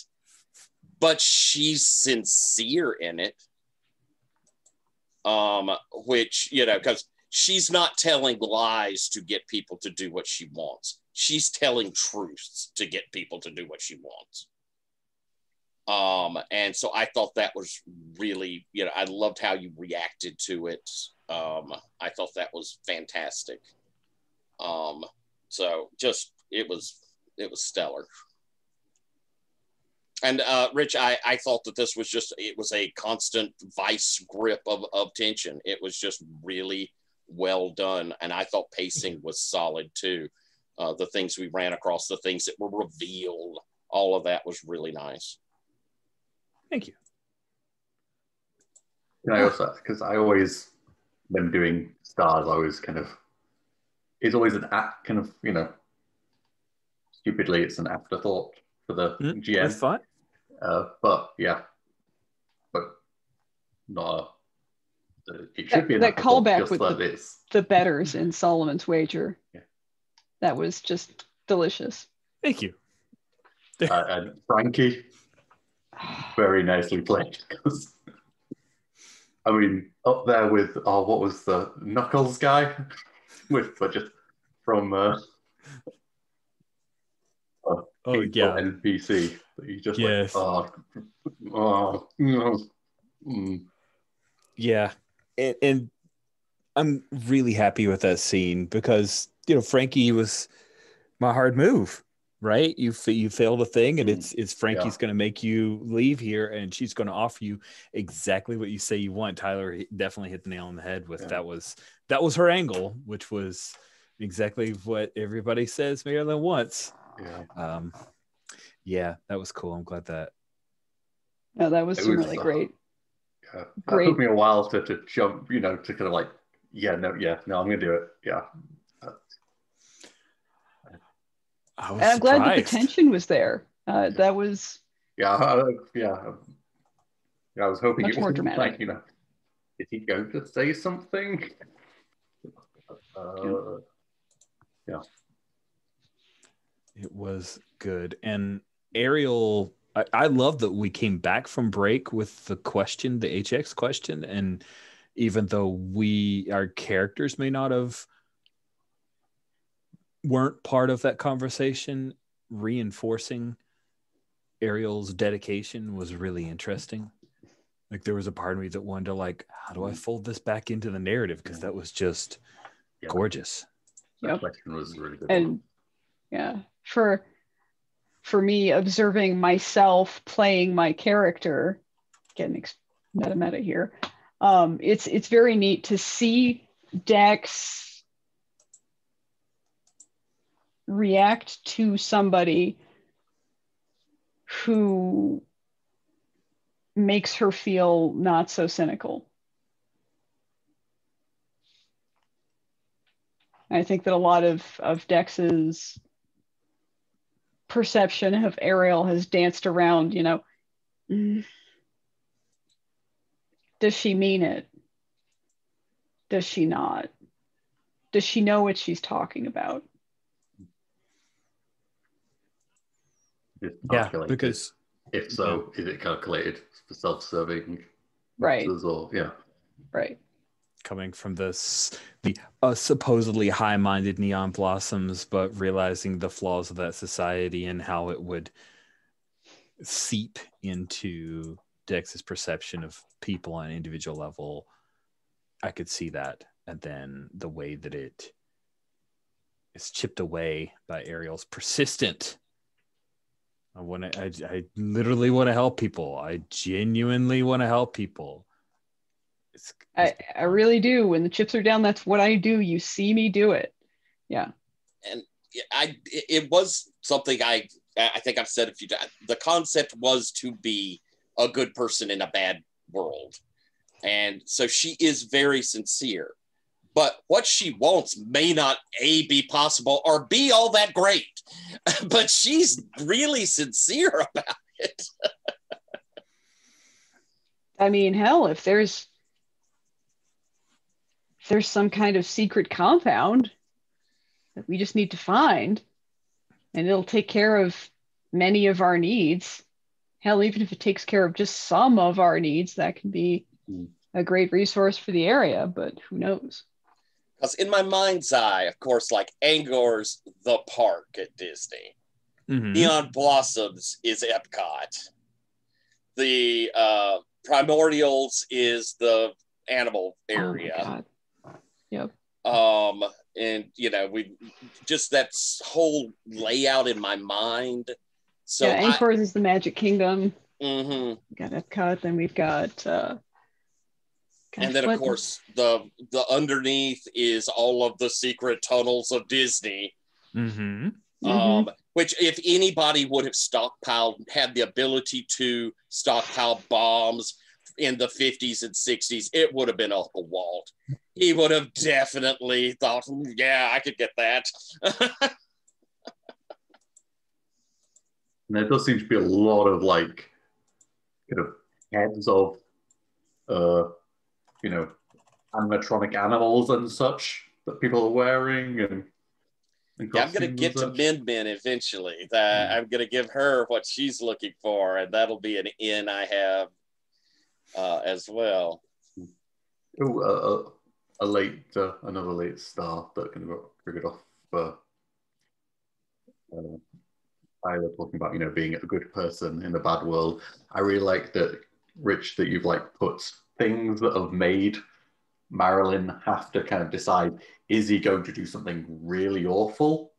but she's sincere in it. Which, because she's not telling lies to get people to do what she wants. She's telling truths to get people to do what she wants. And so I thought that was really, I loved how you reacted to it. I thought that was fantastic. So just, it was stellar. And Rich, I thought that this was it was a constant vice grip of tension. It was just really well done. And I thought pacing was solid too. The things we ran across, the things that were revealed, all of that was really nice. Thank you. Can I also, because I always, when doing stars, I always it's always an act, stupidly, it's an afterthought for the GM. That's fine. But not it should be an that callback just with like the betters in Solomon's Wager. Yeah. That was just delicious. Thank you. And Frankie, very nicely played. I mean, up there with what was the Knuckles guy but just from NPC. You just yes. Yeah, and I'm really happy with that scene because Frankie was my hard move, right? You failed a thing, and it's Frankie's going to make you leave here, and she's going to offer you exactly what you say you want. Tyler definitely hit the nail on the head with that was her angle, which was exactly what everybody says Marilyn wants. Yeah, that was cool. I'm glad that. No, that was really great. Yeah. Great. It took me a while to jump, to kind of like, I'm going to do it. Yeah. And I'm glad that the tension was there. That was. Yeah. I was hoping much more dramatic. Like, is he going to say something? Yeah. It was good. And Ariel, I love that we came back from break with the question, the HX question. And even though our characters may not weren't part of that conversation, reinforcing Ariel's dedication was really interesting. Like there was a part of me that wanted to how do I fold this back into the narrative? Because that was just gorgeous. That question was really good. And for me, observing myself playing my character, getting meta here, it's very neat to see Dex react to somebody who makes her feel not so cynical. I think that a lot of Dex's perception of Ariel has danced around, Does she mean it? Does she not? Does she know what she's talking about? It's Yeah, calculated. because If so, is it calculated for self-serving Right. purposes or yeah? Right. coming from the supposedly high-minded Neon Blossoms, but realizing the flaws of that society and how it would seep into Dex's perception of people on an individual level, I could see that. And then the way that it is chipped away by Ariel's persistent. I literally want to help people. I genuinely want to help people. I really do. When the chips are down, that's what I do. You see me do it. Yeah. And it was something I think I've said a few times. The concept was to be a good person in a bad world. And so she is very sincere. But what she wants may not A, be possible, or B, all that great. But she's really sincere about it. I mean, hell, if there's some kind of secret compound that we just need to find, and it'll take care of many of our needs. Hell, even if it takes care of just some of our needs, that can be a great resource for the area, but who knows? Because in my mind's eye, of course, like Angor's the park at Disney. Mm-hmm. Neon Blossoms is Epcot. The Primordials is the animal area. Oh my God. Yep. And you know, we just that whole layout in my mind. So yeah, Anchor's is the Magic Kingdom. Mm-hmm. We got Epcot, then we've got and then of course the underneath is all of the secret tunnels of Disney. Mm-hmm. Which if anybody would have had the ability to stockpile bombs in the 50s and 60s, it would have been Uncle Walt. He would have definitely thought, yeah, I could get that. And there does seem to be a lot of like kind of heads of you know, animatronic animals and such that people are wearing and yeah, I'm gonna get to Min Min eventually. I'm gonna give her what she's looking for, and that'll be an in I have as well. Oh, another late star that kind of got triggered off. Tyler talking about, you know, being a good person in a bad world. I really like that, Rich, that you've like put things that have made Marilyn have to kind of decide, is he going to do something really awful,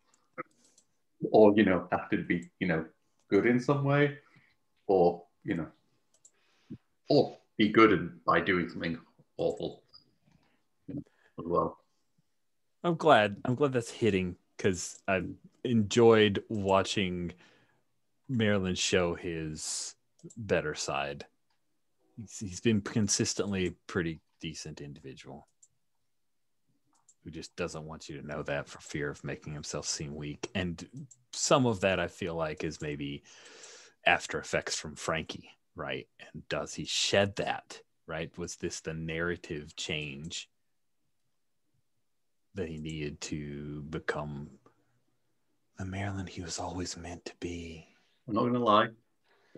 or, you know, have to be, you know, good in some way, or, you know, or be good by doing something awful, you know, as well. I'm glad that's hitting, because I enjoyed watching Marilyn show his better side. He's been consistently pretty decent individual who just doesn't want you to know that for fear of making himself seem weak. And some of that I feel like is maybe after effects from Frankie, right? And does he shed that, right? Was this the narrative change that he needed to become the Marilyn he was always meant to be? I'm not gonna lie,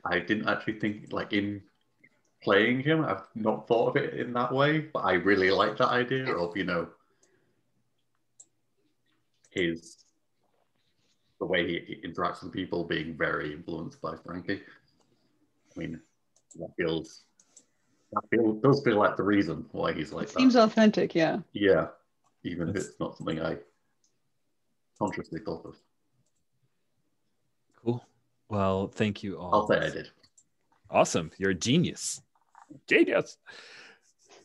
I didn't actually think, like, in playing him, I've not thought of it in that way, but I really like that idea of, you know, the way he interacts with people being very influenced by Frankie. I mean, does feel like the reason why he's like that. Seems authentic, yeah. Yeah, even if it's not something I consciously thought of. Cool. Well, thank you all. I'll say I did. Awesome. You're a genius. Genius.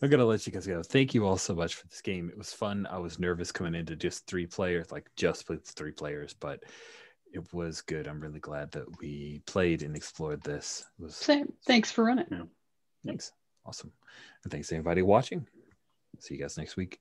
I'm going to let you guys go. Thank you all so much for this game. It was fun. I was nervous coming into just 3 players, like just with 3 players, but it was good. I'm really glad that we played and explored this. It was Same. Thanks for running. Yeah. Thanks. Awesome. And thanks to everybody watching. See you guys next week.